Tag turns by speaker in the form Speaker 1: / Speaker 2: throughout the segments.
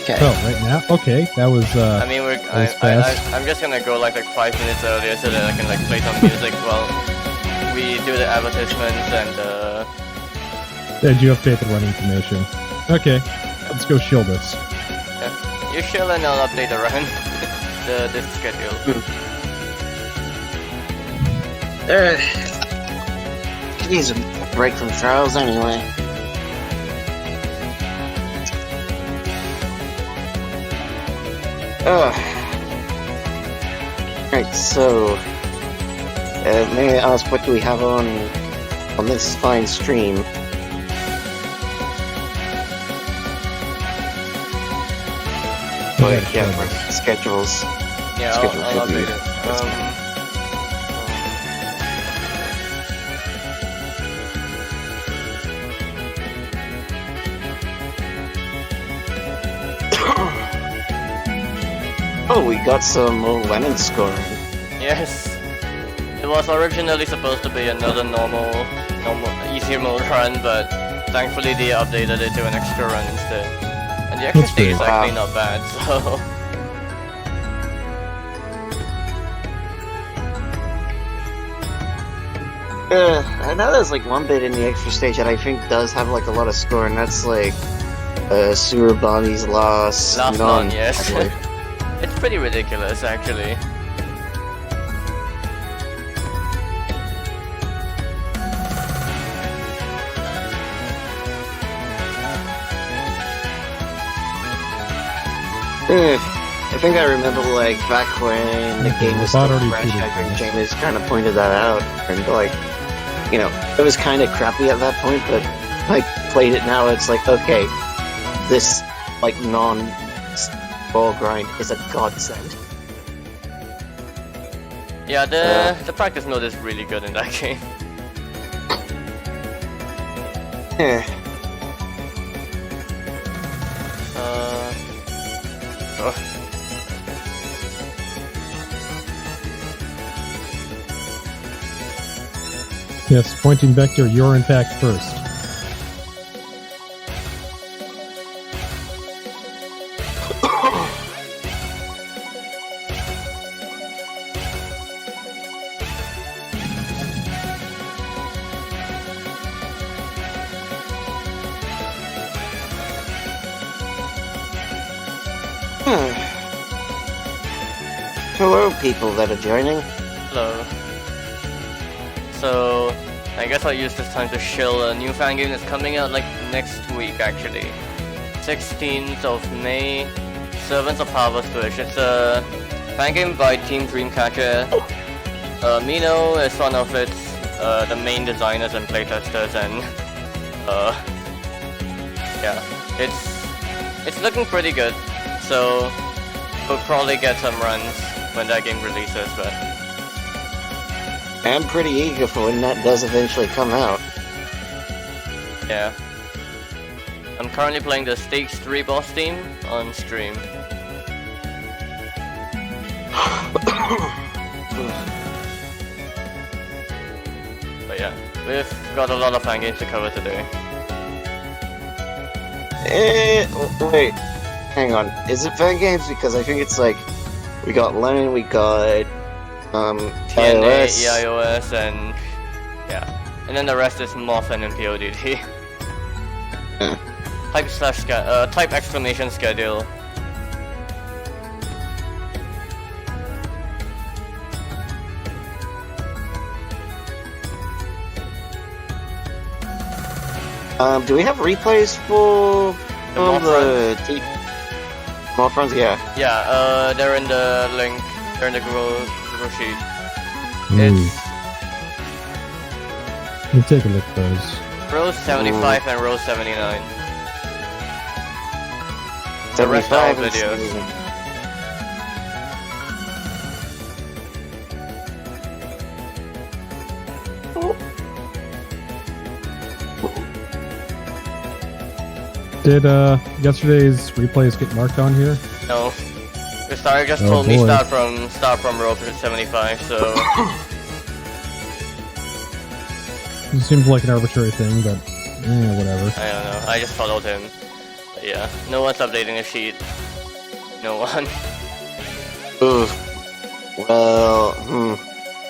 Speaker 1: Okay.
Speaker 2: Oh, right now? Okay, that was,
Speaker 3: I mean,
Speaker 2: fast.
Speaker 3: I'm just gonna go like 5 minutes earlier so that I can like play some music while we do the advertisements and
Speaker 2: Did you update the running information? Okay, let's go shield this.
Speaker 3: yeah. You chill and I'll update the run, the schedule.
Speaker 1: Could use a break from trials anyway. Right, so may I ask, what do we have on this fine stream? But yeah, for schedules.
Speaker 3: Yeah, I'll update it.
Speaker 1: Oh, we got some more Lennon scoring.
Speaker 3: Yes. It was originally supposed to be another normal easy mode run, but thankfully they updated it to an extra run instead. And the extra stage is actually not bad, so...
Speaker 1: I know there's like one bit in the extra stage that I think does have like a lot of score, and that's like Sewer Bonnie's Last
Speaker 3: None, yes. It's pretty ridiculous, actually.
Speaker 1: I think I remember, like, back when the game was still fresh, I think James kind of pointed that out, and, like, you know, it was kind of crappy at that point, but, like, played it now, it's like, okay, this, like, ball grind is a godsend.
Speaker 3: Yeah, the practice mode is really good in that game.
Speaker 2: Yes, pointing vector, you're intact first.
Speaker 1: Hello, people that are joining.
Speaker 3: Hello. So, I guess I'll use this time to shill a new fan game that's coming out like next week actually. 16th of May, Servants of Harvest Wish. It's a fan game by Team Dreamcatcher. Mino is one of its the main designers and playtesters, and yeah, it's looking pretty good. So we'll probably get some runs when that game releases, but
Speaker 1: I'm pretty eager for when that does eventually come out.
Speaker 3: yeah. I'm currently playing the Stage 3 boss theme on stream. But yeah, we've got a lot of fan games to cover today.
Speaker 1: Wait, hang on. Is it fan games? Because I think it's like, we got Lennon, we got
Speaker 3: TNA, EIOS, and yeah. And then the rest is Morphin and PODD. Type exclamation schedule.
Speaker 1: Do we have replays for
Speaker 3: the
Speaker 1: More Friends? Yeah.
Speaker 3: Yeah, they're in the link. They're in the Google sheet.
Speaker 2: It's... Let me take a look at those.
Speaker 3: Row 75 and row 79.
Speaker 1: 75
Speaker 3: videos.
Speaker 2: Did yesterday's replays get marked on here?
Speaker 3: No. The star just told me start from row 75, so
Speaker 2: It seems like an arbitrary thing, but whatever.
Speaker 3: I don't know. I just followed him. But Yeah, no one's updating the sheet. No one.
Speaker 1: Ooh. Well,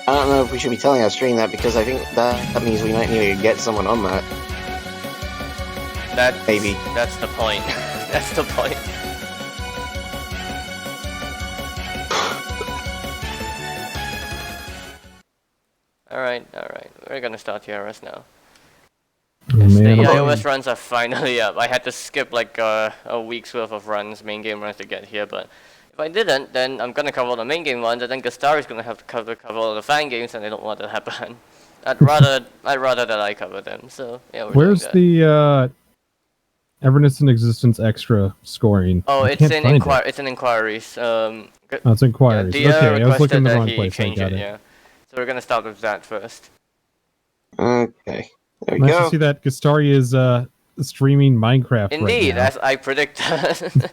Speaker 1: I don't know if we should be telling our stream that, because I think that means we might need to get someone on that. Maybe.
Speaker 3: That's the point. That's the point. Alright. We're gonna start TRS now.
Speaker 2: Man,
Speaker 3: The iOS runs are finally up. I had to skip like a week's worth of runs, main game runs to get here, but if I didn't, then I'm gonna cover all the main game runs, and then Gastari's gonna have to cover all the fan games, and I don't want that to happen. I'd rather that I cover them. So yeah.
Speaker 2: Where's the Evanescent Existence extra scoring?
Speaker 3: Oh, it's in inquiries.
Speaker 2: Oh, it's inquiries.
Speaker 3: Yeah,
Speaker 2: okay, I was looking in the wrong
Speaker 3: he
Speaker 2: place.
Speaker 3: change it. Yeah. So we're gonna start with that first.
Speaker 1: Okay. There we
Speaker 2: Nice
Speaker 1: go.
Speaker 2: to see that Gastari is streaming Minecraft.
Speaker 3: Indeed,
Speaker 2: right now.
Speaker 3: as I predicted.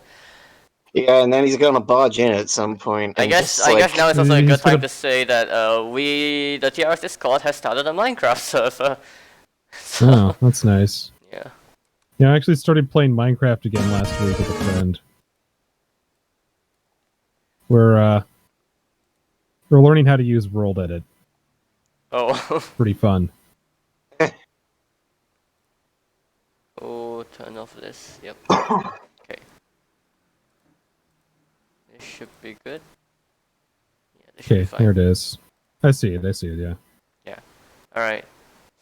Speaker 1: Yeah, and then he's gonna barge in at some point.
Speaker 3: I guess now it's also a good time to say that the TRS Discord has started a Minecraft server. So,
Speaker 2: Oh, that's nice.
Speaker 3: yeah.
Speaker 2: Yeah, I actually started playing Minecraft again last week with a friend. We're learning how to use World Edit.
Speaker 3: Oh.
Speaker 2: Pretty fun.
Speaker 3: Oh, turn off this. Yep. Okay. This should be good. Yeah, this should be
Speaker 2: Okay,
Speaker 3: fine.
Speaker 2: here it is. I see it, yeah.
Speaker 3: Yeah. Alright.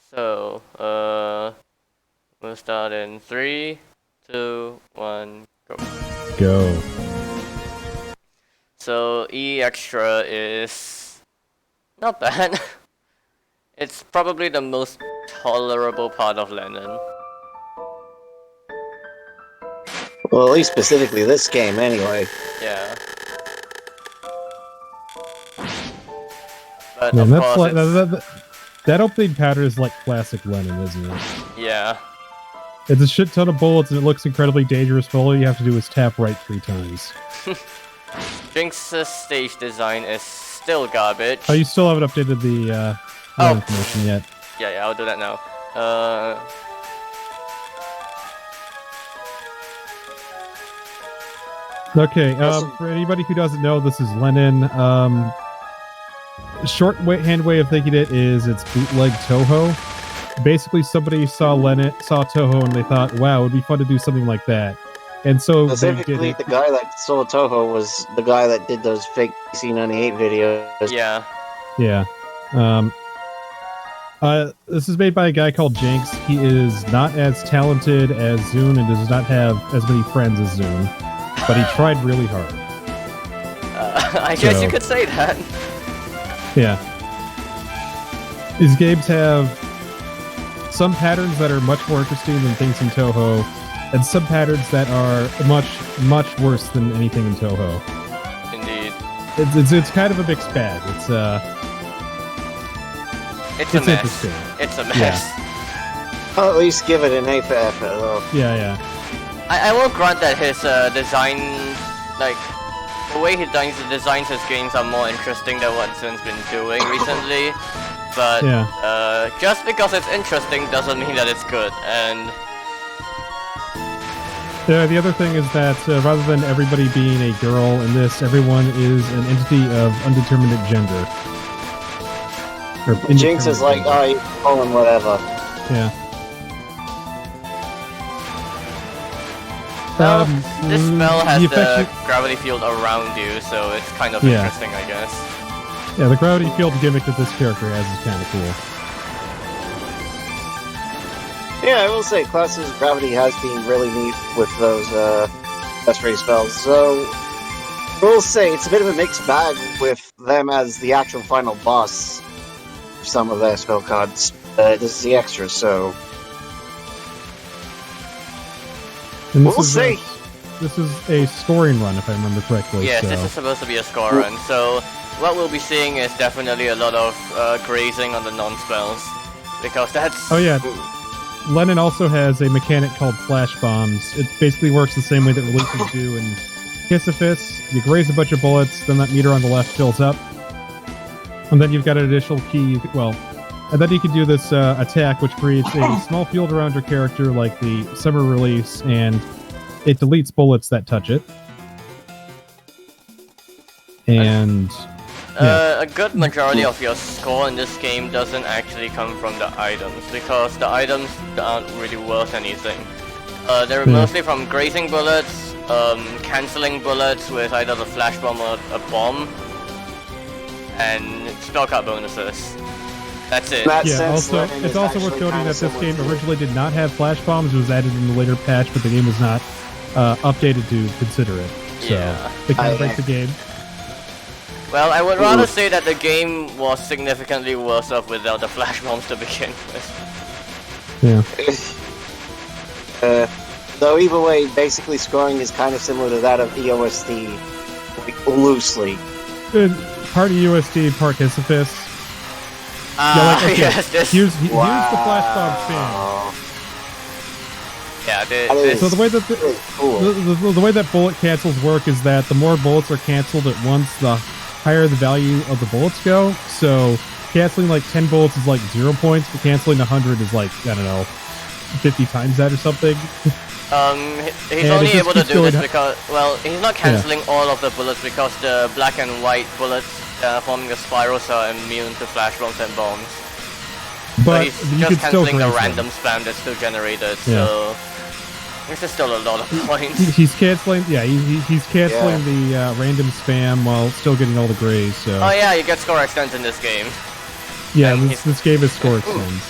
Speaker 3: So, we'll start in 3, 2, 1, go.
Speaker 2: Go.
Speaker 3: So, E Extra is not bad. It's probably the most tolerable part of Lennon.
Speaker 1: Well, at least specifically this game, anyway.
Speaker 3: Yeah. But
Speaker 2: Yeah,
Speaker 3: of
Speaker 2: that's
Speaker 3: course,
Speaker 2: like,
Speaker 3: it's-
Speaker 2: that opening pattern is like classic Lennon, isn't it?
Speaker 3: yeah.
Speaker 2: It's a shit ton of bullets and it looks incredibly dangerous, but all you have to do is tap right 3 times.
Speaker 3: Jinx's stage design is still garbage.
Speaker 2: Oh, you still haven't updated the information yet.
Speaker 3: Yeah, I'll do that now.
Speaker 2: Okay, for anybody who doesn't know, this is Lennon. Hand way of thinking it is it's bootleg Touhou. Basically, somebody saw Touhou, and they thought, wow, it would be fun to do something like that. And so
Speaker 1: Specifically, the guy that saw Touhou was the guy that did those fake C98 videos.
Speaker 3: Yeah.
Speaker 2: Yeah. This is made by a guy called Jinx. He is not as talented as Zune and does not have as many friends as Zune, but he tried really hard.
Speaker 3: I guess you could say that.
Speaker 2: Yeah. These games have some patterns that are much more interesting than things in Touhou, and some patterns that are much, much worse than anything in Touhou.
Speaker 3: Indeed.
Speaker 2: It's kind of a mixed bag.
Speaker 3: It's a mess.
Speaker 2: Interesting.
Speaker 3: It's a mess.
Speaker 1: I'll at least give it an A for effort, though.
Speaker 2: Yeah.
Speaker 3: I will grant that his design, like, the way he designs his games are more interesting than what Zune's been doing recently. But just because it's interesting doesn't mean that it's good. And
Speaker 2: yeah, the other thing is that rather than everybody being a girl in this, everyone is an entity of undeterminate gender.
Speaker 1: Jinx is like, oh, you call him whatever.
Speaker 2: Yeah.
Speaker 3: This spell has the gravity field around you, so it's kind of interesting, I guess.
Speaker 2: Yeah, the gravity field gimmick that this character has is kind of cool.
Speaker 1: Yeah, I will say, Class's gravity has been really neat with those best race spells. So, I will say, it's a bit of a mixed bag with them as the actual final boss of some of their spell cards. This is the extra, so... We'll see.
Speaker 2: This is a scoring run, if I remember correctly.
Speaker 3: Yes,
Speaker 2: so.
Speaker 3: this is supposed to be a score run, so what we'll be seeing is definitely a lot of grazing on the non-spells, because that's...
Speaker 2: Oh yeah, Lennon also has a mechanic called Flash Bombs. It basically works the same way that releases do in Kissafis. You graze a bunch of bullets, then that meter on the left fills up, and then you've got an additional key, and then you can do this attack, which creates a small field around your character, like the summer release, and it deletes bullets that touch it. And
Speaker 3: a good majority of your score in this game doesn't actually come from the items, because the items aren't really worth anything. They're mostly from grazing bullets, cancelling bullets with either the flash bomb or a bomb, and spell card bonuses. That's it.
Speaker 2: Also, it's also worth noting that this game originally did not have flash bombs. It was added in the later patch, but the game was not updated to consider it. So it kind of breaks the game.
Speaker 3: Well, I would rather say that the game was significantly worse off without the flash bombs to begin with.
Speaker 2: Yeah.
Speaker 1: Though either way, basically scoring is kind of similar to that of EOSD, like, loosely.
Speaker 2: Part EOSD, part Sisyphus.
Speaker 3: Yes,
Speaker 2: here's the flash bomb spam.
Speaker 3: Yeah,
Speaker 2: so the way that the way that bullet cancels work is that the more bullets are canceled at once, the higher the value of the bullets go. So canceling like 10 bullets is like 0 points, but canceling 100 is like, I don't know, 50 times that or something.
Speaker 3: He's only able to do this because, well, he's not cancelling all of the bullets because the black and white bullets forming the spirals are immune to flash bombs and bombs.
Speaker 2: But
Speaker 3: so he's just cancelling the random spam that's still generated, so this is still a lot of points.
Speaker 2: He's canceling, he's canceling the random spam while still getting all the grays. So.
Speaker 3: Oh yeah, you get score extends in this game.
Speaker 2: Yeah, this game is score extends.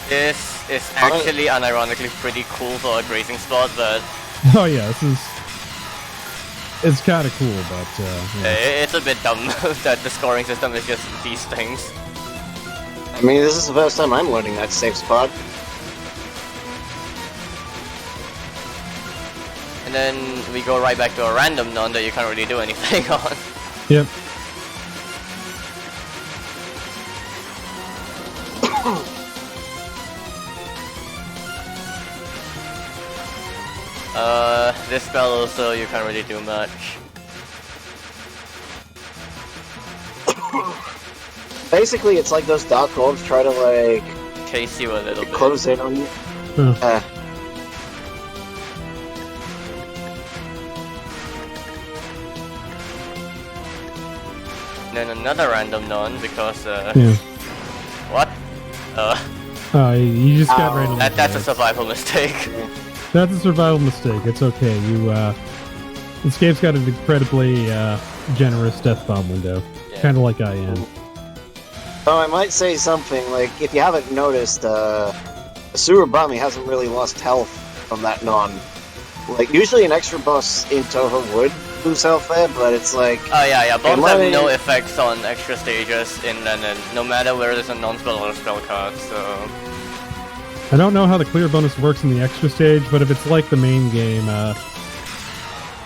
Speaker 3: This is actually unironically pretty cool for a grazing spot, but...
Speaker 2: Oh yeah, it's kind of cool, but...
Speaker 3: It's a bit dumb that the scoring system is just these things.
Speaker 1: I mean, this is the first time I'm learning that safe spot.
Speaker 3: And then we go right back to a random non that you can't really do anything on.
Speaker 2: Yep.
Speaker 3: This spell also you can't really do much.
Speaker 1: Basically, it's like those dark orbs try to like
Speaker 3: chase you a little bit.
Speaker 1: Close in on you.
Speaker 3: And then another random non because what?
Speaker 2: You just got random.
Speaker 3: That's a survival mistake.
Speaker 2: That's a survival mistake. It's okay. This game's got an incredibly generous death bomb window, kind of like I am.
Speaker 1: Oh, I might say something like if you haven't noticed, Surabami hasn't really lost health from that non. Like usually an extra boss in Touhou would lose health there, but it's like
Speaker 3: bombs have no effects on extra stages in Lennon, no matter where there's a non-spell or a spell card. So.
Speaker 2: I don't know how the clear bonus works in the extra stage, but if it's like the main game,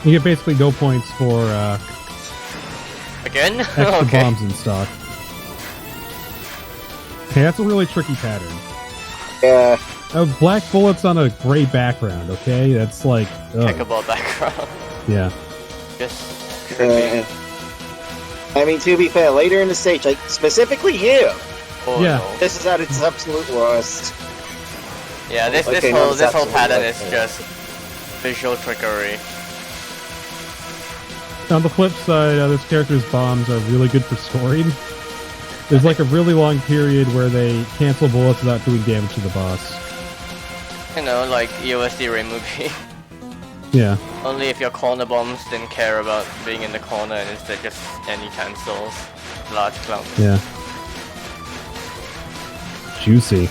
Speaker 2: you get basically no points for
Speaker 3: again
Speaker 2: extra bombs in stock. Okay, that's a really tricky pattern.
Speaker 1: Yeah.
Speaker 2: Black bullets on a gray background. Okay, that's like
Speaker 3: checkable background.
Speaker 2: Yeah.
Speaker 3: Just.
Speaker 1: I mean, to be fair, later in the stage, like specifically here, this is at its absolute worst.
Speaker 3: Yeah, this whole pattern is just visual trickery.
Speaker 2: On the flip side, this character's bombs are really good for scoring. There's like a really long period where they cancel bullets without doing damage to the boss.
Speaker 3: You know, like EOSD Remugi.
Speaker 2: Yeah.
Speaker 3: Only if your corner bombs didn't care about being in the corner and instead just any cancels. Large clumps.
Speaker 2: Yeah. Juicy.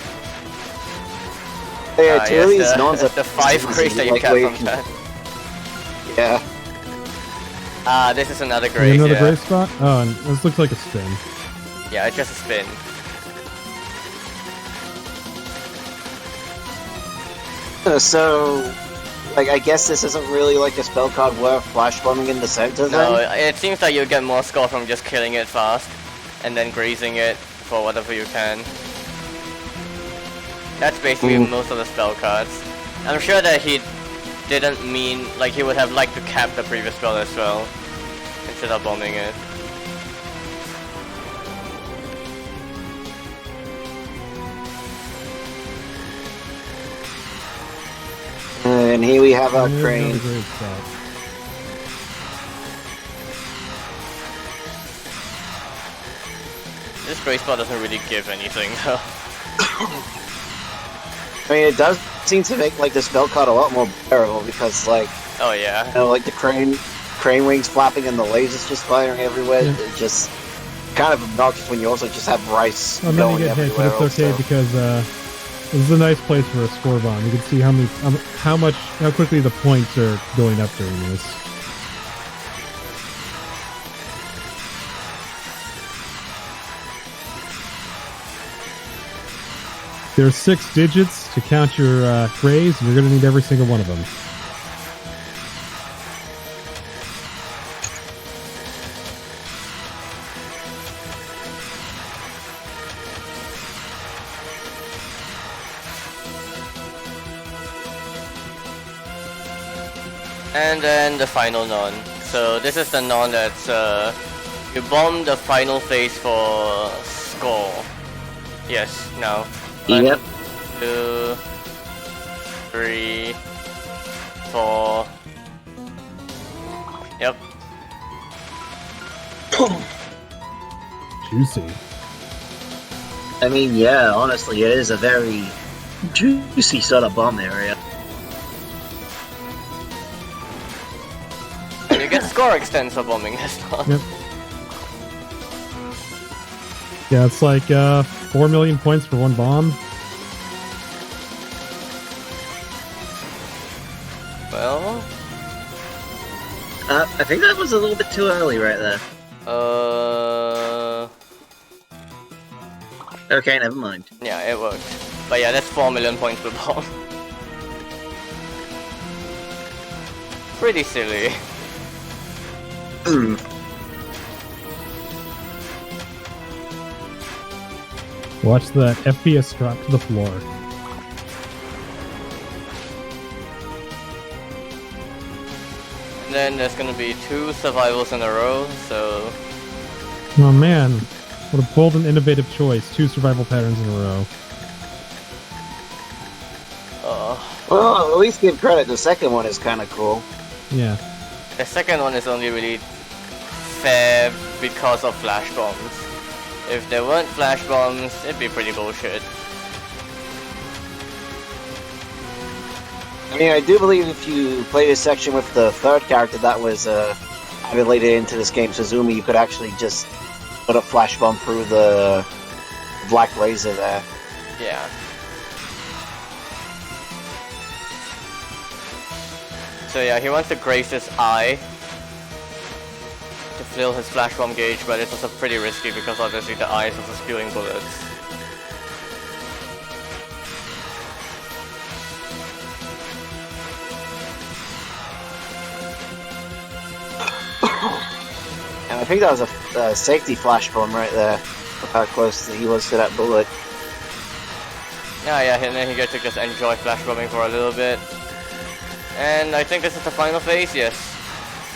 Speaker 1: Yeah, two of these nons
Speaker 3: the 5 grays that you get from that.
Speaker 1: Yeah.
Speaker 3: This is another grace.
Speaker 2: Another gray spot? Oh, and this looks like a spin.
Speaker 3: Yeah, it's just a spin.
Speaker 1: So, like, I guess this isn't really like a spell card worth flash bombing in the center then?
Speaker 3: No, it seems like you get more score from just killing it fast and then grazing it for whatever you can. That's basically most of the spell cards. I'm sure that he didn't mean, like he would have liked to cap the previous spell as well, instead of bombing it.
Speaker 1: And here we have our
Speaker 2: And
Speaker 1: crane.
Speaker 2: another great spot.
Speaker 3: This gray spot doesn't really give anything though.
Speaker 1: I mean, it does seem to make like the spell card a lot more bearable because, like,
Speaker 3: Oh yeah.
Speaker 1: you know, like the crane wings flapping and the lasers just firing everywhere.
Speaker 2: Yeah.
Speaker 1: It just kind of obnoxious when you also just have rice
Speaker 2: And then you
Speaker 1: going
Speaker 2: get hit, but
Speaker 1: everywhere.
Speaker 2: it's okay
Speaker 1: also.
Speaker 2: because this is a nice place for a score bomb. You can see how quickly the points are going up during this. There's 6 digits to count your grays, and you're going to need every single one of them.
Speaker 3: And then the final non. So this is the non that's you bomb the final phase for score. Yes, now.
Speaker 1: Yep.
Speaker 3: 2, 3, 4. Yep.
Speaker 2: Juicy.
Speaker 1: I mean, yeah, honestly, it is a very juicy sort of bomb area.
Speaker 3: And you get score extends for bombing this one.
Speaker 2: Yep. Yeah, it's like 4 million points for one bomb.
Speaker 3: Well,
Speaker 1: I think that was a little bit too early right there. Okay, never mind.
Speaker 3: yeah, it worked. But yeah, that's 4 million points per bomb. Pretty silly.
Speaker 2: Watch that FPS drop to the floor.
Speaker 3: And then there's gonna be 2 survivals in a row, so
Speaker 2: Oh man, what a bold and innovative choice. 2 survival patterns in a row.
Speaker 1: Well, at least give credit. The second one is kind of cool.
Speaker 2: Yeah.
Speaker 3: the second one is only really fair because of flash bombs. If there weren't flash bombs, it'd be pretty bullshit.
Speaker 1: I mean, I do believe if you play this section with the third character that was related into this game, Suzumi, you could actually just put a flash bomb through the black laser there.
Speaker 3: Yeah. So yeah, he wants to graze his eye to fill his flash bomb gauge, but it's also pretty risky because obviously the eye is also spewing bullets.
Speaker 1: And I think that was a safety flash bomb right there. How close he was to that bullet.
Speaker 3: Yeah, and then he gets to just enjoy flash bombing for a little bit. And I think this is the final phase, yes.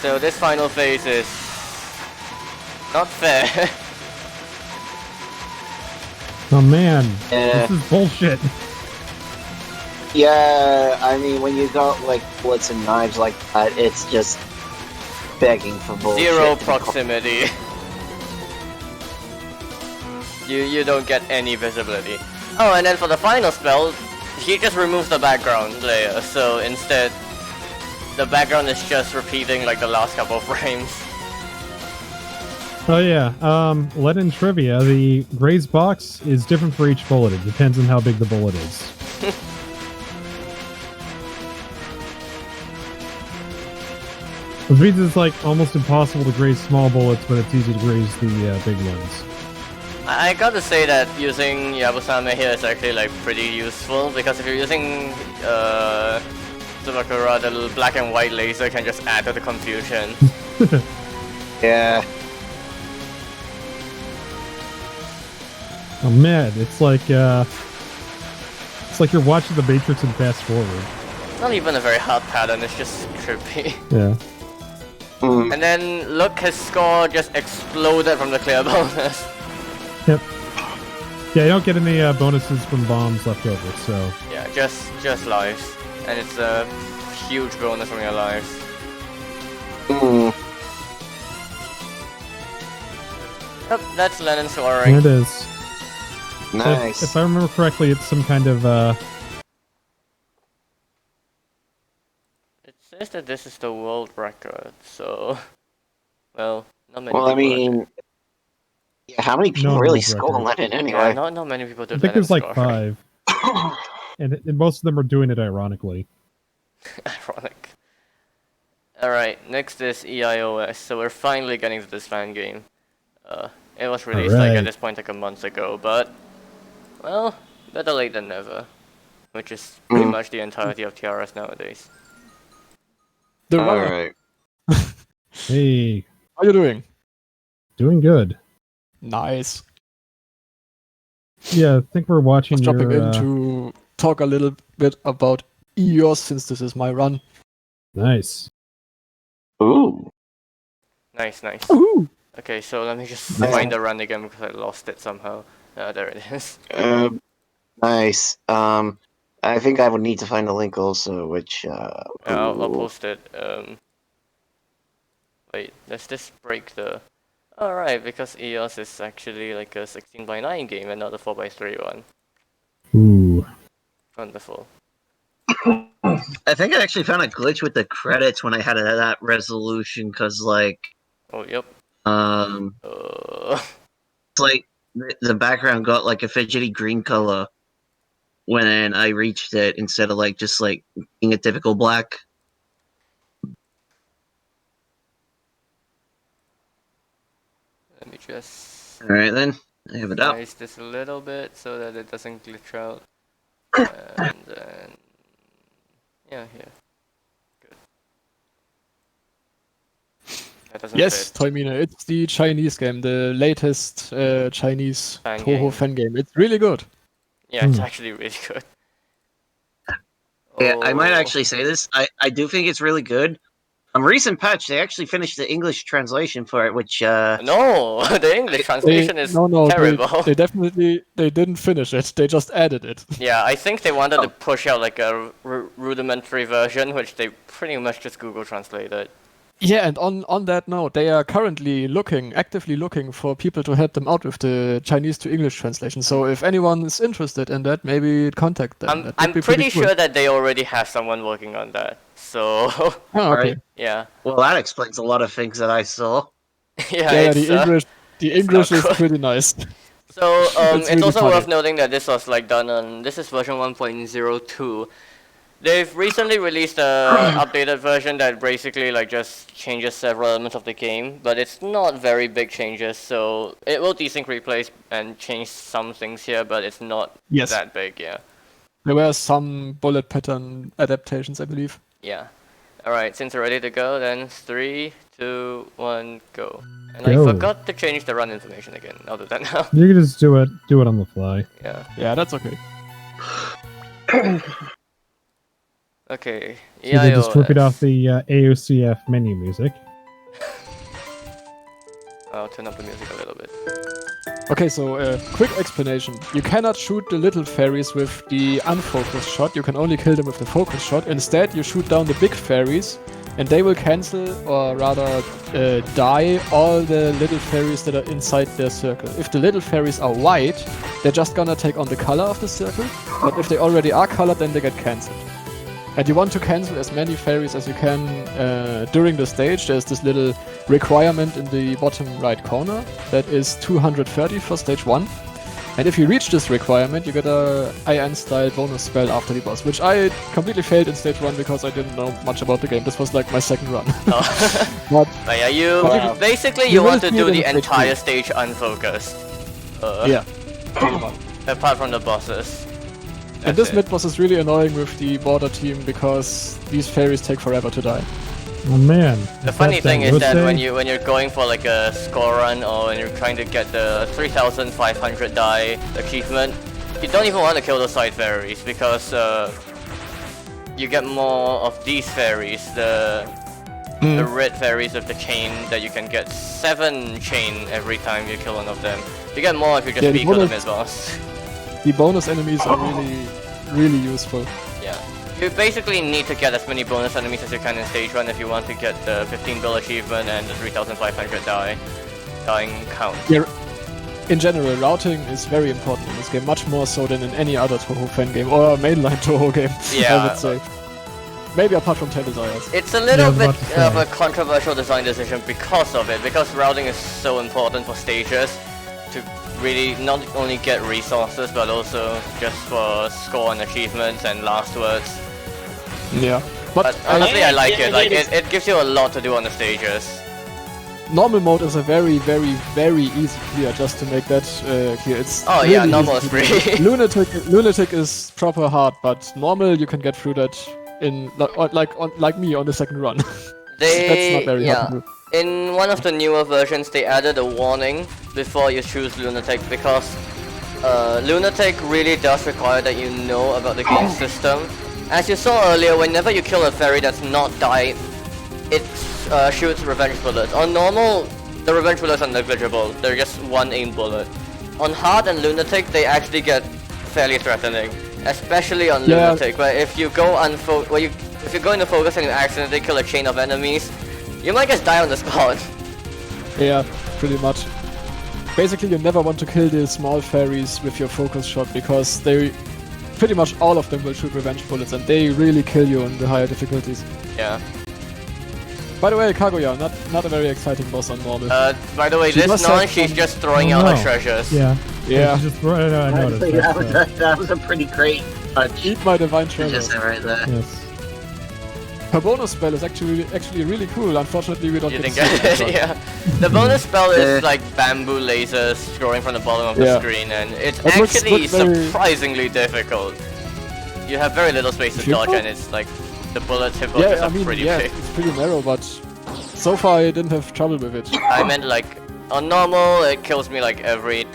Speaker 3: So this final phase is not fair.
Speaker 2: Oh man,
Speaker 1: Yeah.
Speaker 2: this is bullshit.
Speaker 1: Yeah, I mean, when you got like bullets and knives like that, it's just begging for bullshit.
Speaker 3: Zero proximity. You don't get any visibility. Oh, and then for the final spell, he just removes the background layer, so instead the background is just repeating like the last couple of frames.
Speaker 2: Oh yeah, let in trivia, the Gray's box is different for each bullet. It depends on how big the bullet is. Which means it's like almost impossible to graze small bullets, but it's easy to graze the big ones.
Speaker 3: I gotta say that using Yabusame here is actually like pretty useful, because if you're using Tsumakura, the little black and white laser can just add to the confusion.
Speaker 1: Yeah.
Speaker 2: Oh man, it's like you're watching The Matrix and fast forward.
Speaker 3: It's not even a very hard pattern, it's just trippy.
Speaker 2: Yeah.
Speaker 1: Mm.
Speaker 3: And then look, his score just exploded from the clear bonus.
Speaker 2: Yep. Yeah, you don't get any bonuses from bombs left over, so...
Speaker 3: Yeah, just lives. And it's huge bonus from your lives.
Speaker 1: Mm.
Speaker 3: Yep, that's Lennon
Speaker 2: There
Speaker 3: scoring.
Speaker 2: it is.
Speaker 1: Nice.
Speaker 2: If I remember correctly, it's some kind of
Speaker 3: It says that this is the world record, so... Well, not many
Speaker 1: Well, I
Speaker 3: people
Speaker 1: mean, yeah, how many people
Speaker 2: No
Speaker 1: really
Speaker 2: world
Speaker 1: score
Speaker 2: record.
Speaker 1: Lennon
Speaker 3: actually...
Speaker 1: anyway?
Speaker 3: Yeah, not many people do
Speaker 2: I think
Speaker 3: Lennon
Speaker 2: there's like
Speaker 3: scoring.
Speaker 2: 5, and most of them are doing it ironically.
Speaker 3: Ironic. Alright, next is EIOS, so we're finally getting to this fan game. It was released like at
Speaker 2: Alright.
Speaker 3: this point like a month ago, but... Well, better late than never. Which is pretty much the entirety of TRS nowadays.
Speaker 4: The
Speaker 1: All
Speaker 4: runner.
Speaker 1: right.
Speaker 2: Hey,
Speaker 4: How are you doing?
Speaker 2: doing good.
Speaker 4: Nice.
Speaker 2: Yeah, I think we're watching
Speaker 4: Just
Speaker 2: your.
Speaker 4: jumping in to talk a little bit about EOS since this is my run.
Speaker 2: Nice.
Speaker 1: Ooh.
Speaker 3: Nice, nice.
Speaker 4: Ooh.
Speaker 3: Okay, so let me just
Speaker 1: Yeah.
Speaker 3: find the run again because I lost it somehow. There it is.
Speaker 1: Nice. I think I would need to find a link also, which
Speaker 3: I'll
Speaker 1: ooh.
Speaker 3: post it. Wait, let's just break the... Alright, because EOS is actually like a 16:9 game and not a 4:3 one.
Speaker 2: Ooh.
Speaker 3: Wonderful.
Speaker 1: I think I actually found a glitch with the credits when I had that resolution, cause like,
Speaker 3: Oh, yep.
Speaker 1: it's like the background got like a fidgety green color when I reached it instead of like just like being a typical black.
Speaker 3: Let me just
Speaker 1: All right then, I have it up.
Speaker 3: minimize this a little bit so that it doesn't glitch out. And then... Yeah, here. Good. That doesn't
Speaker 4: Yes,
Speaker 3: fit.
Speaker 4: Toymina, it's the Chinese game, the latest Chinese
Speaker 3: Fan
Speaker 4: Touhou
Speaker 3: game.
Speaker 4: fan game. It's really good.
Speaker 3: Yeah, it's
Speaker 2: Hmm.
Speaker 3: actually really good.
Speaker 1: Yeah, I might
Speaker 3: Oh.
Speaker 1: actually say this. I do think it's really good. Recent patch, they actually finished the English translation for it, which
Speaker 3: No, the English translation is terrible.
Speaker 4: They definitely didn't finish it. They just added it.
Speaker 3: Yeah, I think they wanted to push out like a rudimentary version, which they pretty much just Google translated.
Speaker 4: Yeah, and on that note, they are currently actively looking for people to help them out with the Chinese to English translation. So if anyone is interested in that, maybe contact them. That would
Speaker 3: I'm
Speaker 4: be
Speaker 3: pretty
Speaker 4: cool.
Speaker 3: sure that they already have someone working on that. So
Speaker 4: Oh, okay.
Speaker 1: Right.
Speaker 3: yeah,
Speaker 1: well, that explains a lot of things that I saw.
Speaker 3: yeah,
Speaker 4: Yeah,
Speaker 3: it's,
Speaker 4: the
Speaker 3: it's not
Speaker 4: English is
Speaker 3: good.
Speaker 4: pretty nice.
Speaker 3: So
Speaker 4: It's
Speaker 3: it's
Speaker 4: really
Speaker 3: also
Speaker 4: funny.
Speaker 3: worth noting that this was like done on this is version 1.02. They've recently released a updated version that basically like just changes several elements of the game, but it's not very big changes. So it will desync replays and change some things here, but it's not
Speaker 4: Yes.
Speaker 3: that big. Yeah.
Speaker 4: There were some bullet pattern adaptations, I believe.
Speaker 3: Yeah. Alright, since we're ready to go, then 3, 2, 1, go. And
Speaker 2: Go.
Speaker 3: I forgot to change the run information again. I'll do that now.
Speaker 2: You can just do it on the fly.
Speaker 3: Yeah.
Speaker 4: Yeah, that's okay.
Speaker 3: Okay.
Speaker 2: So they just took it
Speaker 3: EIOS.
Speaker 2: off the AOCF menu music.
Speaker 3: I'll turn up the music a little bit.
Speaker 4: Okay, so quick explanation. You cannot shoot the little fairies with the unfocused shot. You can only kill them with the focused shot. Instead, you shoot down the big fairies, and they will cancel, or rather die, all the little fairies that are inside their circle. If the little fairies are white, they're just gonna take on the color of the circle. But if they already are colored, then they get cancelled. And you want to cancel as many fairies as you can during the stage. There's this little requirement in the bottom right corner that is 230 for stage 1. And if you reach this requirement, you get a IN style bonus spell after the boss, which I completely failed in stage 1 because I didn't know much about the game. This was like my second run.
Speaker 3: Oh.
Speaker 4: But
Speaker 3: But yeah, you
Speaker 4: Wow.
Speaker 3: basically
Speaker 4: You
Speaker 3: you want
Speaker 4: will
Speaker 3: to
Speaker 4: see it
Speaker 3: do
Speaker 4: in
Speaker 3: the
Speaker 4: stage
Speaker 3: entire
Speaker 4: 2.
Speaker 3: stage unfocused.
Speaker 4: yeah, pretty much.
Speaker 3: Apart from the bosses.
Speaker 4: And
Speaker 3: That's
Speaker 4: this
Speaker 3: it.
Speaker 4: mid boss is really annoying with the border team because these fairies take forever to die.
Speaker 2: Oh man.
Speaker 3: The funny thing is that when you're going for like a score run or when you're trying to get the 3,500 die achievement, you don't even want to kill the side fairies because you get more of these fairies, the red fairies with the chain that you can get 7 chain every time you kill one of them. You get more if you just
Speaker 4: Yeah, the
Speaker 3: beat for the
Speaker 4: bonus-
Speaker 3: mid boss.
Speaker 4: The bonus enemies are really, really useful.
Speaker 3: Yeah. You basically need to get as many bonus enemies as you can in stage 1 if you want to get the 15 bill achievement and the 3,500 dying count.
Speaker 4: Yeah, in general, routing is very important in this game, much more so than in any other Touhou fan game or mainline Touhou game,
Speaker 3: Yeah.
Speaker 4: I would say. Maybe apart from Tale Desires.
Speaker 3: It's a little
Speaker 2: Yeah,
Speaker 3: bit
Speaker 2: but,
Speaker 3: of a controversial design decision because of it, because routing is so important for stages to really not only get resources but also just for score and achievements and last words.
Speaker 4: Yeah.
Speaker 3: But honestly, I like
Speaker 1: yeah,
Speaker 3: it. Like
Speaker 1: it is.
Speaker 3: it gives you a lot to do on the stages.
Speaker 4: Normal mode is a very, very, very easy clear, just to make that clear. It's
Speaker 3: Oh
Speaker 4: really
Speaker 3: yeah, normal
Speaker 4: easy
Speaker 3: is
Speaker 4: to do.
Speaker 3: free.
Speaker 4: Lunatic is proper hard, but normal you can get through that in like me on the second run. That's not very hard to do.
Speaker 3: In one of the newer versions, they added a warning before you choose Lunatic because Lunatic really does require that you know about the game system. As you saw earlier, whenever you kill a fairy that's not died, it shoots revenge bullets. On normal, the revenge bullets are negligible. They're just one aim bullet. On hard and Lunatic, they actually get fairly threatening, especially on
Speaker 4: Yeah.
Speaker 3: Lunatic. Where if you go if you go into focus and you accidentally kill a chain of enemies, you might just die on the spot.
Speaker 4: Yeah, pretty much. Basically, you never want to kill the small fairies with your focus shot because they pretty much all of them will shoot revenge bullets and they really kill you on the higher difficulties.
Speaker 3: Yeah.
Speaker 4: By the way, Kaguya, not a very exciting boss on normal.
Speaker 3: By the way,
Speaker 4: She
Speaker 3: this
Speaker 4: must
Speaker 3: non,
Speaker 4: have
Speaker 3: she's
Speaker 4: some-
Speaker 3: just throwing
Speaker 2: Oh,
Speaker 3: out
Speaker 2: no.
Speaker 3: her treasures.
Speaker 2: Yeah.
Speaker 4: Yeah.
Speaker 2: She's just right. I noticed.
Speaker 1: Honestly,
Speaker 2: That's,
Speaker 1: that was a pretty great touch.
Speaker 4: Eat my divine
Speaker 1: To
Speaker 4: treasure.
Speaker 1: just say right there.
Speaker 2: yes.
Speaker 4: Her bonus spell is actually really cool. Unfortunately, we don't
Speaker 3: You
Speaker 4: get
Speaker 3: think
Speaker 4: to see it.
Speaker 3: yeah. The bonus spell is like bamboo lasers growing from the bottom of the
Speaker 4: Yeah.
Speaker 3: screen, and it's
Speaker 4: It looks
Speaker 3: actually
Speaker 4: very-
Speaker 3: surprisingly difficult. You have very little space to dodge,
Speaker 4: Difficult?
Speaker 3: and it's like the bullets hit
Speaker 4: Yeah,
Speaker 3: boxes
Speaker 4: I
Speaker 3: are
Speaker 4: mean,
Speaker 3: pretty
Speaker 4: yeah,
Speaker 3: big.
Speaker 4: it's pretty narrow, but so far I didn't have trouble with it.
Speaker 3: I meant like on normal it kills me like every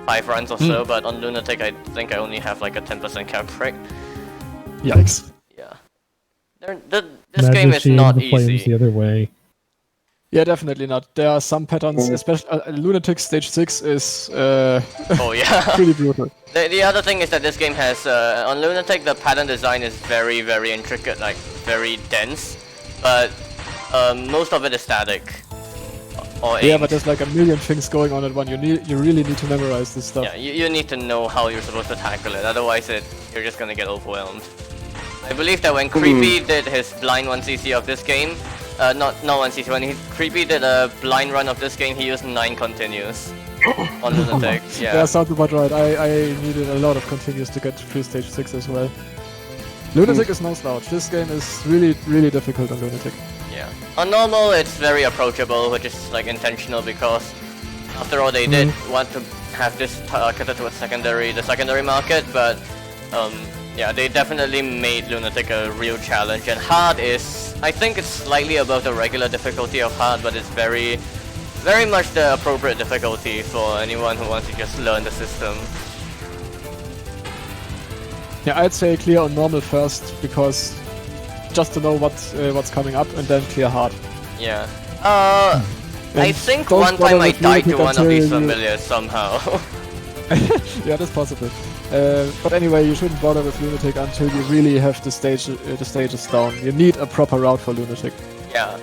Speaker 3: 5 runs or so, but on Lunatic I think I only have like a 10% cap rate.
Speaker 4: Yikes.
Speaker 3: Yeah. This game is
Speaker 2: Imagine
Speaker 3: not
Speaker 2: the flames the
Speaker 3: easy.
Speaker 2: other way.
Speaker 4: Yeah, definitely not. There are some patterns, especially Lunatic Stage 6 is
Speaker 3: Oh yeah.
Speaker 4: pretty brutal.
Speaker 3: The other thing is that this game has, on Lunatic, the pattern design is very, very intricate, like, very dense, but most of it is static. Or
Speaker 4: Yeah,
Speaker 3: aimed.
Speaker 4: but there's like a million things going on at once. You really need to memorize this stuff.
Speaker 3: Yeah, you need to know how you're supposed to tackle it, otherwise you're just gonna get overwhelmed. I believe that when Creepy did his blind 1cc of this game, not 1cc, when Creepy did a blind run of this game, he used 9 continues on Lunatic,
Speaker 4: Yeah,
Speaker 3: yeah.
Speaker 4: sounds about right. I needed a lot of continues to get through Stage 6 as well. Lunatic is no slouch. This game is really difficult on Lunatic.
Speaker 3: Yeah. On normal, it's very approachable, which is like intentional because, after all, they did want to have this targeted towards the secondary market. But yeah, they definitely made Lunatic a real challenge. And hard is, I think it's slightly above the regular difficulty of hard, but it's very much the appropriate difficulty for anyone who wants to just learn the system.
Speaker 4: Yeah, I'd say clear on normal first because just to know what's coming up, and then clear hard.
Speaker 3: Yeah. I
Speaker 4: And
Speaker 3: think
Speaker 4: don't
Speaker 3: one
Speaker 4: bother
Speaker 3: time I
Speaker 4: with
Speaker 3: died to
Speaker 4: Lunatic
Speaker 3: one of
Speaker 4: until
Speaker 3: these
Speaker 4: you-
Speaker 3: familiars somehow.
Speaker 4: Yeah, that's possible. But anyway, you shouldn't bother with Lunatic until you really have the stages down. You need a proper route for Lunatic.
Speaker 3: Yeah.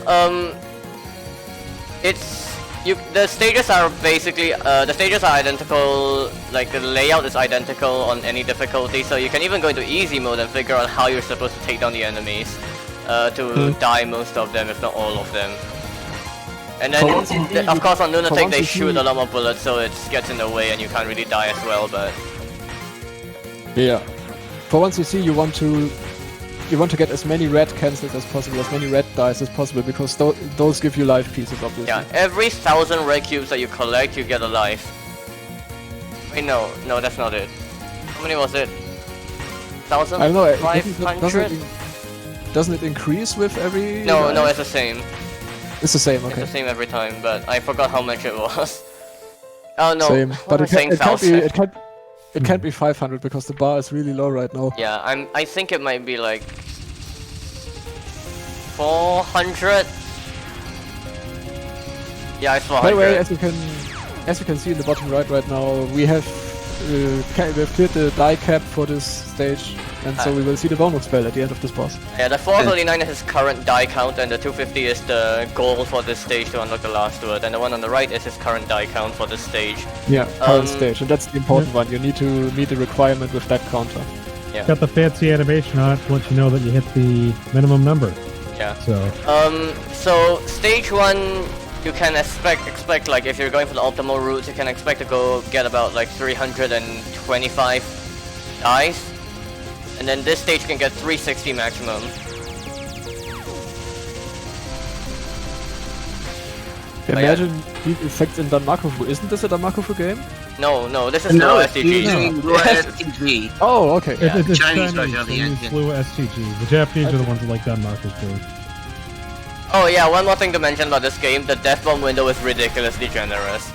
Speaker 3: The stages are basically the stages are identical. Like the layout is identical on any difficulty, so you can even go into easy mode and figure out how you're supposed to take down the enemies to die most of them, if not all of them. And then, of course, on Lunatic they shoot a lot more bullets, so it gets in the way and you can't really die as well. But
Speaker 4: Yeah. For once you see, you want to get as many red cancels as possible, as many red dice as possible, because those give you life pieces, obviously.
Speaker 3: yeah, every 1,000 red cubes that you collect, you get a life. Wait, no, that's not it. How many was it?
Speaker 4: I don't know.
Speaker 3: 1,500?
Speaker 4: Doesn't it increase with every?
Speaker 3: No,
Speaker 4: die?
Speaker 3: it's the same.
Speaker 4: It's the same.
Speaker 3: It's
Speaker 4: Okay.
Speaker 3: the same every time, but I forgot how much it was. Oh no,
Speaker 4: Same.
Speaker 3: what
Speaker 4: But
Speaker 3: am I saying, 1,000?
Speaker 4: it can't be 500 because the bar is really low right now.
Speaker 3: Yeah, I think it might be like 400. Yeah, it's 400.
Speaker 4: By the way, as you can see in the bottom right now, we have we've cleared the die cap for this stage, and so we will see the bonus spell at the end of this boss.
Speaker 3: Yeah, the 439 is his current die count, and the 250 is the goal for this stage to unlock the last word, and the one on the right is his current die count for this stage.
Speaker 4: Yeah, current stage, and that's the important one. You need to meet the requirement with that counter.
Speaker 3: Yeah.
Speaker 2: Got the fancy animation on it to let you know that you hit the minimum number.
Speaker 3: Yeah.
Speaker 2: So
Speaker 3: stage 1, you can expect like if you're going for the optimal routes, you can expect to get about like 325 dice, and then this stage can get 360 maximum.
Speaker 4: Imagine these effects in Danmakufu. Isn't this a Danmakufu game?
Speaker 3: No, this is
Speaker 1: No,
Speaker 3: no
Speaker 1: it's
Speaker 3: STG.
Speaker 1: using STG.
Speaker 4: Oh, okay.
Speaker 3: Yeah.
Speaker 2: it's
Speaker 1: Chinese version of the
Speaker 2: they use
Speaker 1: engine.
Speaker 2: Flu STG. The Japanese are the ones that like Denmark too.
Speaker 3: Oh yeah, one more thing to mention about this game, the death bomb window is ridiculously generous.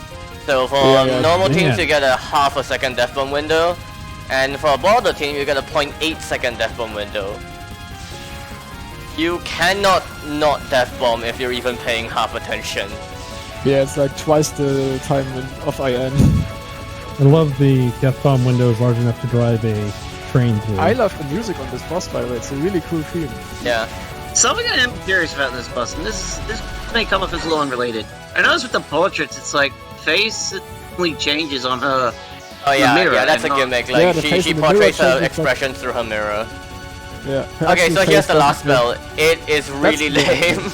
Speaker 3: So for normal teams you get a half a second death bomb window, and for a border team you get a 0.8 second death bomb window. You cannot not death bomb if you're even paying half attention.
Speaker 4: Yeah, it's like twice the time of IN.
Speaker 2: I love the death bomb windows large enough to drive a train through.
Speaker 4: I love the music on this boss, by the way. It's a really cool theme.
Speaker 3: Yeah.
Speaker 1: Something I am curious about this boss, and this may come up as a little unrelated. I noticed with the portraits, it's like face only changes on her.
Speaker 3: Oh yeah,
Speaker 1: mirror
Speaker 3: yeah, that's a
Speaker 1: and
Speaker 3: gimmick.
Speaker 4: Yeah,
Speaker 3: Like
Speaker 4: the
Speaker 3: she
Speaker 4: face in the mirror
Speaker 3: portrays her
Speaker 4: changes,
Speaker 3: expression through her mirror.
Speaker 4: Yeah.
Speaker 3: Okay, so here's the last spell. It is really lame.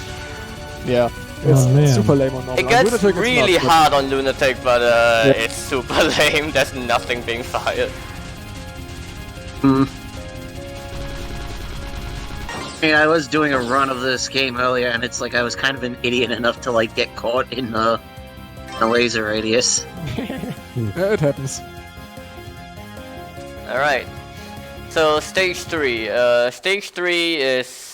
Speaker 4: Yeah. It's
Speaker 2: man.
Speaker 4: super lame on normal.
Speaker 3: It
Speaker 4: On
Speaker 3: gets
Speaker 4: Lunatic, it's
Speaker 3: really
Speaker 4: not, but-
Speaker 3: hard on Lunatic, but it's super lame. There's nothing being fired.
Speaker 1: I mean, I was doing a run of this game earlier, and it's like I was kind of an idiot enough to like get caught in the laser radius.
Speaker 4: Yeah, it happens.
Speaker 3: Alright. So stage 3. Stage 3 is...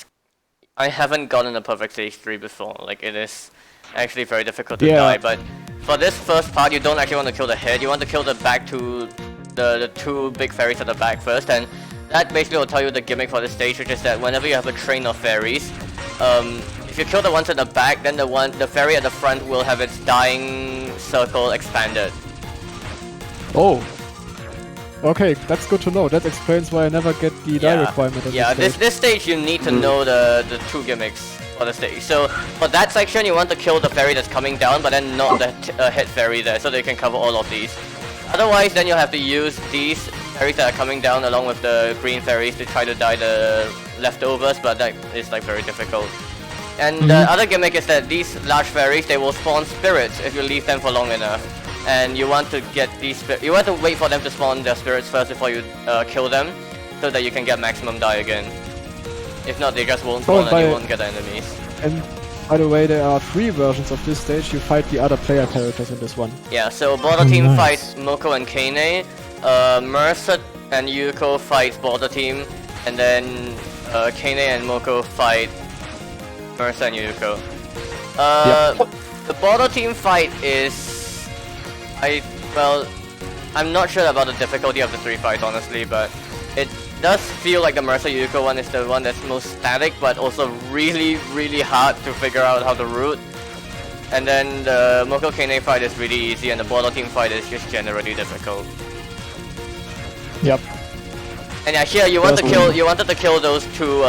Speaker 3: I haven't gotten a perfect stage 3 before. Like, it is actually very difficult to die, but for this first part you don't actually want to kill the head, you want to kill the back two, the two big fairies at the back first, and that basically will tell you the gimmick for this stage, which is that whenever you have a train of fairies, if you kill the ones at the back, then the fairy at the front will have its dying circle expanded.
Speaker 4: Oh. Okay, that's good to know. That explains why I never get the die requirement on
Speaker 3: Yeah,
Speaker 4: this stage.
Speaker 3: this stage you need to know the two gimmicks for the stage. So for that section you want to kill the fairy that's coming down, but then not the head fairy there, so they can cover all of these. Otherwise, then you'll have to use these fairies that are coming down along with the green fairies to try to die the leftovers, but that is like very difficult. And the other gimmick is that these large fairies, they will spawn spirits if you leave them for long enough. And you want to get these you want to wait for them to spawn their spirits first before you kill them, so that you can get maximum die again. If not, they just won't spawn and you won't get the enemies.
Speaker 4: And by the way, there are 3 versions of this stage. You fight the other player characters in this one.
Speaker 3: Yeah, so border team fights Moko and Kane, Mercer and Yuko fight border team, and then Kane and Moko fight Mercer and Yuko. The border team fight is... I'm not sure about the difficulty of the 3 fights, honestly, but it does feel like the Mercer Yuko one is the one that's most static, but also really, really hard to figure out how to route. And then the Moko Kane fight is really easy, and the border team fight is just generally difficult.
Speaker 4: Yep.
Speaker 3: And yeah, here you wanted to kill those two.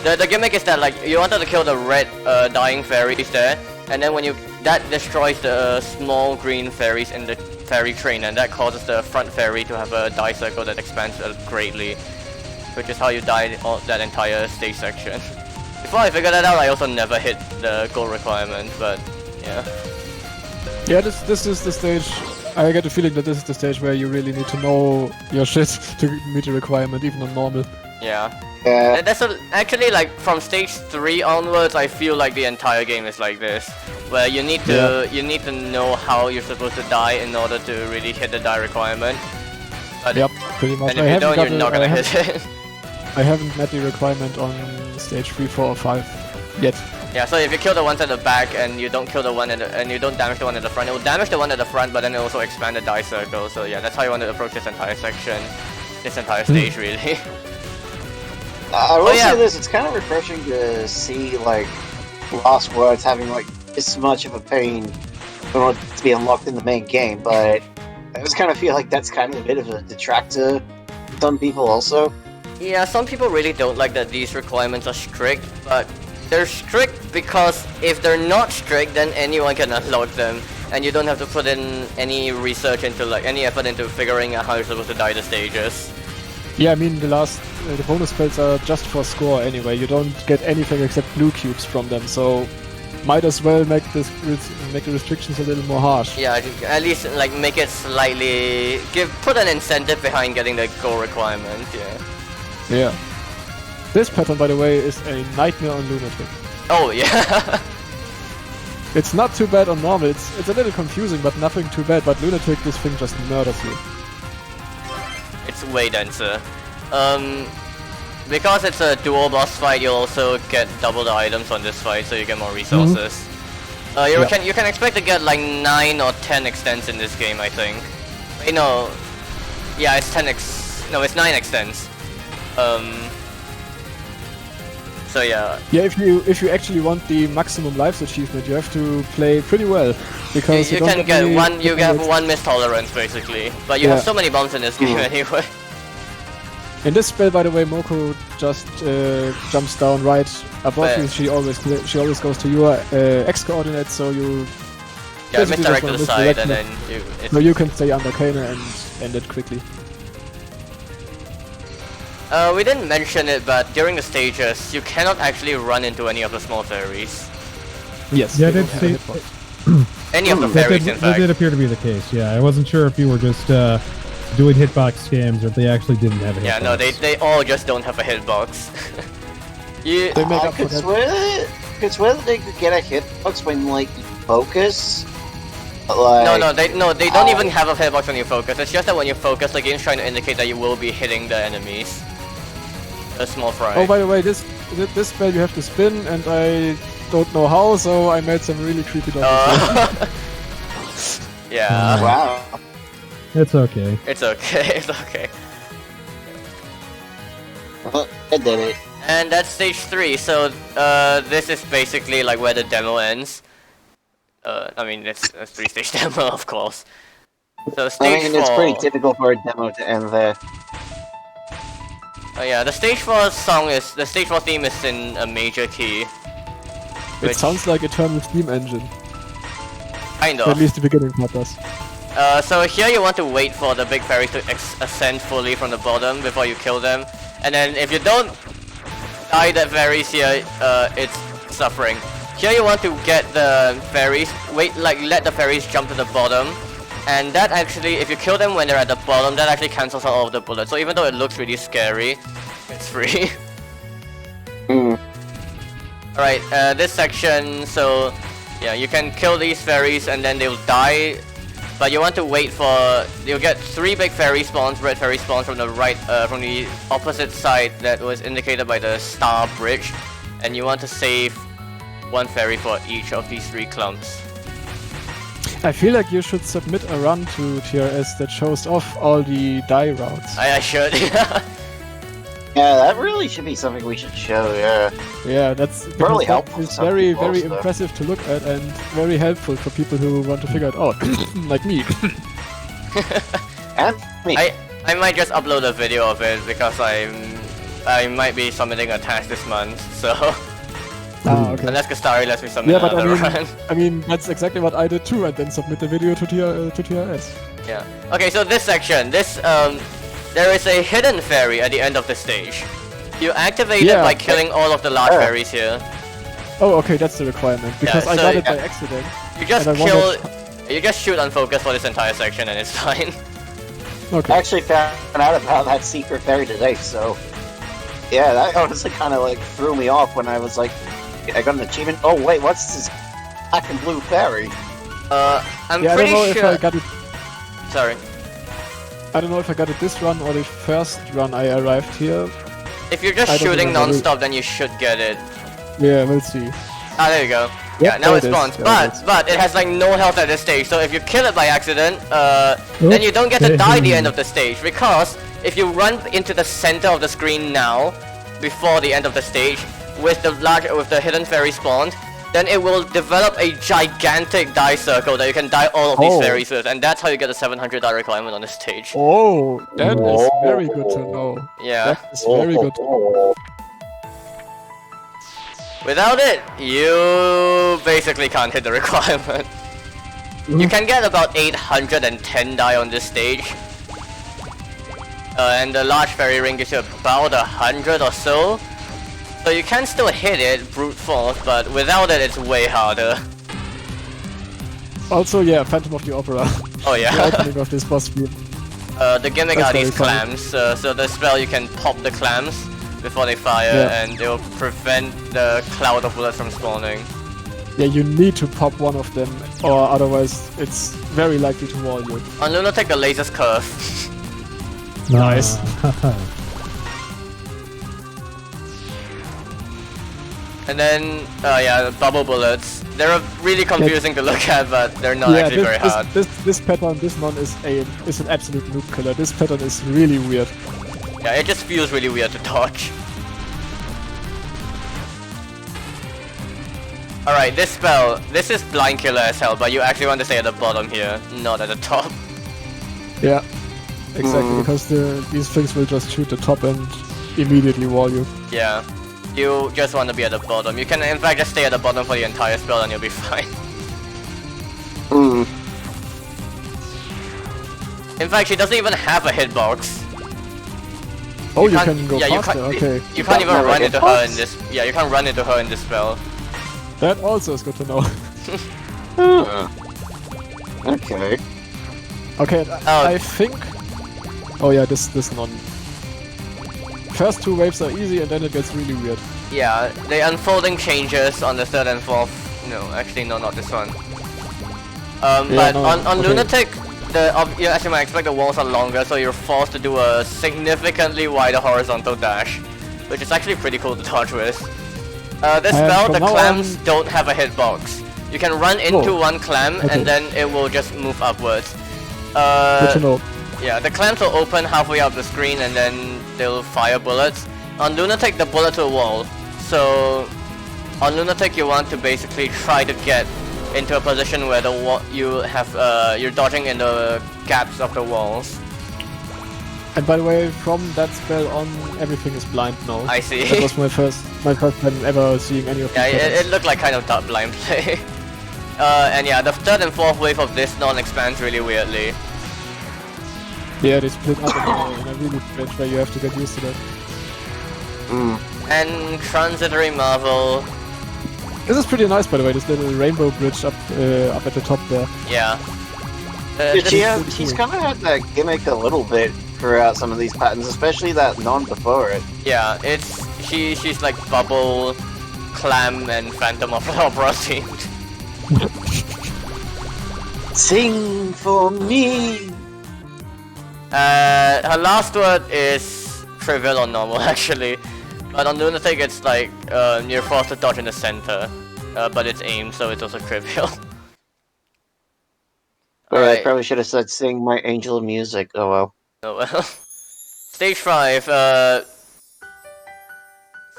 Speaker 3: The gimmick is that like you wanted to kill the red dying fairies there, and then when that destroys the small green fairies in the fairy train, and that causes the front fairy to have a die circle that expands greatly, which is how you die that entire stage section. Before I figured that out, I also never hit the goal requirement, but yeah.
Speaker 4: Yeah, this is the stage. I get the feeling that this is the stage where you really need to know your shit to meet the requirement, even on normal.
Speaker 3: Yeah. Actually, like from stage 3 onwards, I feel like the entire game is like this, where you need to know how you're supposed to die in order to really hit the die requirement. But,
Speaker 4: yep, pretty much.
Speaker 3: And if you don't, you're not gonna hit it.
Speaker 4: I haven't met the requirement on stage 3, 4, or 5 yet.
Speaker 3: Yeah, so if you kill the ones at the back and you don't kill the one and you don't damage the one at the front, it will damage the one at the front, but then it also expand the die circle. So yeah, that's how you want to approach this entire section, this entire stage, really.
Speaker 1: I will say this, it's kind of refreshing to see, like, Lost Words having, like, this much of a pain in order to be unlocked in the main game, but I just kind of feel like that's kind of a bit of a detractor to some people also.
Speaker 3: Yeah, some people really don't like that these requirements are strict, but they're strict because if they're not strict, then anyone can unlock them, and you don't have to put in any research into any effort into figuring out how you're supposed to die the stages.
Speaker 4: Yeah, I mean the bonus spells are just for score anyway. You don't get anything except blue cubes from them, so might as well make the restrictions a little more harsh.
Speaker 3: Yeah, at least make it slightly put an incentive behind getting the goal requirement. Yeah.
Speaker 4: Yeah. This pattern, by the way, is a nightmare on Lunatic.
Speaker 3: Oh yeah.
Speaker 4: It's not too bad on normal. It's a little confusing, but nothing too bad. But Lunatic, this thing just murders you.
Speaker 3: It's way denser. Because it's a dual boss fight, you'll also get double the items on this fight, so you get more resources. You can expect to get 9 or 10 extents in this game, I think. Wait, no. Yeah, it's 9 extents. So yeah.
Speaker 4: Yeah, if you actually want the maximum lives achievement, you have to play pretty well, because
Speaker 3: you can get one. You have one miss tolerance basically, but you have so many bombs in this game anyway.
Speaker 4: In this spell, by the way, Moko just jumps down right above you. She always goes to your X coordinates, so you
Speaker 3: misdirect to the side, and then
Speaker 4: so you can stay under Kana and end it quickly.
Speaker 3: We didn't mention it, but during the stages, you cannot actually run into any of the small fairies.
Speaker 4: Yes.
Speaker 2: Yeah, I did say
Speaker 3: any of the fairies, in
Speaker 2: that
Speaker 3: fact.
Speaker 2: did appear to be the case. Yeah, I wasn't sure if you were just doing hitbox scams or if they actually didn't have a hitbox.
Speaker 3: Yeah, no, they all just don't have a hitbox.
Speaker 4: They make
Speaker 1: I
Speaker 4: up for
Speaker 1: could
Speaker 4: that.
Speaker 1: swear that they could get a hitbox when you focus.
Speaker 3: No, they don't even have a hitbox when you focus. It's just that when you focus, the game's trying to indicate that you will be hitting the enemies. A small fry.
Speaker 4: Oh, by the way, this spell you have to spin, and I don't know how, so I made some really creepy dodges.
Speaker 3: Yeah.
Speaker 1: Wow.
Speaker 2: It's okay.
Speaker 3: It's okay. It's okay.
Speaker 1: Well, I did it.
Speaker 3: And that's stage 3. So this is basically where the demo ends. I mean, it's a 3-stage demo, of course. So stage 4.
Speaker 1: It's pretty typical for a demo to end there.
Speaker 3: Oh yeah, the stage 4 theme is in a major key.
Speaker 4: It sounds like Eternal Steam Engine.
Speaker 3: Kind of.
Speaker 4: At least the beginning part does.
Speaker 3: So here you want to wait for the big fairy to ascend fully from the bottom before you kill them. And then if you don't die the fairies here, it's suffering. Here you want to get the fairies, let the fairies jump to the bottom. And that actually, if you kill them when they're at the bottom, that actually cancels out all of the bullets. So even though it looks really scary, it's free. Alright, this section, so yeah, you can kill these fairies and then they'll die. But you want to wait for, you'll get 3 big fairy spawns, red fairy spawns from the right, from the opposite side that was indicated by the star bridge. And you want to save 1 fairy for each of these 3 clumps.
Speaker 4: I feel like you should submit a run to TRS that shows off all the die routes.
Speaker 3: I should.
Speaker 1: Yeah, that really should be something we should show, yeah.
Speaker 4: Yeah, that's
Speaker 1: Really helpful.
Speaker 4: It's very, very impressive to look at and very helpful for people who want to figure it out, like me.
Speaker 1: And me.
Speaker 3: I might just upload a video of it because I might be submitting a task this month, so
Speaker 4: Okay.
Speaker 3: unless Kastari lets me submit
Speaker 4: but
Speaker 3: another run.
Speaker 4: I mean, that's exactly what I did too, and then submit the video to TRS.
Speaker 3: Yeah. Okay, so this section, there is a hidden fairy at the end of the stage. You activate it by killing all of the large fairies here.
Speaker 4: Oh, okay, that's the requirement, because I got it by accident.
Speaker 3: You just
Speaker 4: and
Speaker 3: you just shoot unfocused for this entire section and it's fine.
Speaker 4: Okay.
Speaker 1: I actually found out about that secret fairy today, so yeah, that honestly kind of threw me off when I was like, I got an achievement. Oh wait, what's this black and blue fairy?
Speaker 3: I'm
Speaker 4: yeah,
Speaker 3: pretty
Speaker 4: I don't know
Speaker 3: sure.
Speaker 4: if I got it.
Speaker 3: Sorry.
Speaker 4: I don't know if I got it this run or the first run I arrived here.
Speaker 3: If you're just shooting non-stop, then you should get it.
Speaker 4: Yeah, we'll see.
Speaker 3: Ah, there you go.
Speaker 4: Yep,
Speaker 3: Yeah, now
Speaker 4: there
Speaker 3: it spawns.
Speaker 4: is, there it is.
Speaker 3: But it has no health at this stage. So if you kill it by accident, then you don't get to die at the end of the stage, because if you run into the center of the screen now, before the end of the stage, with the hidden fairy spawned, then it will develop a gigantic die circle that you can die all of these
Speaker 4: Oh.
Speaker 3: fairies with, and that's how you get the 700 die requirement on this stage.
Speaker 4: Oh, that is very good to know.
Speaker 3: Yeah.
Speaker 4: That is very good.
Speaker 3: Without it, you basically can't hit the requirement. You can get about 810 die on this stage. And the large fairy ring gives you about 100 or so. So you can still hit it, brute force, but without it, it's way harder.
Speaker 4: Also, yeah, Phantom of the Opera.
Speaker 3: Oh
Speaker 4: The
Speaker 3: yeah.
Speaker 4: opening of this boss field.
Speaker 3: The gimmick
Speaker 4: That's
Speaker 3: are these
Speaker 4: very funny.
Speaker 3: clams. So the spell, you can pop the clams before they fire,
Speaker 4: Yeah.
Speaker 3: and it will prevent the cloud of bullets from spawning.
Speaker 4: Yeah, you need to pop one of them, or otherwise it's very likely to wall you.
Speaker 3: On Lunatic, the lasers curve.
Speaker 4: Nice.
Speaker 3: And then, yeah, bubble bullets. They're really confusing to look at, but they're not
Speaker 4: Yeah,
Speaker 3: actually very hard.
Speaker 4: this pattern, this one is an absolute noob killer. This pattern is really weird.
Speaker 3: Yeah, it just feels really weird to dodge. Alright, this spell, this is blind killer as hell, but you actually want to stay at the bottom here, not at the top.
Speaker 4: Yeah, exactly, because these things will just shoot the top and immediately wall you.
Speaker 3: Yeah, you just want to be at the bottom. You can in fact just stay at the bottom for the entire spell and you'll be fine. In fact, she doesn't even have a hitbox.
Speaker 4: Oh, you
Speaker 3: can't-
Speaker 4: can go
Speaker 3: yeah,
Speaker 4: faster, okay.
Speaker 3: You can't even
Speaker 1: have a
Speaker 3: run into her
Speaker 1: hitbox?
Speaker 3: in this. Yeah, you can't run into her in this spell.
Speaker 4: That also is good to know.
Speaker 1: Okay.
Speaker 4: Okay,
Speaker 3: Oh.
Speaker 4: I think... Oh yeah, this none. First two waves are easy and then it gets really weird.
Speaker 3: Yeah, the unfolding changes on the third and fourth. No, actually, no, not this one. But
Speaker 4: no,
Speaker 3: on
Speaker 4: okay.
Speaker 3: Lunatic, you as you might expect, the walls are longer, so you're forced to do a significantly wider horizontal dash, which is actually pretty cool to dodge with. This
Speaker 4: And
Speaker 3: spell,
Speaker 4: from
Speaker 3: the
Speaker 4: now
Speaker 3: clams
Speaker 4: on-
Speaker 3: don't have a hitbox. You can run into
Speaker 4: Oh,
Speaker 3: one clam,
Speaker 4: okay.
Speaker 3: and then it will just move upwards.
Speaker 4: Good to know.
Speaker 3: Yeah, the clams will open halfway up the screen and then they'll fire bullets. On Lunatic, the bullets will wall. So on Lunatic, you want to basically try to get into a position where you're dodging in the gaps of the walls.
Speaker 4: And by the way, from that spell on, everything is blind now.
Speaker 3: I see.
Speaker 4: That was my first time ever seeing any of
Speaker 3: Yeah,
Speaker 4: these
Speaker 3: it
Speaker 4: patterns.
Speaker 3: looked like kind of dark blind play. And yeah, the third and fourth wave of this non-expands really weirdly.
Speaker 4: Yeah, they split up in a really strange way. You have to get used to that.
Speaker 3: And Transitory Marvel,
Speaker 4: This is pretty nice, by the way. This little rainbow bridge up at the top there.
Speaker 3: yeah.
Speaker 1: She's kind of had that gimmick a little bit throughout some of these patterns, especially that non before it.
Speaker 3: Yeah, she's like Bubble, Clam, and Phantom of the Opera themed.
Speaker 1: Sing for me.
Speaker 3: Her last word is trivial or normal actually, but on Lunatic it's like you're forced to dodge in the center, but it's aimed, so it's also trivial.
Speaker 1: I
Speaker 3: Alright.
Speaker 1: probably should have said sing my angel music. Oh well.
Speaker 3: Oh well. Stage 5,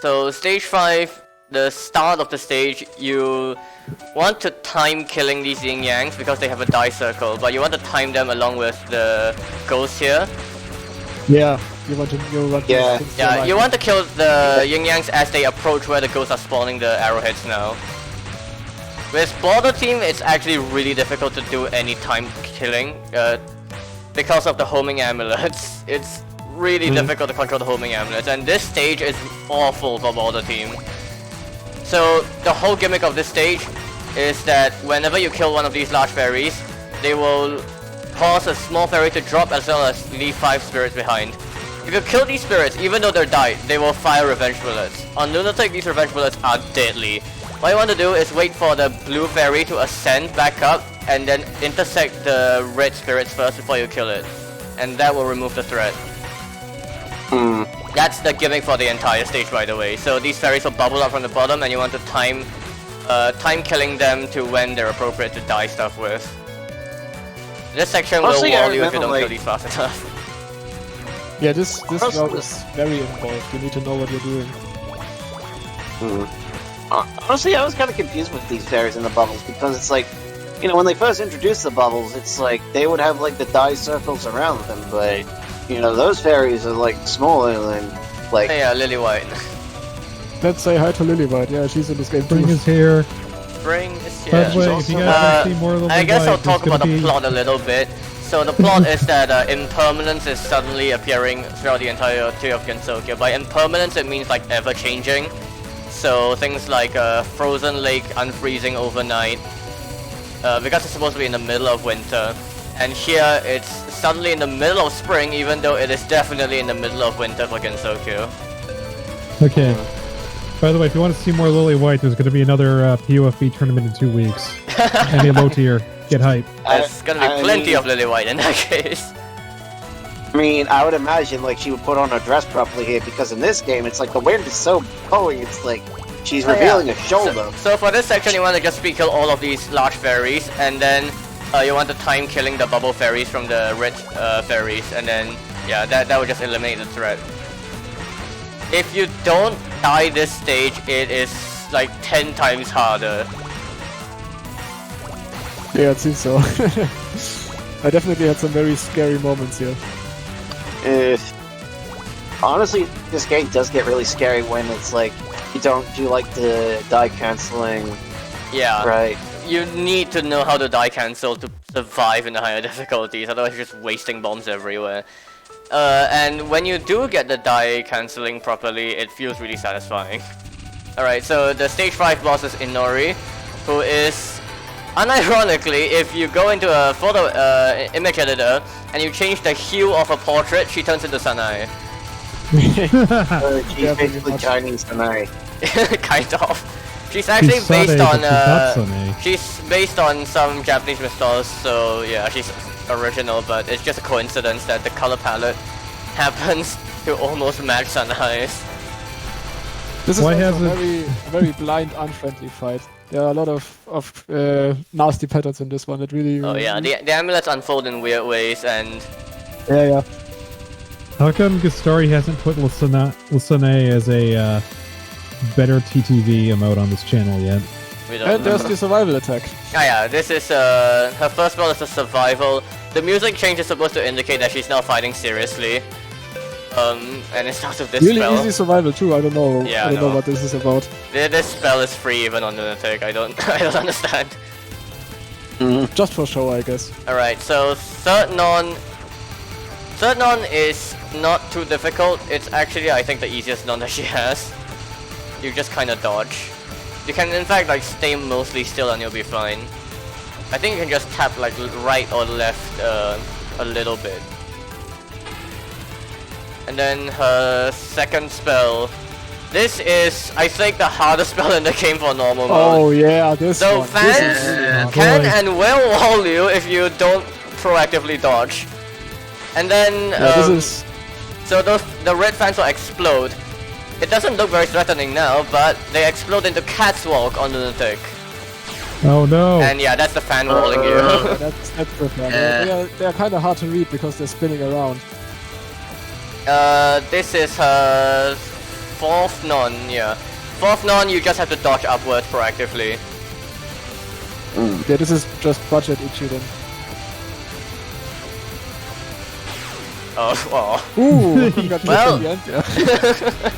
Speaker 3: so stage 5, the start of the stage, you want to time killing these yin yangs because they have a die circle, but you want to time them along with the ghosts here.
Speaker 4: Yeah, you want to
Speaker 1: Yeah.
Speaker 4: things to
Speaker 3: Yeah,
Speaker 4: align.
Speaker 3: you want to kill the yin yangs as they approach where the ghosts are spawning the arrowheads now. With Border Team, it's actually really difficult to do any time killing because of the homing amulets. It's really difficult to control the homing amulets, and this stage is awful for Border Team. So the whole gimmick of this stage is that whenever you kill one of these large fairies, they will cause a small fairy to drop as well as leave 5 spirits behind. If you kill these spirits, even though they're died, they will fire revenge bullets. On Lunatic, these revenge bullets are deadly. What you want to do is wait for the blue fairy to ascend back up and then intersect the red spirits first before you kill it. And that will remove the threat. That's the gimmick for the entire stage, by the way. So these fairies will bubble up from the bottom and you want to time killing them to when they're appropriate to die stuff with. This section
Speaker 1: Mostly,
Speaker 3: will
Speaker 1: I
Speaker 3: wall you if you
Speaker 1: remember,
Speaker 3: don't kill
Speaker 1: like-
Speaker 3: these fast enough.
Speaker 4: Yeah, this
Speaker 1: Also-
Speaker 4: route is very involved. You need to know what you're doing.
Speaker 1: Honestly, I was kind of confused with these fairies in the bubbles because it's like, you know, when they first introduced the bubbles, it's like they would have like the die circles around them, but you know, those fairies are like smaller than like.
Speaker 3: Yeah, Lily White.
Speaker 4: Let's say hi to Lilywhite. Yeah, she's in this game
Speaker 2: Spring
Speaker 4: too.
Speaker 2: is here.
Speaker 3: Spring is
Speaker 2: By
Speaker 3: here.
Speaker 2: the way, if you guys want to see more Lily
Speaker 3: I guess
Speaker 2: White,
Speaker 3: I'll talk
Speaker 2: there's
Speaker 3: about
Speaker 2: gonna
Speaker 3: the
Speaker 2: be-
Speaker 3: plot a little bit. So the plot is that impermanence is suddenly appearing throughout the entire tier of Gensokyo. By impermanence, it means like ever-changing. So things like frozen lake unfreezing overnight, because it's supposed to be in the middle of winter. And here, it's suddenly in the middle of spring, even though it is definitely in the middle of winter for Gensokyo.
Speaker 2: Okay. By the way, if you want to see more Lily White, there's going to be another POFB tournament in 2 weeks. Any low tier, get hype.
Speaker 3: There's gonna be plenty of Lily White in that case.
Speaker 1: I mean, I would imagine like she would put on her dress properly here because in this game, it's like the wind is so blowing. It's like she's revealing a shoulder.
Speaker 3: So for this section, you want to just kill all of these large fairies, and then you want to time killing the bubble fairies from the red fairies, and then yeah, that would just eliminate the threat. If you don't die this stage, it is like 10 times harder.
Speaker 4: Yeah, it seems so. I definitely had some very scary moments here.
Speaker 1: Honestly, this game does get really scary when it's like you don't do like the die canceling.
Speaker 3: Yeah.
Speaker 1: Right.
Speaker 3: You need to know how to die cancel to survive in the higher difficulties, otherwise you're just wasting bombs everywhere. And when you do get the die cancelling properly, it feels really satisfying. Alright, so the stage 5 boss is Inori, who is, unironically, if you go into a photo image editor and you change the hue of a portrait, she turns into Sanae.
Speaker 1: She's basically Chinese tonight.
Speaker 3: Kind of. She's actually
Speaker 2: She's
Speaker 3: based
Speaker 2: Sade,
Speaker 3: on
Speaker 2: but she's not Sane.
Speaker 3: she's based on some Japanese mythos, so yeah, she's original, but it's just a coincidence that the color palette happens to almost match Sanae's.
Speaker 4: This is
Speaker 2: Why
Speaker 4: also a
Speaker 2: has
Speaker 4: very blind, unfriendly fight. There are a lot of nasty patterns in this one. It really.
Speaker 3: Oh yeah, the amulets unfold in weird ways, and
Speaker 4: Yeah.
Speaker 2: How come Gustari hasn't put Lasane as a better TTV emote on this channel yet?
Speaker 3: we don't
Speaker 4: And there's
Speaker 3: remember.
Speaker 4: the survival attack.
Speaker 3: Ah yeah, this is her first spell is a survival. The music change is supposed to indicate that she's now fighting seriously. And it starts with this
Speaker 4: Really
Speaker 3: spell.
Speaker 4: easy survival too. I don't know.
Speaker 3: Yeah,
Speaker 4: I don't
Speaker 3: I
Speaker 4: know
Speaker 3: know.
Speaker 4: what this is about.
Speaker 3: This spell is free even on Lunatic. I don't understand.
Speaker 4: Just for show, I guess.
Speaker 3: Alright, so Third Non is not too difficult. It's actually, I think, the easiest non that she has. You just kind of dodge. You can, in fact, like stay mostly still and you'll be fine. I think you can just tap like right or left a little bit. And then her second spell. This is, I think, the hardest spell in the game for normal mode.
Speaker 4: Oh yeah, this
Speaker 3: So
Speaker 4: one.
Speaker 3: fans
Speaker 4: This is-
Speaker 3: can
Speaker 2: boy.
Speaker 3: and will wall you if you don't proactively dodge. And then,
Speaker 4: yeah, this is.
Speaker 3: so the red fans will explode. It doesn't look very threatening now, but they explode into Cat's Walk on Lunatic.
Speaker 2: Oh no!
Speaker 3: And yeah, that's the fan walling you.
Speaker 4: That's the plan.
Speaker 1: Yeah.
Speaker 4: They're kind of hard to read because they're spinning around.
Speaker 3: This is her fourth non, yeah. Fourth non, you just have to dodge upwards proactively.
Speaker 4: Yeah, this is just budget Ichi then.
Speaker 3: Oh,
Speaker 4: Ooh, got
Speaker 3: Well.
Speaker 4: in the end, yeah.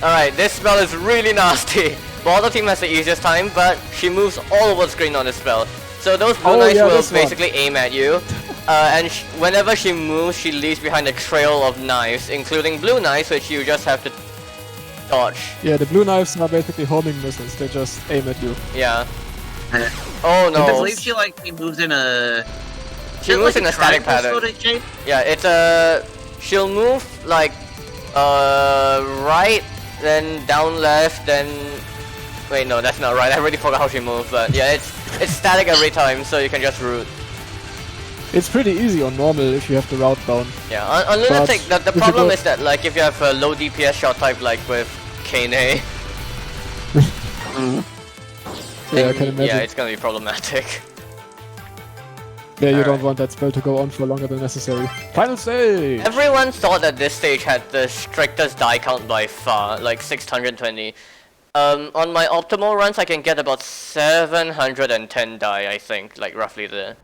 Speaker 3: Alright, this spell is really nasty. Border team has the easiest time, but she moves all over the screen on this spell. So those blue
Speaker 4: Oh,
Speaker 3: knights
Speaker 4: yeah,
Speaker 3: will
Speaker 4: this one.
Speaker 3: basically aim at you. And whenever she moves, she leaves behind a trail of knives, including blue knives, which you just have to dodge.
Speaker 4: Yeah, the blue knives are basically homing missiles. They just aim at you.
Speaker 3: Yeah. Oh
Speaker 5: I
Speaker 3: no.
Speaker 5: believe she moves in a.
Speaker 3: She moves in a static pattern.
Speaker 5: Sort of shape?
Speaker 3: Yeah, it's a. She'll move like right, then down left, then. Wait, no, that's not right. I already forgot how she moves, but yeah, it's static every time, so you can just root.
Speaker 4: It's pretty easy on normal if you have the route down.
Speaker 3: Yeah, on Lunatic, the
Speaker 4: if you
Speaker 3: problem
Speaker 4: go-
Speaker 3: is that like if you have a low DPS shot type like with Kane,
Speaker 4: Yeah, I can imagine.
Speaker 3: yeah, it's gonna be problematic.
Speaker 4: Yeah, you don't
Speaker 3: Alright.
Speaker 4: want that spell to go on for longer than necessary. Final stage!
Speaker 3: Everyone thought that this stage had the strictest die count by far, like 620. On my optimal runs, I can get about 710 die, I think, like roughly there.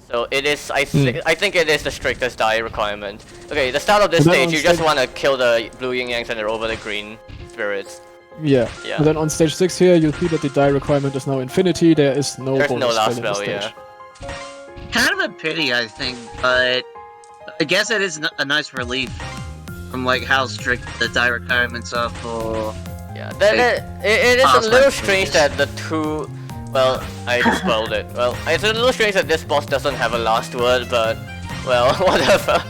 Speaker 3: So it is, I think it is the strictest die requirement. Okay, the start of this
Speaker 4: And then
Speaker 3: stage,
Speaker 4: on
Speaker 3: you just
Speaker 4: stage-
Speaker 3: want to kill the blue yin yangs and they're over the green spirits.
Speaker 4: Yeah.
Speaker 3: Yeah.
Speaker 4: And then on stage 6 here, you see that the die requirement is now infinity. There is no
Speaker 3: There's
Speaker 4: bonus
Speaker 3: no last
Speaker 4: spell in
Speaker 3: spell,
Speaker 4: this stage.
Speaker 3: yeah.
Speaker 5: Kind of a pity, I think, but I guess it is a nice relief from like how strict the die requirements are for.
Speaker 3: Yeah,
Speaker 5: Like,
Speaker 3: it is a
Speaker 5: boss
Speaker 3: little
Speaker 5: fight
Speaker 3: strange
Speaker 5: stages.
Speaker 3: that the two... Well, I spoiled it. Well, it's a little strange that this boss doesn't have a last word, but... Well, whatever.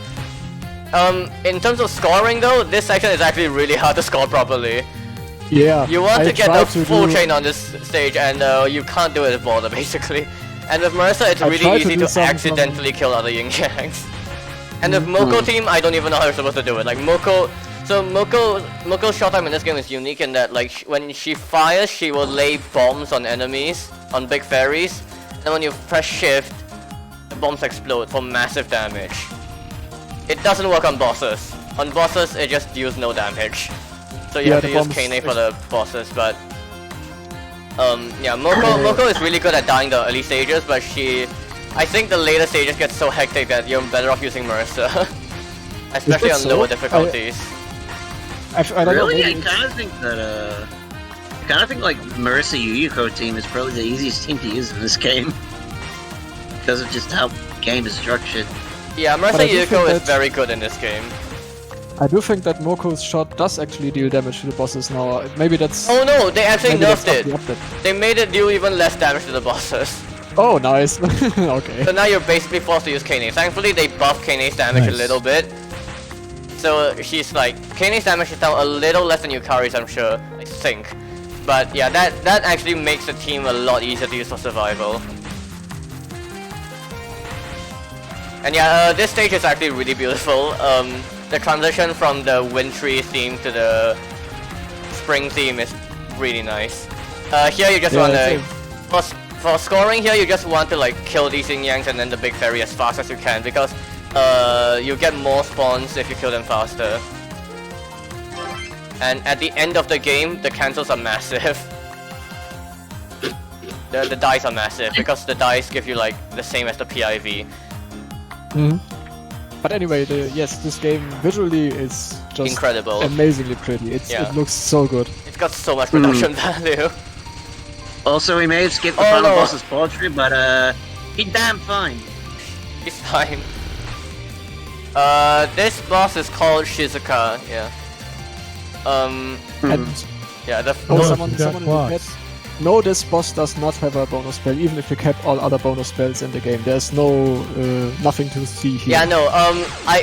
Speaker 3: In terms of scoring though, this section is actually really hard to score properly.
Speaker 4: Yeah.
Speaker 3: You want
Speaker 4: I
Speaker 3: to get
Speaker 4: tried
Speaker 3: the full
Speaker 4: do-
Speaker 3: chain on this stage, and you can't do it with Border, basically. And with Mercer, it's
Speaker 4: I
Speaker 3: really
Speaker 4: tried to
Speaker 3: easy
Speaker 4: do
Speaker 3: to
Speaker 4: some from-
Speaker 3: accidentally kill other yin yangs. And with Moko team, I don't even know how you're supposed to do it. Like Moko, so Moko's shot time in this game is unique in that like when she fires, she will lay bombs on enemies, on big fairies, and when you press shift, the bombs explode for massive damage. It doesn't work on bosses. On bosses, it just deals no damage. So you
Speaker 4: Yeah,
Speaker 3: have to
Speaker 4: the
Speaker 3: use
Speaker 4: bombs
Speaker 3: Kane for the bosses, but yeah, Moko is really good at dying the early stages, but I think the later stages get so hectic that you're better off using Mercer. Especially
Speaker 4: that
Speaker 3: on
Speaker 4: so?
Speaker 3: lower difficulties.
Speaker 4: I don't know,
Speaker 5: Really,
Speaker 4: maybe
Speaker 5: I kind of think that I kind of think like Mercy Yuyuko team is probably the easiest team to use in this game because of just how game is structured.
Speaker 3: Yeah, Mercer
Speaker 4: But I do
Speaker 3: Yuko
Speaker 4: think
Speaker 3: is
Speaker 4: that-
Speaker 3: very good in this game.
Speaker 4: I do think that Moko's shot does actually deal damage to the bosses now. Maybe that's...
Speaker 3: Oh no, they actually
Speaker 4: maybe that's
Speaker 3: nerfed
Speaker 4: not
Speaker 3: it.
Speaker 4: the update.
Speaker 3: They made it deal even less damage to the bosses.
Speaker 4: Oh, nice. Okay.
Speaker 3: So now you're basically forced to use Kane. Thankfully, they buffed Kane's damage a
Speaker 2: Nice.
Speaker 3: little bit. So she's like, Kane's damage is now a little less than Yukari's, I'm sure. I think. But yeah, that actually makes the team a lot easier to use for survival. And yeah, this stage is actually really beautiful. The transition from the wintry theme to the spring theme is really nice. Here you just
Speaker 4: Yeah,
Speaker 3: want
Speaker 4: it's
Speaker 3: to... For scoring here, you just want to like kill these yin yangs and then the big fairy as fast as you can because you get more spawns if you kill them faster. And at the end of the game, the cancels are massive. The dice are massive because the dice give you like the same as the PIV.
Speaker 4: Mhm. But anyway, yes, this game visually is just
Speaker 3: Incredible.
Speaker 4: amazingly pretty.
Speaker 3: Yeah.
Speaker 4: It looks so good.
Speaker 3: It's got so much production value.
Speaker 5: Also, we may have skipped the
Speaker 3: Oh,
Speaker 5: final
Speaker 3: no.
Speaker 5: boss's portrait, but he's damn fine.
Speaker 3: It's fine. This boss is called Shizuka. Yeah.
Speaker 4: And
Speaker 3: Yeah. The
Speaker 4: oh,
Speaker 2: No,
Speaker 4: someone
Speaker 2: you got
Speaker 4: in the
Speaker 2: blocks.
Speaker 4: chat. No, this boss does not have a bonus spell, even if you kept all other bonus spells in the game. There's no nothing to see here.
Speaker 3: Yeah, no,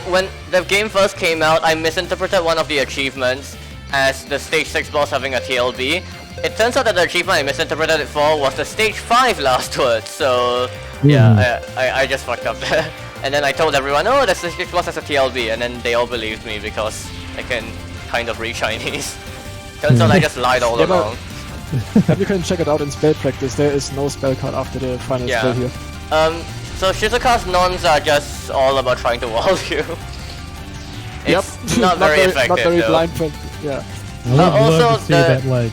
Speaker 3: when the game first came out, I misinterpreted one of the achievements as the stage 6 boss having a TLB. It turns out that the achievement I misinterpreted it for was the stage 5 last word, so yeah, I just fucked up there. And then I told everyone, oh, the stage 6 boss has a TLB, and then they all believed me because I can kind of read Chinese. Turns out I just lied all
Speaker 4: Yeah, but-
Speaker 3: along.
Speaker 4: And you can check it out in spell practice. There is no spell card after the final
Speaker 3: Yeah.
Speaker 4: spell here.
Speaker 3: So Shizuka's nons are just all about trying to wall you. It's not very effective
Speaker 4: Not very
Speaker 3: though.
Speaker 4: blind, but yeah.
Speaker 2: I would
Speaker 3: also
Speaker 2: love to see
Speaker 3: the-
Speaker 2: that, like...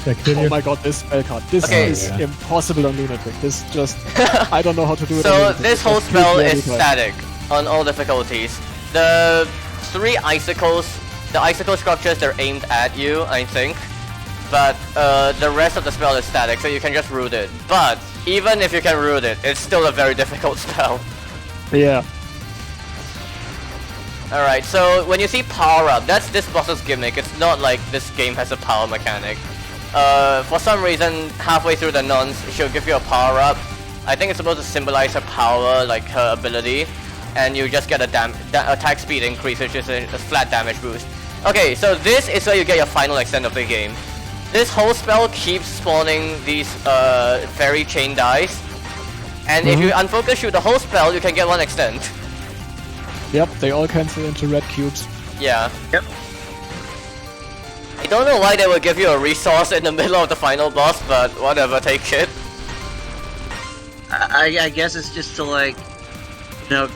Speaker 2: That kid
Speaker 4: Oh
Speaker 2: here.
Speaker 4: my god, this spell card. This
Speaker 3: Okay.
Speaker 4: is
Speaker 2: Yeah.
Speaker 4: impossible on Lunatic. This just... I don't know how to do it on
Speaker 3: So
Speaker 4: Lunatic.
Speaker 3: this
Speaker 4: It's
Speaker 3: whole
Speaker 4: just
Speaker 3: spell
Speaker 4: completely
Speaker 3: is
Speaker 4: anytime.
Speaker 3: static on all difficulties. The 3 icicles, the icicle structures, they're aimed at you, I think. But the rest of the spell is static, so you can just root it. But even if you can root it, it's still a very difficult spell.
Speaker 4: Yeah.
Speaker 3: Alright, so when you see power up, that's this boss's gimmick. It's not like this game has a power mechanic. For some reason, halfway through the nons, she'll give you a power up. I think it's supposed to symbolize her power, like her ability. And you just get a attack speed increase, which is a flat damage boost. Okay, so this is where you get your final extent of the game. This whole spell keeps spawning these fairy chain dice. And if you unfocus shoot the whole spell, you can get 1 extent.
Speaker 4: Yep, they all cancel into red cubes.
Speaker 3: Yeah.
Speaker 5: Yep.
Speaker 3: I don't know why they would give you a resource in the middle of the final boss, but whatever, take it.
Speaker 5: I guess it's just to like,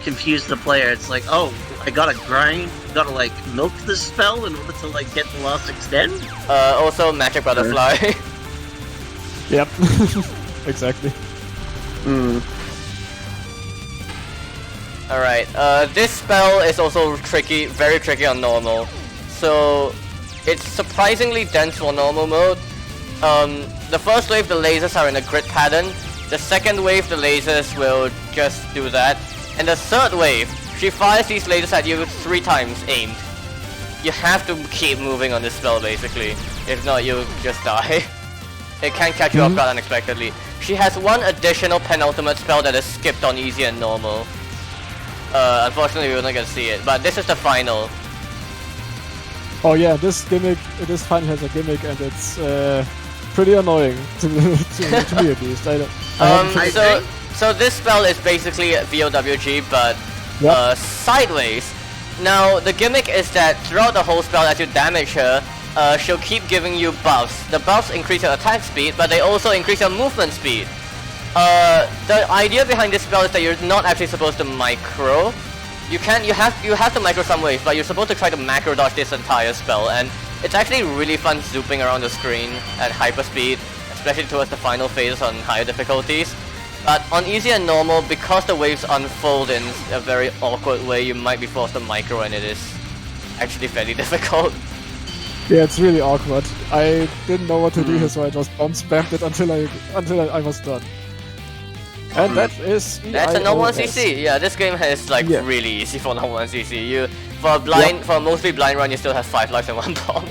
Speaker 5: confuse the player. It's like, oh, I gotta grind, gotta like milk the spell in order to like get the last extend.
Speaker 3: Also Magic Butterfly.
Speaker 4: Yep. Exactly.
Speaker 3: Alright, this spell is also tricky, very tricky on normal. So, it's surprisingly dense for normal mode. The first wave, the lasers are in a grid pattern. The second wave, the lasers will just do that. And the third wave, she fires these lasers at you 3 times aimed. You have to keep moving on this spell basically. If not, you'll just die. It can catch you off guard unexpectedly. She has one additional penultimate spell that is skipped on easy and normal. Unfortunately, we're not gonna see it, but this is the final.
Speaker 4: Oh yeah, this final has a gimmick, and it's pretty annoying to me at least.
Speaker 3: So this spell is basically VOWG, but sideways. Now the gimmick is that throughout the whole spell, as you damage her, she'll keep giving you buffs. The buffs increase your attack speed, but they also increase your movement speed. The idea behind this spell is that you're not actually supposed to micro. You have to micro some ways, but you're supposed to try to macro dodge this entire spell, and it's actually really fun zooping around the screen at hyper speed, especially towards the final phases on higher difficulties. But on easy and normal, because the waves unfold in a very awkward way, you might be forced to micro, and it is actually fairly difficult.
Speaker 4: Yeah, it's really awkward. I didn't know what to do here, so I just bomb spammed it until I was done. And that's
Speaker 3: a normal 1cc. Yeah, this game is like really easy for normal 1cc. For a mostly blind run, you still have 5 lives and 1 bomb.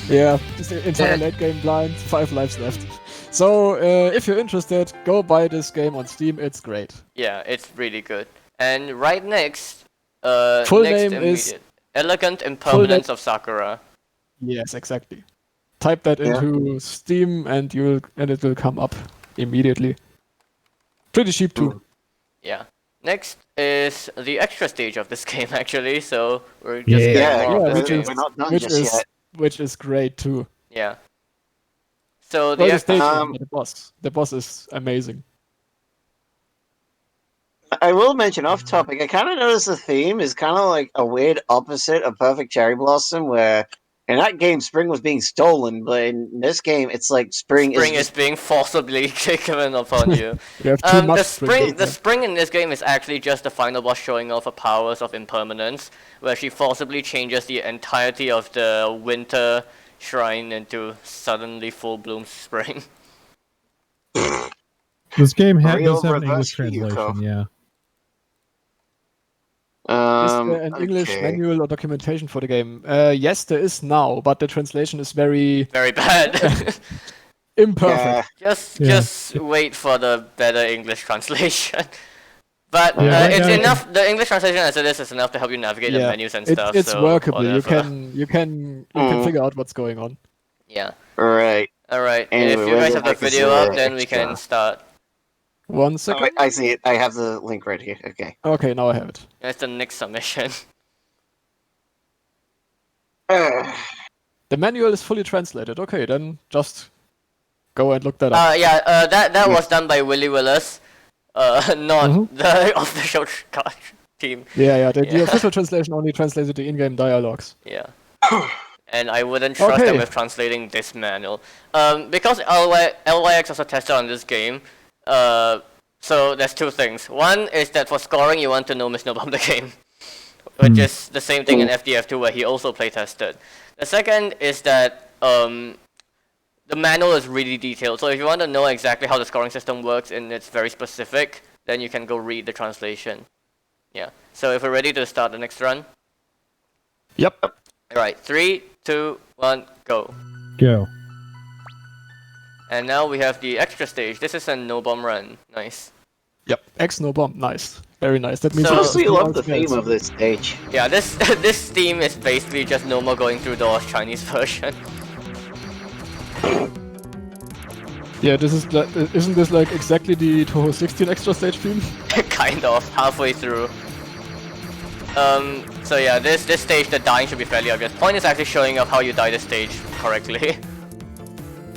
Speaker 4: Yeah, just the entire late game blind, 5 lives left. So if you're interested, go buy this game on Steam. It's great.
Speaker 3: Yeah, it's really good. And right next,
Speaker 4: full name is
Speaker 3: Elegant Impermanence of Sakura.
Speaker 4: Yes, exactly. Type that into Steam, and it will come up immediately. Pretty cheap too.
Speaker 3: Yeah. Next is the extra stage of this game actually, so we're just getting more of this game.
Speaker 1: We're not done just yet.
Speaker 4: Which is great too.
Speaker 3: Yeah. So
Speaker 4: the stage, the boss is amazing.
Speaker 1: I will mention off topic, I kind of noticed the theme is kind of like a weird opposite of Perfect Cherry Blossom, where in that game spring was being stolen, but in this game it's like spring
Speaker 3: is being forcibly given upon you.
Speaker 4: You have too much
Speaker 3: the spring in this game is actually just the final boss showing off her powers of impermanence, where she forcibly changes the entirety of the winter shrine into suddenly full bloom spring.
Speaker 2: This game does have an English translation, yeah.
Speaker 4: Is there an English manual or documentation for the game? Yes, there is now, but the translation is very
Speaker 3: bad.
Speaker 4: Imperfect.
Speaker 3: Just wait for the better English translation. But it's enough. The English translation as it is enough to help you navigate the menus and stuff.
Speaker 4: It's
Speaker 3: so
Speaker 4: workable.
Speaker 3: whatever.
Speaker 4: You can figure out what's going on.
Speaker 3: Yeah.
Speaker 1: Right.
Speaker 3: All right.
Speaker 1: Anyway,
Speaker 3: if you guys have the video up, then we can start.
Speaker 4: 1 second.
Speaker 1: I see it. I have the link right here. Okay.
Speaker 4: Okay, now I have it.
Speaker 3: That's the next submission.
Speaker 4: The manual is fully translated. Okay, then just go and look that up.
Speaker 3: That was done by Willy Willis, not the official team.
Speaker 4: Yeah. The official translation only translated the in-game dialogues.
Speaker 3: Yeah. And I wouldn't trust them with translating this manual. Because LYX also tested on this game. So there's 2 things. One is that for scoring, you want to know Miss No Bomb the game, which is the same thing in FDF2 where he also playtested. The second is that the manual is really detailed. So if you want to know exactly how the scoring system works and it's very specific, then you can go read the translation. Yeah. So if we're ready to start the next run.
Speaker 4: Yep.
Speaker 3: Alright, 3, 2, 1, go.
Speaker 2: Go.
Speaker 3: And now we have the extra stage. This is a no bomb run. Nice.
Speaker 4: Yep. X no bomb. Nice. Very nice. That means
Speaker 1: I honestly love the theme of this stage.
Speaker 3: Yeah, this theme is basically just no more going through doors Chinese version.
Speaker 4: Yeah, this is isn't this like exactly the Touhou 16 extra stage theme?
Speaker 3: Kind of, halfway through. So yeah, this stage, the dying should be fairly obvious. Point is actually showing up how you die this stage correctly.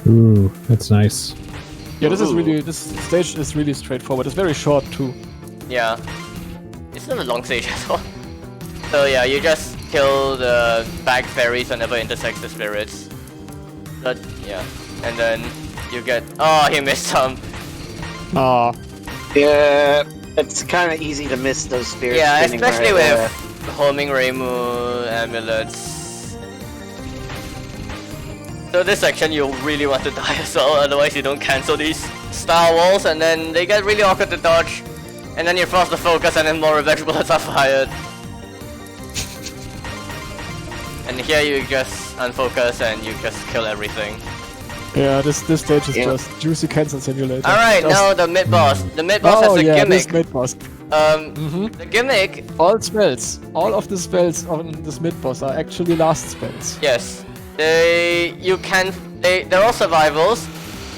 Speaker 2: Ooh, that's nice.
Speaker 4: Yeah, this
Speaker 1: Ooh.
Speaker 4: this stage is really straightforward. It's very short too.
Speaker 3: Yeah. It's not a long stage at all. So yeah, you just kill the bag fairies whenever it intersects the spirits. But yeah, and then you get. Oh, he missed some.
Speaker 4: Ah,
Speaker 1: Yeah, it's kind of easy to miss those spirits.
Speaker 3: Yeah,
Speaker 1: spinning
Speaker 3: especially
Speaker 1: right
Speaker 3: with homing Reimu amulets. So this section you really want to die as well, otherwise you don't cancel these star walls, and then they get really awkward to dodge. And then you force the focus, and then more revenge bullets are fired. And here you just unfocus and you just kill everything.
Speaker 4: yeah, this stage is
Speaker 1: Yeah.
Speaker 4: just juicy cancel simulator.
Speaker 3: Alright,
Speaker 4: Just-
Speaker 3: now the mid boss. The mid boss
Speaker 4: Oh
Speaker 3: has a
Speaker 4: yeah,
Speaker 3: gimmick.
Speaker 4: this mid boss.
Speaker 3: The gimmick,
Speaker 4: All spells, all of the spells on this mid boss are actually last spells.
Speaker 3: yes, they're all survivals,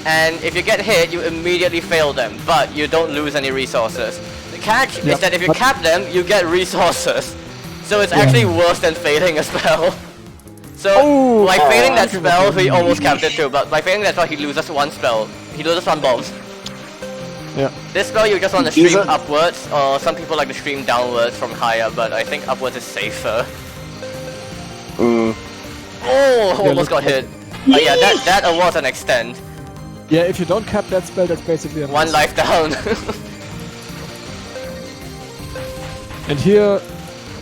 Speaker 3: and if you get hit, you immediately fail them, but you don't lose any resources. The catch is
Speaker 4: Yep,
Speaker 3: that if you
Speaker 4: but-
Speaker 3: cap them, you get resources. So it's actually worse than failing a spell. So
Speaker 4: Oh,
Speaker 3: by failing that
Speaker 4: okay,
Speaker 3: spell,
Speaker 4: okay.
Speaker 3: he almost capped it too, but by failing that spell, he loses one spell. He loses one bomb.
Speaker 4: Yeah.
Speaker 3: This spell you just want to
Speaker 1: He's
Speaker 3: stream
Speaker 1: a-
Speaker 3: upwards, or some people like to stream downwards from higher, but I think upwards is safer.
Speaker 1: Mm.
Speaker 3: Oh, almost
Speaker 4: look-
Speaker 3: got hit. Yeah, that was an extend.
Speaker 4: Yeah, if you don't cap that spell, that's basically a
Speaker 3: One
Speaker 4: miss.
Speaker 3: life down.
Speaker 4: And here,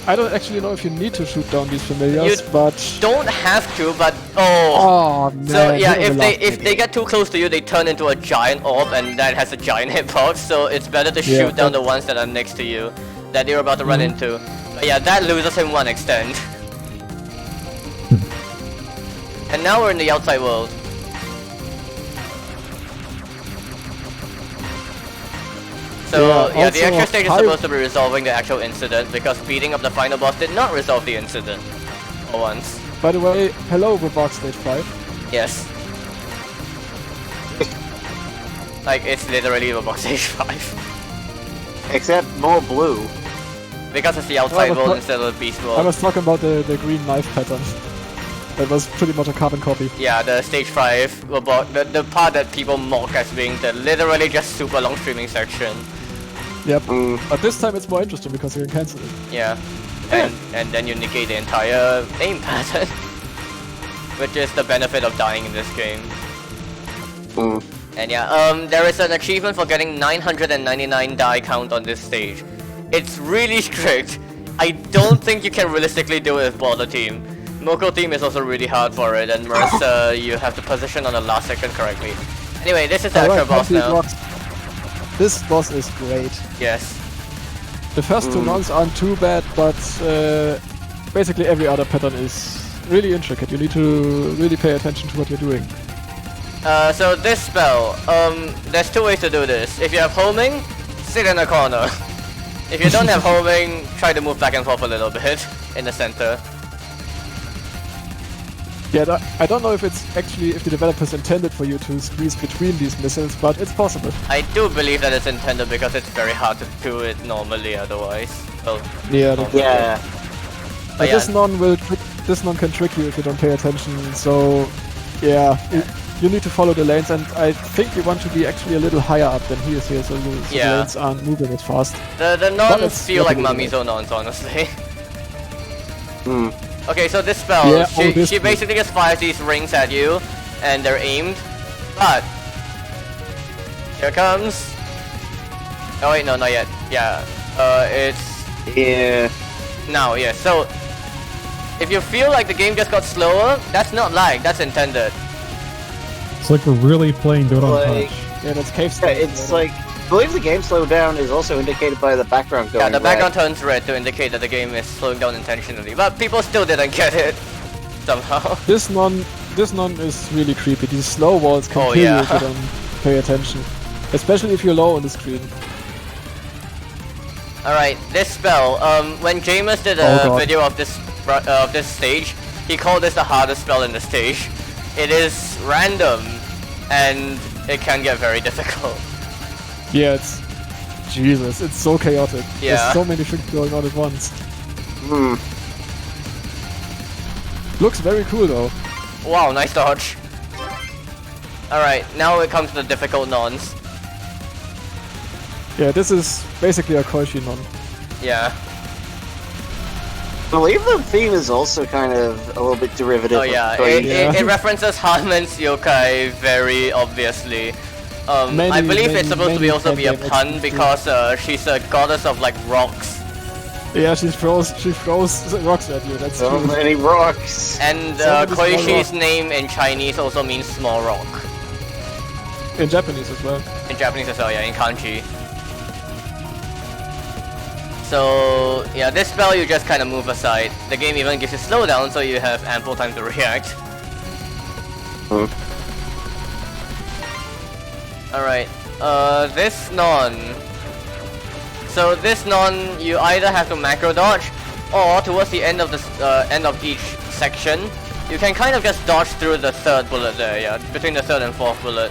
Speaker 4: I don't actually know if you need to shoot down these familiars, but
Speaker 3: Don't have to, but oh.
Speaker 4: oh man.
Speaker 3: So yeah,
Speaker 4: here on the last
Speaker 3: if
Speaker 4: page.
Speaker 3: they get too close to you, they turn into a giant orb, and that has a giant hitbox. So it's better to
Speaker 4: Yeah,
Speaker 3: shoot down
Speaker 4: but-
Speaker 3: the ones that are next to you, that you're about to run into. But yeah, that loses him one extend. And now we're in the outside world. So
Speaker 4: Yeah,
Speaker 3: the
Speaker 4: also
Speaker 3: extra stage is
Speaker 4: high-
Speaker 3: supposed to be resolving the actual incident, because beating up the final boss did not resolve the incident. For once.
Speaker 4: By the way, hello Revox Stage 5.
Speaker 3: Yes. Like, it's literally a box stage 5.
Speaker 1: Except more blue.
Speaker 3: Because it's the outside
Speaker 4: but
Speaker 3: world
Speaker 4: what-
Speaker 3: instead of the beast
Speaker 4: I
Speaker 3: world.
Speaker 4: was talking about the green knife pattern. That was pretty much a carbon copy.
Speaker 3: Yeah, the stage 5 robot, the part that people mock as being the literally just super long streaming section.
Speaker 4: Yep.
Speaker 1: Mm.
Speaker 4: But this time it's more interesting because you can cancel it.
Speaker 3: Yeah. And then you negate the entire aim pattern. Which is the benefit of dying in this game.
Speaker 1: Mm.
Speaker 3: And yeah, there is an achievement for getting 999 die count on this stage. It's really strict. I don't think you can realistically do it with Border Team. Moko Team is also really hard for it, and Marissa, you have to position on the last section correctly. Anyway, this is the actual boss
Speaker 4: complete
Speaker 3: now.
Speaker 4: rocks. This boss is great.
Speaker 3: Yes.
Speaker 4: The first two runs aren't too bad, but basically every other pattern is really intricate. You need to really pay attention to what you're doing.
Speaker 3: So this spell, there's two ways to do this. If you have homing, sit in a corner. If you don't have homing, try to move back and forth a little bit in the center.
Speaker 4: Yeah, I don't know if it's actually if the developers intended for you to squeeze between these missiles, but it's possible.
Speaker 3: I do believe that it's intended because it's very hard to do it normally otherwise. Well,
Speaker 4: Yeah,
Speaker 1: Yeah.
Speaker 4: but
Speaker 3: yeah.
Speaker 4: this non can trick you if you don't pay attention. So yeah, you need to follow the lanes, and I think you want to be actually a little higher up than he is here, so the
Speaker 3: Yeah.
Speaker 4: lanes aren't moving as fast.
Speaker 3: The
Speaker 4: But
Speaker 3: nons
Speaker 4: it's
Speaker 3: feel like
Speaker 4: definitely
Speaker 3: mummies or nons, honestly.
Speaker 1: Mm.
Speaker 3: Okay, so this spell,
Speaker 4: Yeah,
Speaker 3: she
Speaker 4: obviously.
Speaker 3: basically just fires these rings at you, and they're aimed. But here comes. Oh wait, no, not yet. Yeah, it's
Speaker 1: Yeah.
Speaker 3: now. Yeah. So if you feel like the game just got slower, that's not lag. That's intended.
Speaker 2: It's like we're really playing Dota on
Speaker 1: Like,
Speaker 2: Touch.
Speaker 4: Yeah, that's cave
Speaker 1: yeah,
Speaker 4: stage.
Speaker 1: it's like, I believe the game slowdown is also indicated by the background going
Speaker 3: Yeah, the background
Speaker 1: red.
Speaker 3: turns red to indicate that the game is slowing down intentionally, but people still didn't get it somehow.
Speaker 4: This non is really creepy. These slow walls can
Speaker 3: Oh,
Speaker 4: kill
Speaker 3: yeah.
Speaker 4: you if you don't pay attention, especially if you're low on the screen.
Speaker 3: Alright, this spell, when Jameis did
Speaker 4: Oh,
Speaker 3: a
Speaker 4: God.
Speaker 3: video of this stage, he called this the hardest spell in the stage. It is random, and it can get very difficult.
Speaker 4: Yeah, it's Jesus. It's so chaotic.
Speaker 3: Yeah.
Speaker 4: There's so many things going on at once.
Speaker 1: Hmm.
Speaker 4: Looks very cool though.
Speaker 3: Wow, nice dodge. Alright, now it comes to the difficult nons.
Speaker 4: Yeah, this is basically a Koishi non.
Speaker 3: Yeah.
Speaker 1: I believe the theme is also kind of a little bit derivative.
Speaker 3: Oh yeah,
Speaker 1: of
Speaker 3: it references Hanmen's yokai very obviously. I believe it's supposed to be also be a pun because she's a goddess of like rocks.
Speaker 4: Yeah, she throws rocks at you. That's
Speaker 1: so
Speaker 4: true.
Speaker 1: many rocks.
Speaker 3: And
Speaker 4: So many
Speaker 3: Koishi's
Speaker 4: small
Speaker 3: name in Chinese also means small rock.
Speaker 4: In Japanese as well.
Speaker 3: In Japanese as well, yeah, in kanji. So yeah, this spell you just kind of move aside. The game even gives you slowdown, so you have ample time to react. Alright, this non. So this non, you either have to macro dodge, or towards the end of the end of each section, you can kind of just dodge through the third bullet there, yeah, between the third and fourth bullet.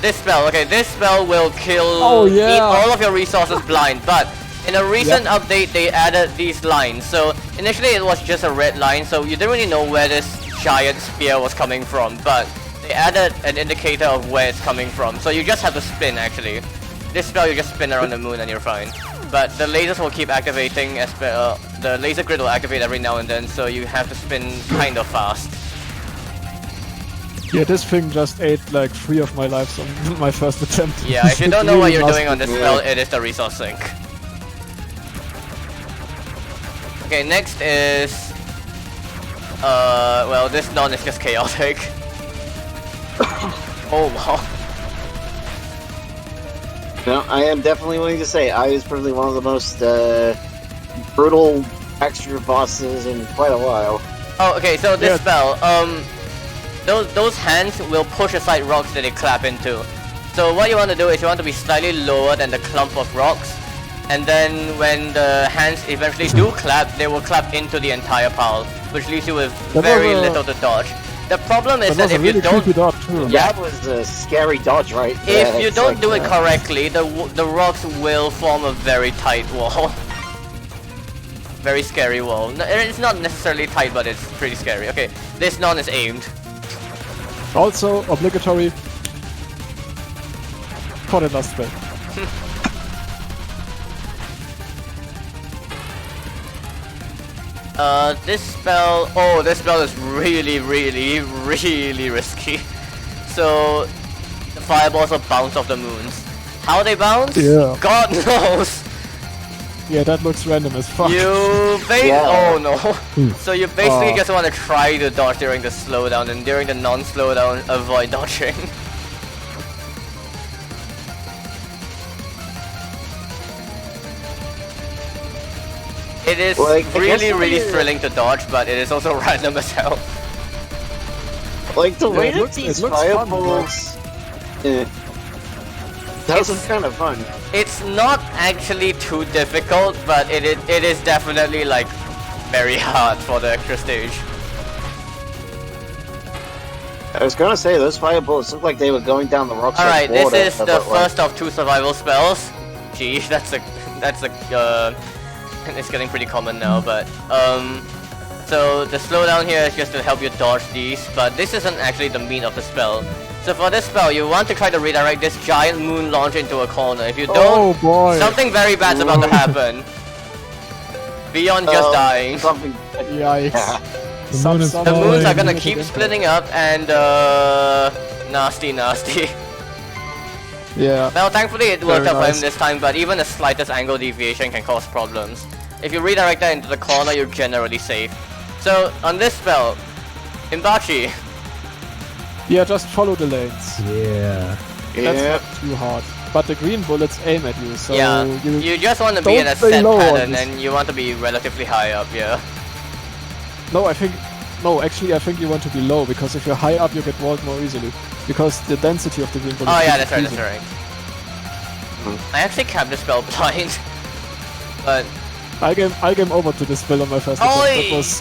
Speaker 3: This spell will kill eat all of your resources blind, but in a recent update they added these lines. So initially it was just a red line, so you didn't really know where this giant spear was coming from, but they added an indicator of where it's coming from, so you just have to spin actually. This spell you just spin around the moon and you're fine. But the lasers will keep activating, the laser grid will activate every now and then, so you have to spin kind of fast.
Speaker 4: Yeah, this thing just ate like 3 of my lives on my first attempt.
Speaker 3: Yeah, if you don't know what you're doing on this
Speaker 1: Yeah.
Speaker 3: spell, it is the resource sink. Okay, next is... well, this non is just chaotic. Oh wow.
Speaker 1: No, I am definitely willing to say I is probably one of the most brutal extra bosses in quite a while.
Speaker 3: Oh, okay, so this spell, those hands will push aside rocks that they clap into. So what you want to do is you want to be slightly lower than the clump of rocks, and then when the hands eventually do clap, they will clap into the entire pile, which leaves you with very little to dodge. The problem is that if you don't,
Speaker 1: That was a scary dodge, right?
Speaker 3: if you don't do it correctly, the rocks will form a very tight wall. Very scary wall. No, it's not necessarily tight, but it's pretty scary. Okay, this non is aimed.
Speaker 4: Also, obligatory for the last spell.
Speaker 3: This spell is really risky. So, the fireballs will bounce off the moons. How they bounce?
Speaker 4: Yeah.
Speaker 3: God knows!
Speaker 4: Yeah, that looks random as fuck.
Speaker 3: Oh no. So you basically just want to try to dodge during the slowdown, and during the non-slowdown, avoid dodging. It is really thrilling to dodge, but it is also random as hell.
Speaker 1: Like the way
Speaker 4: it
Speaker 1: that
Speaker 4: looks-
Speaker 1: these
Speaker 4: it looks fun,
Speaker 1: fireballs... That was kind of fun.
Speaker 3: It's not actually too difficult, but it is definitely like very hard for the extra stage.
Speaker 1: I was gonna say, those fireballs look like they were going down the rocks.
Speaker 3: Alright,
Speaker 1: like water,
Speaker 3: this is the
Speaker 1: but, like,
Speaker 3: first of 2 survival spells. Gee, that's a it's getting pretty common now, but so the slowdown here is just to help you dodge these, but this isn't actually the meat of the spell. So for this spell, you want to try to redirect this giant moon launch into a corner. If you don't, something very bad's about to happen. Beyond just dying.
Speaker 1: Something.
Speaker 4: Yikes.
Speaker 3: The moons are gonna keep splitting up and nasty.
Speaker 4: Yeah.
Speaker 3: Well, thankfully it worked
Speaker 4: Very
Speaker 3: out for him
Speaker 4: nice.
Speaker 3: this time, but even the slightest angle deviation can cause problems. If you redirect that into the corner, you're generally safe. So, on this spell, Imbachi,
Speaker 4: Yeah, just follow the lanes.
Speaker 2: Yeah.
Speaker 4: That's not too hard. But the green bullets aim at you, so
Speaker 3: yeah, you just want to be in a
Speaker 4: don't stay
Speaker 3: set
Speaker 4: low on
Speaker 3: pattern
Speaker 4: this.
Speaker 3: and you want to be relatively high up, yeah.
Speaker 4: Actually I think you want to be low, because if you're high up you get walled more easily. Because the density of the green bullets
Speaker 3: Oh yeah,
Speaker 4: is
Speaker 3: that's
Speaker 4: increasing.
Speaker 3: right. I actually kept the spell blind, but...
Speaker 4: I came over to this spell on my first attempt. That was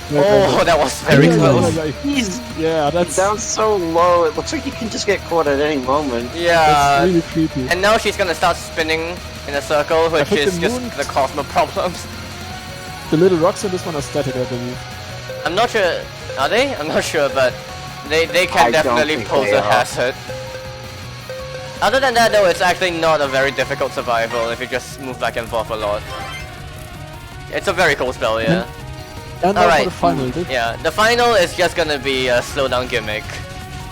Speaker 3: that was very close.
Speaker 1: It sounds so low. It looks like you can just get caught at any moment.
Speaker 3: Yeah,
Speaker 4: That's really creepy.
Speaker 3: and now she's gonna start spinning in a circle, which
Speaker 4: think
Speaker 3: is
Speaker 4: the
Speaker 3: just
Speaker 4: moon-
Speaker 3: the cause more problems.
Speaker 4: The little rocks in this one are static, I believe.
Speaker 3: I'm not sure, are they? I'm not sure, but They can
Speaker 1: I don't
Speaker 3: definitely
Speaker 1: think
Speaker 3: pose
Speaker 1: they
Speaker 3: a
Speaker 1: are.
Speaker 3: hazard. Other than that though, it's actually not a very difficult survival if you just move back and forth a lot. It's a very cool spell, yeah.
Speaker 4: And now for
Speaker 3: Alright.
Speaker 4: the final.
Speaker 3: Yeah, the final is just gonna be a slowdown gimmick.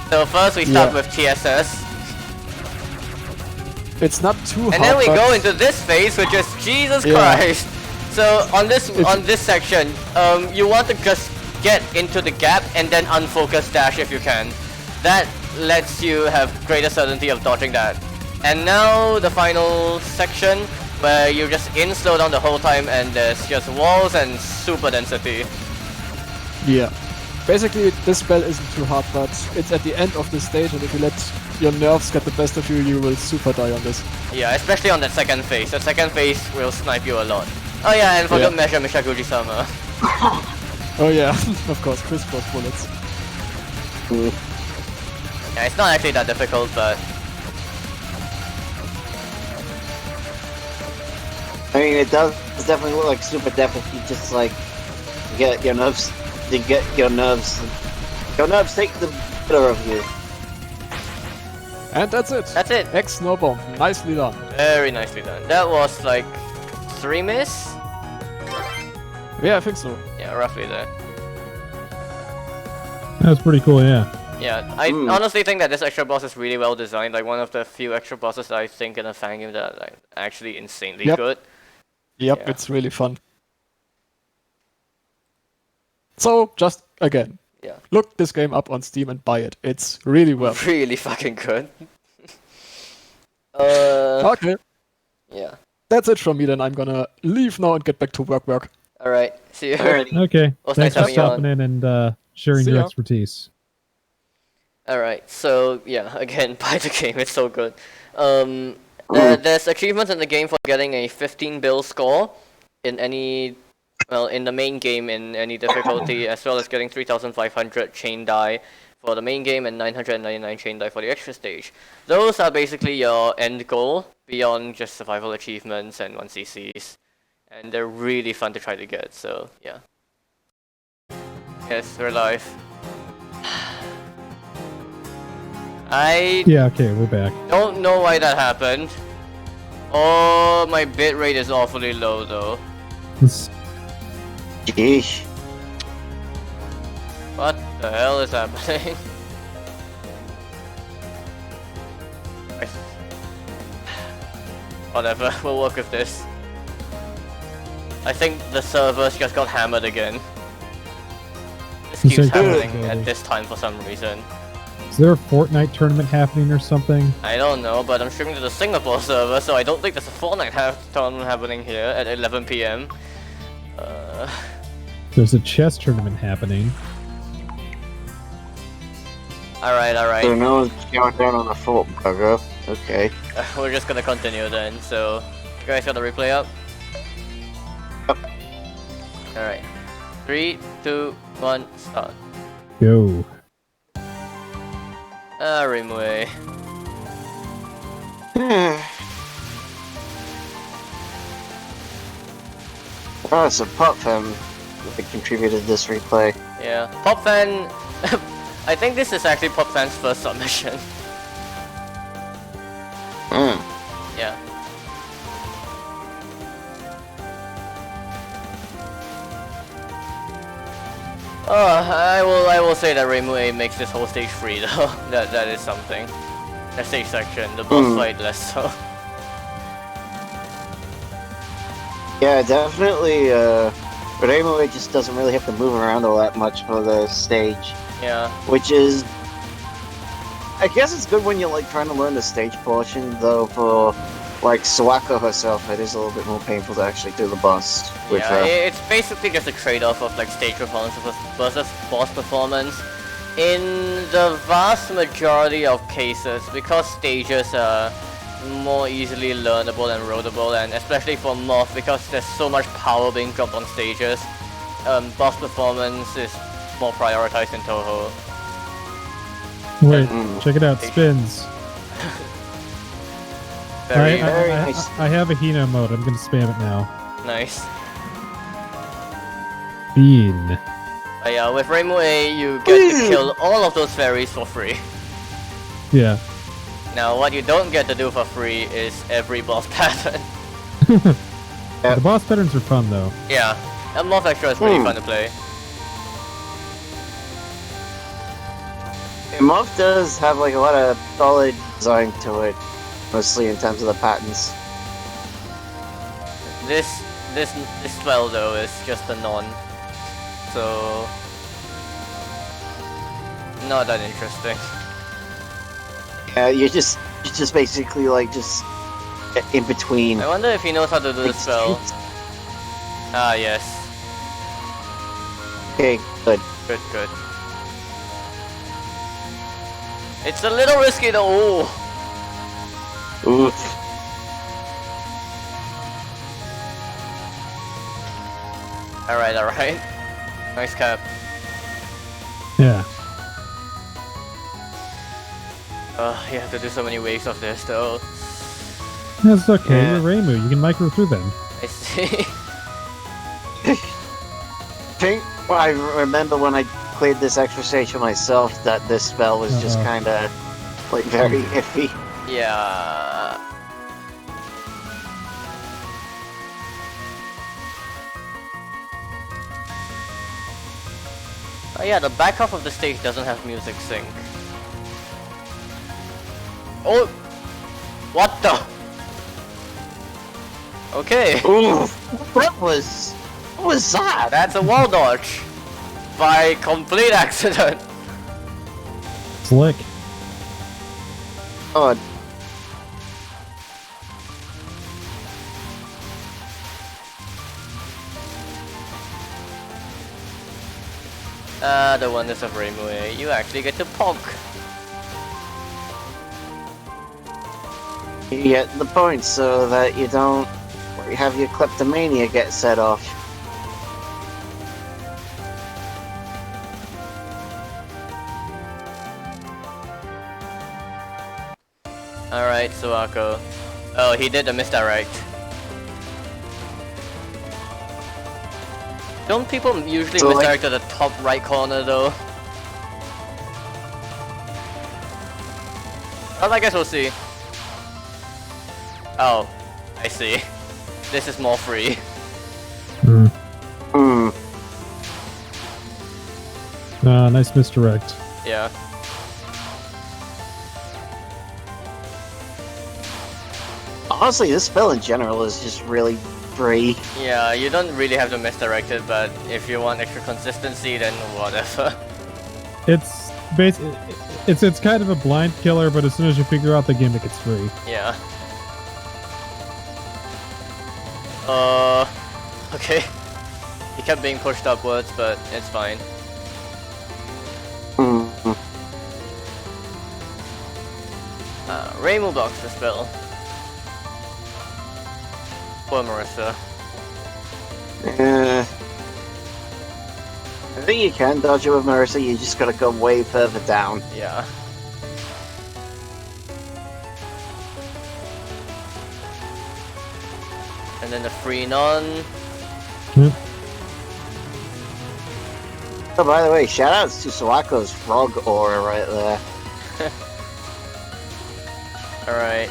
Speaker 3: So first we start
Speaker 4: Yeah.
Speaker 3: with TSS,
Speaker 4: It's not too hard.
Speaker 3: and then we
Speaker 4: but
Speaker 3: go into this phase, which is Jesus
Speaker 4: Yeah.
Speaker 3: Christ. So on this section, you want to just get into the gap and then unfocus dash if you can. That lets you have greater certainty of dodging that. And now the final section, where you just in slowdown the whole time, and there's just walls and super density.
Speaker 4: Yeah. Basically, this spell isn't too hard, but it's at the end of the stage, and if you let your nerves get the best of you, you will super die on this.
Speaker 3: Yeah, especially on that second phase. The second phase will snipe you a lot. Oh yeah, and for good measure, Mishaguji-sama.
Speaker 4: Oh yeah, of course, crisscross bullets.
Speaker 3: Yeah, it's not actually that difficult, but
Speaker 1: I mean, it does definitely look like super def if you just like get your nerves, your nerves take the better of you.
Speaker 4: And that's it.
Speaker 3: that's it.
Speaker 4: X Snow Bomb. Nicely done.
Speaker 3: Very nicely done. That was like 3 miss?
Speaker 4: Yeah, I think so.
Speaker 3: Yeah, roughly there.
Speaker 2: That's pretty cool, yeah.
Speaker 3: Yeah, I honestly think that this extra boss is really well designed. Like one of the few extra bosses that I think in a fan game that are like actually insanely
Speaker 4: Yep.
Speaker 3: good.
Speaker 4: Yep,
Speaker 3: Yeah.
Speaker 4: it's really fun. So, just again,
Speaker 3: Yeah.
Speaker 4: look this game up on Steam and buy it. It's really worth it.
Speaker 3: Really fucking good.
Speaker 4: Okay,
Speaker 3: Yeah.
Speaker 4: that's it from me then. I'm gonna leave now and get back to work.
Speaker 3: Alright, see you.
Speaker 1: Alrighty.
Speaker 2: Okay.
Speaker 3: Well,
Speaker 2: Thanks
Speaker 3: nice
Speaker 2: for
Speaker 3: having you on.
Speaker 2: stopping in and sharing
Speaker 4: See
Speaker 2: your
Speaker 4: ya.
Speaker 2: expertise.
Speaker 3: Alright, so yeah, again, buy the game, it's so good. There's achievements in the game for getting a 15 bill score in any, well, in the main game in any difficulty, as well as getting 3,500 chain die for the main game and 999 chain die for the extra stage. Those are basically your end goal, beyond just survival achievements and 1CCs. And they're really fun to try to get, so yeah. Yes, we're live. I
Speaker 2: Yeah, okay, we're back.
Speaker 3: don't know why that happened. Oh, my bitrate is awfully low though.
Speaker 2: Let's-
Speaker 1: Sheesh.
Speaker 3: What the hell is happening? Whatever, we'll work with this. I think the servers just got hammered again. This
Speaker 2: You
Speaker 3: keeps
Speaker 2: said-
Speaker 3: happening at this time for some reason.
Speaker 2: Is there a Fortnite tournament happening or something?
Speaker 3: I don't know, but I'm streaming to the Singapore server, so I don't think there's a Fortnite tournament happening here at 11 PM.
Speaker 2: There's a chess tournament happening.
Speaker 3: Alright,
Speaker 1: So
Speaker 3: alright.
Speaker 1: no one's going down on the fault bugger. Okay.
Speaker 3: We're just gonna continue then, so... You guys got the replay up?
Speaker 1: Yep.
Speaker 3: Alright. 3, 2, 1, start.
Speaker 2: Go.
Speaker 3: Rimway.
Speaker 1: Oh, so Pop Fam contributed this replay.
Speaker 3: Yeah. Pop Fan... I think this is actually Pop Fan's first submission. Yeah. Oh, I will say that Rimway makes this whole stage free though. that is something. The stage section, the boss fight less so.
Speaker 1: Yeah, definitely, but anyway, just doesn't really have to move around all that much for the stage.
Speaker 3: Yeah.
Speaker 1: Which is... I guess it's good when you're, like, trying to learn the stage portion, though for, like, Soraka herself, it is a little bit more painful to actually do the boss with
Speaker 3: Yeah,
Speaker 1: her.
Speaker 3: it's basically just a trade-off of like stage performance versus boss performance. In the vast majority of cases, because stages are more easily learnable and roadable, and especially for Moth, because there's so much power being dropped on stages, boss performance is more prioritized in Touhou.
Speaker 2: Wait, check it out. Spins.
Speaker 3: Very
Speaker 2: I have a Hina mode. I'm gonna spam it now.
Speaker 3: nice.
Speaker 2: Bean.
Speaker 3: Yeah, with Rainbow A, you get to kill all of those fairies for free.
Speaker 2: Yeah.
Speaker 3: Now, what you don't get to do for free is every boss pattern.
Speaker 2: The boss patterns are fun though.
Speaker 3: Yeah, and Moth Extra is pretty fun to play.
Speaker 1: Moth does have like a lot of solid design to it, mostly in terms of the patterns.
Speaker 3: This spell though is just a non, so not that interesting.
Speaker 1: Yeah, you're just basically like just in between.
Speaker 3: I wonder if he knows how to do the spell. Ah, yes.
Speaker 1: Okay, good.
Speaker 3: Good. It's a little risky though.
Speaker 1: Oof.
Speaker 3: Alright. Nice cap.
Speaker 2: Yeah.
Speaker 3: You have to do so many waves of this though.
Speaker 2: That's okay.
Speaker 1: Yeah.
Speaker 2: You're Reimu. You can micro through them.
Speaker 3: I see.
Speaker 1: I remember when I played this extra stage for myself that this spell was just kind of like very iffy.
Speaker 3: Yeah. Oh yeah, the back half of the stage doesn't have music sync. Oh! What the? Okay.
Speaker 1: Ooh, what was that?
Speaker 3: That's a wall dodge. By complete accident.
Speaker 2: Slick.
Speaker 1: Oh,
Speaker 3: The wonders of Rainbow A. You actually get to punk.
Speaker 1: you get the points so that you don't have your kleptomania get set off.
Speaker 3: Alright, Soraka. Oh, he did the misdirect. Don't people usually
Speaker 1: So,
Speaker 3: misdirect to the top right corner though? Well, I guess we'll see. Oh, I see. This is more free.
Speaker 2: Nice misdirect.
Speaker 3: Yeah.
Speaker 1: Honestly, this spell in general is just really free.
Speaker 3: Yeah, you don't really have to misdirect it, but if you want extra consistency, then whatever.
Speaker 2: It's it's kind of a blind killer, but as soon as you figure out the gimmick, it's free.
Speaker 3: Yeah. Okay. He kept being pushed upwards, but it's fine. Rainbow blocks the spell. Poor Marissa.
Speaker 1: I think you can dodge it with Marissa, you just gotta go way further down.
Speaker 3: Yeah. And then the free non.
Speaker 1: Oh, by the way, shoutouts to Sawaka's frog aura right there.
Speaker 3: Alright.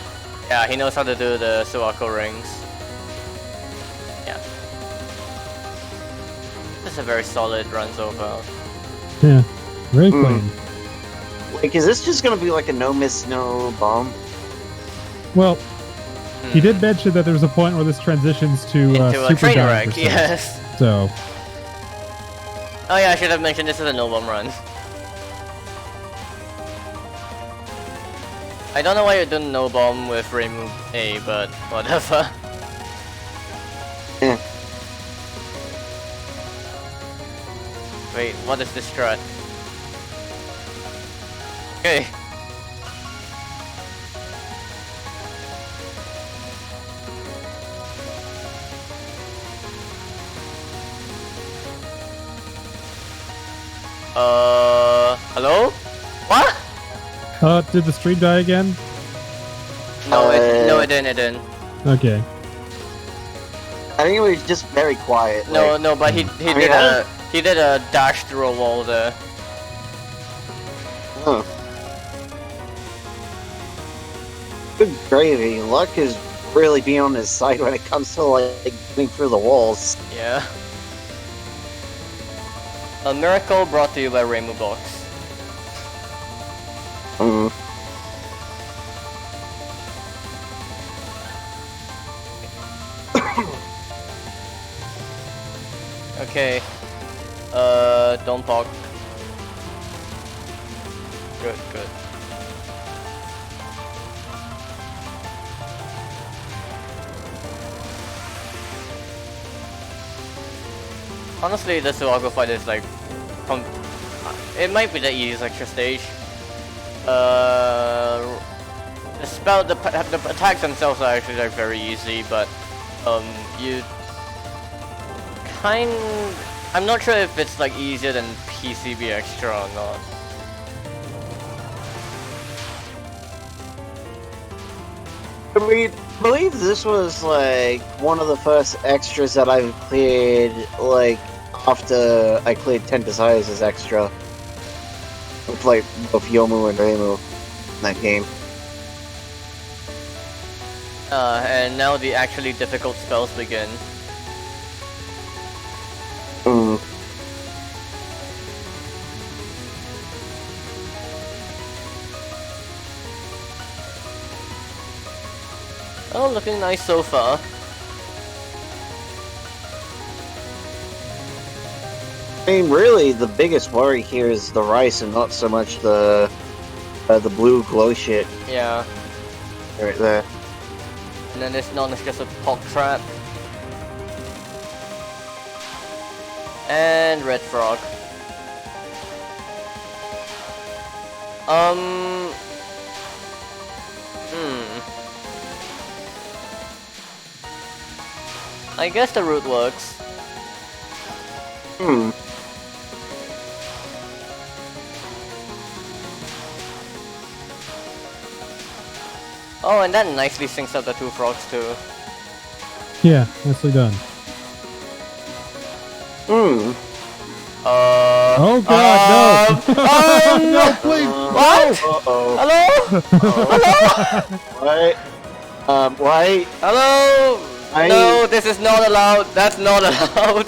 Speaker 3: Yeah, he knows how to do the Soraka rings. Yeah. This is a very solid run so far.
Speaker 2: Yeah. Very clean.
Speaker 1: Like, is this just gonna be like a no-miss, no-bomb?
Speaker 2: Well, he did mention that there's a point where this transitions to
Speaker 3: Into a
Speaker 2: super
Speaker 3: train
Speaker 2: dive
Speaker 3: wreck,
Speaker 2: or so.
Speaker 3: yes.
Speaker 2: So,
Speaker 3: Oh yeah, I should have mentioned this is a no-bomb run. I don't know why you're doing no-bomb with Rainbow A, but whatever. Wait, what is this strat? Okay. Hello? What?
Speaker 2: did the stream die again?
Speaker 3: No, it didn't.
Speaker 2: Okay.
Speaker 1: I think it was just very quiet.
Speaker 3: No,
Speaker 1: like,
Speaker 3: no, but he
Speaker 1: I
Speaker 3: did
Speaker 1: mean,
Speaker 3: He did a dash through a wall there.
Speaker 1: Huh. Good gravy. Luck is really be on his side when it comes to like getting through the walls.
Speaker 3: Yeah. A miracle brought to you by Rainbow Box.
Speaker 1: Mm.
Speaker 3: Okay. Don't talk. Good, good. Honestly, the Soraka fight is like, it might be the easiest extra stage. The attacks themselves are actually like very easy, but you I'm not sure if it's like easier than PCB extra or not.
Speaker 1: I believe this was like one of the first extras that I've cleared like after I cleared 10 Desires as extra. With like both Yomu and Reimu in that game.
Speaker 3: And now the actually difficult spells begin.
Speaker 1: Mm.
Speaker 3: Oh, looking nice so far.
Speaker 1: I mean, really, the biggest worry here is the rice and not so much the blue glow shit
Speaker 3: Yeah.
Speaker 1: right there.
Speaker 3: And then this non is just a pop trap. And red frog. I guess the route works.
Speaker 1: Hmm.
Speaker 3: Oh, and that nicely syncs up the two frogs too.
Speaker 2: Yeah, nicely done.
Speaker 1: Hmm.
Speaker 2: Oh god, no! No, please!
Speaker 3: What?
Speaker 1: Uh-oh.
Speaker 3: Hello? Hello?
Speaker 1: What? Why?
Speaker 3: Hello? No, this is not allowed. That's not allowed.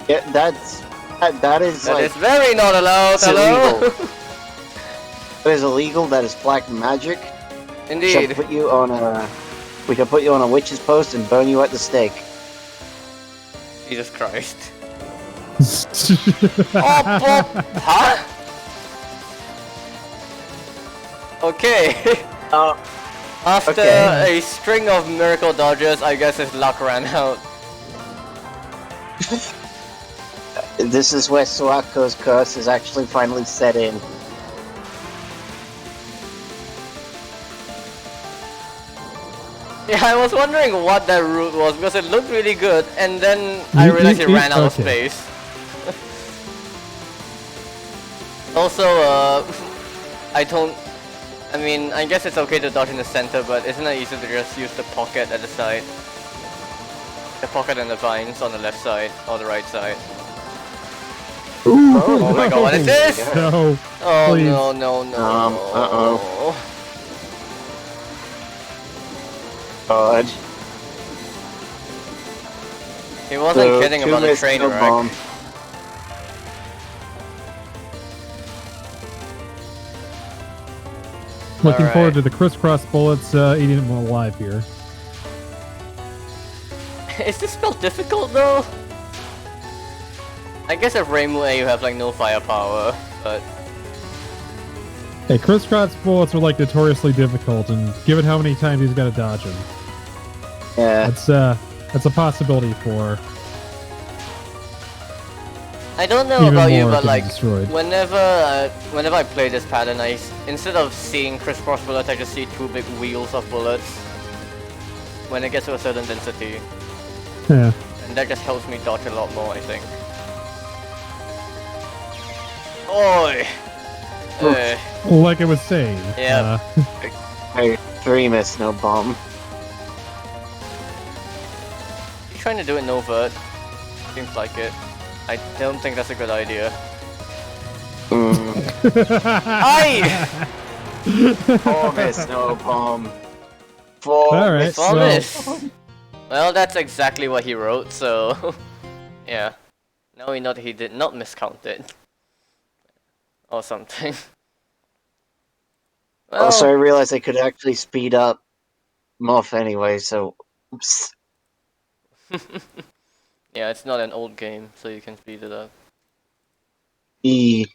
Speaker 1: Yeah, that is
Speaker 3: That
Speaker 1: like
Speaker 3: is very not allowed.
Speaker 1: it's
Speaker 3: Hello?
Speaker 1: illegal. That is illegal. That is black magic. We
Speaker 3: Indeed.
Speaker 1: shall put you on a witch's post and burn you at the stake.
Speaker 3: Jesus Christ. Oh, huh? Okay. After
Speaker 1: Okay.
Speaker 3: a string of miracle dodges, I guess his luck ran out.
Speaker 1: This is where Soraka's curse is actually finally set in.
Speaker 3: Yeah, I was wondering what that route was because it looked really good, and then I realized it ran out of space. Also, I mean, I guess it's okay to dodge in the center, but isn't it easier to just use the pocket at the side? The pocket and the vines on the left side, or the right side. Oh my god, what is this?
Speaker 2: No.
Speaker 3: Oh
Speaker 2: Please.
Speaker 3: no, no, no.
Speaker 1: Uh-oh. God.
Speaker 3: He wasn't
Speaker 1: So,
Speaker 3: kidding
Speaker 1: two
Speaker 3: about the
Speaker 1: missed,
Speaker 3: train
Speaker 1: no
Speaker 3: wreck.
Speaker 1: bomb.
Speaker 2: Looking
Speaker 3: Alright.
Speaker 2: forward to the crisscross bullets eating them alive here.
Speaker 3: Is this spell difficult though? I guess if Rainbow A you have like no firepower, but
Speaker 2: Hey, crisscross bullets are like notoriously difficult, and given how many times he's got to dodge them,
Speaker 1: Yeah.
Speaker 2: that's a possibility for
Speaker 3: I don't know
Speaker 2: even
Speaker 3: about you,
Speaker 2: more
Speaker 3: but
Speaker 2: to be
Speaker 3: like
Speaker 2: destroyed.
Speaker 3: whenever I play this pattern, instead of seeing crisscross bullets, I just see two big wheels of bullets when it gets to a certain density,
Speaker 2: Yeah.
Speaker 3: and that just helps me dodge a lot more, I think. Oi!
Speaker 2: Like I was saying.
Speaker 3: Yep.
Speaker 1: Hey, three missed, no bomb.
Speaker 3: You trying to do it no vert? Seems like it. I don't think that's a good idea.
Speaker 1: Mm.
Speaker 3: Aye!
Speaker 1: Oh, miss, no bomb. Full
Speaker 2: Alright,
Speaker 1: miss.
Speaker 3: Well,
Speaker 2: so-
Speaker 3: miss. Well, that's exactly what he wrote, so... yeah. Now we know that he did not miscount it. Or something. Well,
Speaker 1: Also, I realized I could actually speed up Moth anyway, so... Oops.
Speaker 3: yeah, it's not an old game, so you can speed it up.
Speaker 1: E.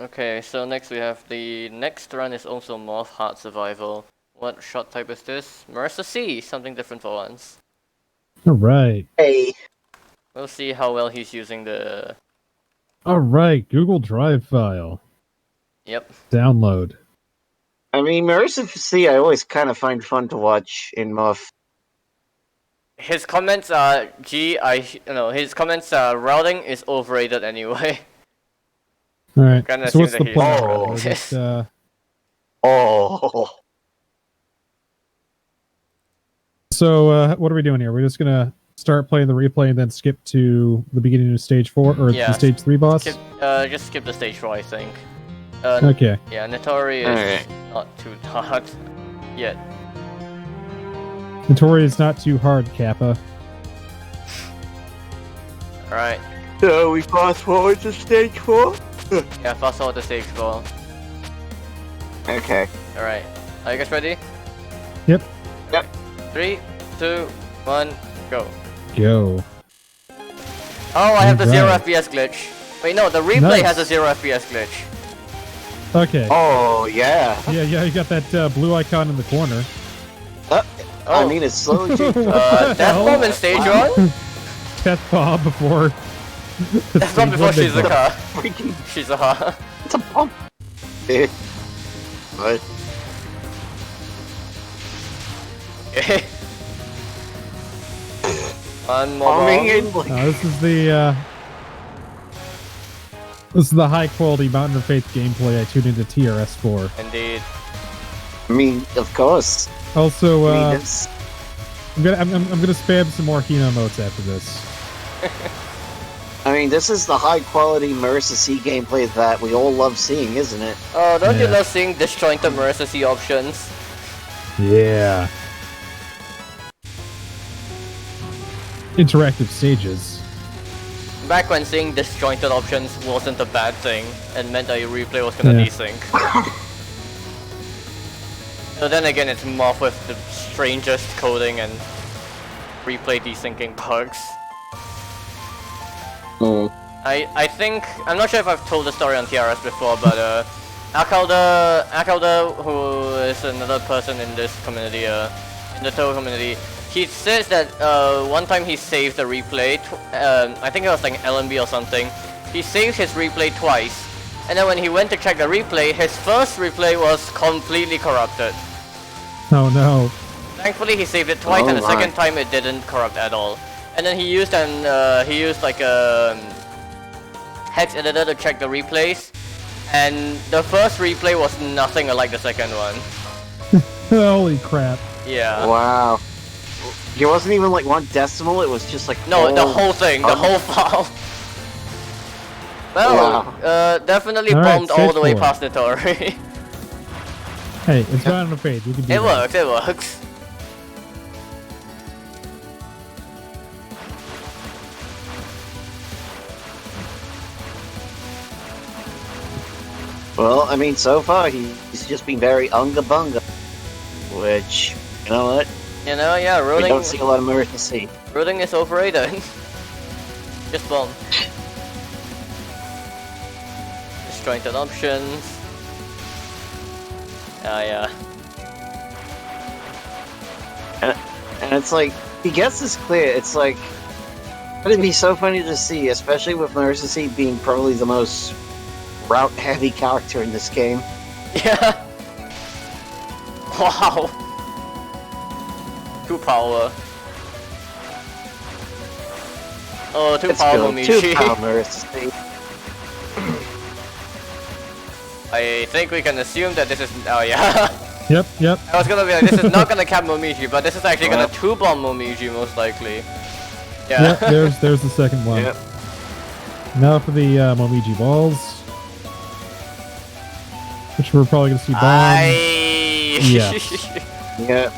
Speaker 3: Okay, so next we have the next run is also Moth Hard Survival. What shot type is this? Marissa C! Something different for once.
Speaker 2: Alright.
Speaker 1: Hey.
Speaker 3: We'll see how well he's using the...
Speaker 2: Alright, Google Drive file.
Speaker 3: Yep.
Speaker 2: Download.
Speaker 1: I mean, Marissa C I always kind of find fun to watch in Moth.
Speaker 3: His comments are, his comments are, routing is overrated anyway.
Speaker 2: Alright,
Speaker 3: Kinda
Speaker 2: so what's
Speaker 3: seems
Speaker 2: the
Speaker 3: that
Speaker 2: plan?
Speaker 1: Oh.
Speaker 2: We're just,
Speaker 1: Oh.
Speaker 2: so, what are we doing here? We're just gonna start playing the replay and then skip to the beginning of stage 4, or
Speaker 3: Yeah.
Speaker 2: the stage 3 boss?
Speaker 3: Just skip the stage 4, I think.
Speaker 2: Okay.
Speaker 3: Yeah, Notori is
Speaker 1: Alright.
Speaker 3: not too hard yet.
Speaker 2: Notori is not too hard, Kappa.
Speaker 3: Alright.
Speaker 1: So we fast forward to stage 4?
Speaker 3: Yeah, fast forward to stage 4.
Speaker 1: Okay.
Speaker 3: Alright. Are you guys ready?
Speaker 2: Yep.
Speaker 1: Yep.
Speaker 3: 3, 2, 1, go.
Speaker 2: Go.
Speaker 3: Oh, I have the 0
Speaker 2: Alright.
Speaker 3: FPS glitch. Wait, no, the replay
Speaker 2: Nice.
Speaker 3: has a 0 FPS glitch.
Speaker 2: Okay.
Speaker 1: Oh, yeah.
Speaker 2: Yeah, you got that blue icon in the corner.
Speaker 1: I mean, it's slowly changing.
Speaker 3: Death bomb in stage 1?
Speaker 2: Death bomb before.
Speaker 3: Death bomb before she's a car.
Speaker 1: freaking...
Speaker 3: She's a car.
Speaker 1: It's a bomb. What?
Speaker 3: Okay. One more
Speaker 1: Bombing
Speaker 3: bomb.
Speaker 1: in, like...
Speaker 2: This is the high quality Mountain of Faith gameplay I tuned into TRS for.
Speaker 3: Indeed.
Speaker 1: I mean, of course.
Speaker 2: Also,
Speaker 1: I mean, it's...
Speaker 2: I'm gonna spam some more Hino emotes after this.
Speaker 1: I mean, this is the high-quality Marissa C gameplay that we all love seeing, isn't it?
Speaker 3: Oh, don't you
Speaker 2: Yeah.
Speaker 3: love seeing disjointed Marissa C options?
Speaker 2: Yeah. Interactive stages.
Speaker 3: Back when seeing disjointed options wasn't a bad thing and meant that your replay was gonna
Speaker 2: Yeah.
Speaker 3: desync. So then again, it's Moth with the strangest coding and replay desyncing bugs. I think, I'm not sure if I've told the story on TRS before, but Akalda, who is another person in this community, in the Touhou community, he says that one time he saved a replay, I think it was like LMB or something. He saved his replay twice, and then when he went to check the replay, his first replay was completely corrupted.
Speaker 2: Oh no.
Speaker 3: Thankfully he saved it twice,
Speaker 1: Oh
Speaker 3: and the
Speaker 1: my.
Speaker 3: second time it didn't corrupt at all. And then he used like a hex editor to check the replays, and the first replay was nothing like the second one.
Speaker 2: Holy crap.
Speaker 3: Yeah.
Speaker 1: Wow. It wasn't even like 1 decimal, it was just like...
Speaker 3: No, the
Speaker 1: all-
Speaker 3: whole thing, the
Speaker 1: Oh.
Speaker 3: whole file. Well,
Speaker 1: Wow.
Speaker 3: definitely
Speaker 2: Alright,
Speaker 3: bombed all
Speaker 2: stage
Speaker 3: the way
Speaker 2: 4.
Speaker 3: past Notori.
Speaker 2: Hey, it's Mountain of Faith. We can do
Speaker 3: It
Speaker 2: that.
Speaker 3: works, it works.
Speaker 1: Well, I mean, so far he's just been very unga-bunga. Which, you know what?
Speaker 3: You know, yeah,
Speaker 1: We
Speaker 3: rolling,
Speaker 1: don't see a lot of Marissa C.
Speaker 3: rolling is overrated. Just bomb. Disjointed options. Yeah.
Speaker 1: And it's like, he gets this clear, it's like... It'd be so funny to see, especially with Marissa C being probably the most route-heavy character in this game.
Speaker 3: Yeah. Wow. 2 power. Oh, 2
Speaker 1: Let's
Speaker 3: power
Speaker 1: go,
Speaker 3: Momichi.
Speaker 1: 2 power Marissa C.
Speaker 3: I think we can assume that this is. Oh yeah.
Speaker 2: Yep.
Speaker 3: I was gonna be like, this is not gonna cap Momichi, but this is actually gonna
Speaker 1: Yep.
Speaker 3: 2-bomb Momichi most likely.
Speaker 2: Yep,
Speaker 3: Yeah.
Speaker 2: there's the second one.
Speaker 1: Yep.
Speaker 2: Now for the Momiji balls, which we're probably gonna see bomb. Yeah.
Speaker 1: Yeah.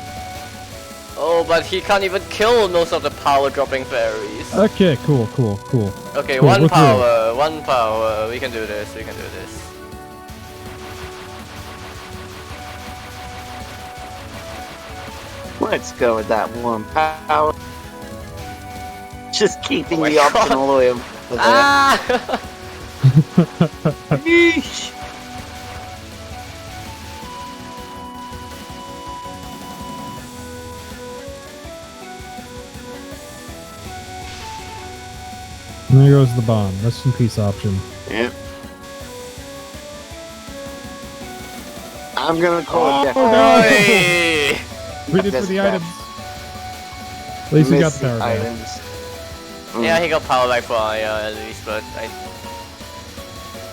Speaker 3: Oh, but he can't even kill most of the power dropping fairies.
Speaker 2: Okay, cool.
Speaker 3: Okay,
Speaker 2: Cool,
Speaker 3: one
Speaker 2: look
Speaker 3: power, one power. We can do this. We can do this.
Speaker 1: Let's go with that one power. Just keeping
Speaker 3: Oh my
Speaker 1: the option
Speaker 3: God.
Speaker 1: all the way up for that.
Speaker 3: Ah!
Speaker 1: Yeesh.
Speaker 2: And there goes the bomb. Rest in peace option.
Speaker 1: Yep. I'm gonna call it death.
Speaker 3: Oi!
Speaker 2: We did for the items. At least we got the power back.
Speaker 1: items.
Speaker 3: Yeah, he got power back for Aya at least, but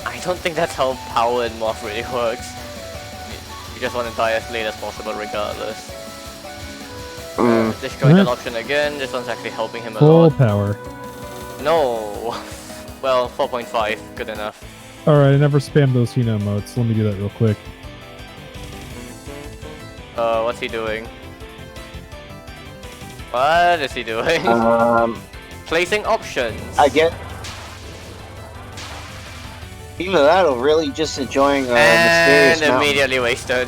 Speaker 3: I don't think that's how power in Moth really works. You just want to die as late as possible regardless. Disjointed option again, this one's actually helping him a
Speaker 2: Full
Speaker 3: lot.
Speaker 2: power.
Speaker 3: No! Well, 4.5, good enough.
Speaker 2: Alright, I never spammed those Hino emotes. Let me do that real quick.
Speaker 3: What's he doing? What is he doing? Placing options.
Speaker 1: I get. Either that or really just enjoying a mysterious
Speaker 3: And
Speaker 1: mountain.
Speaker 3: immediately wasted.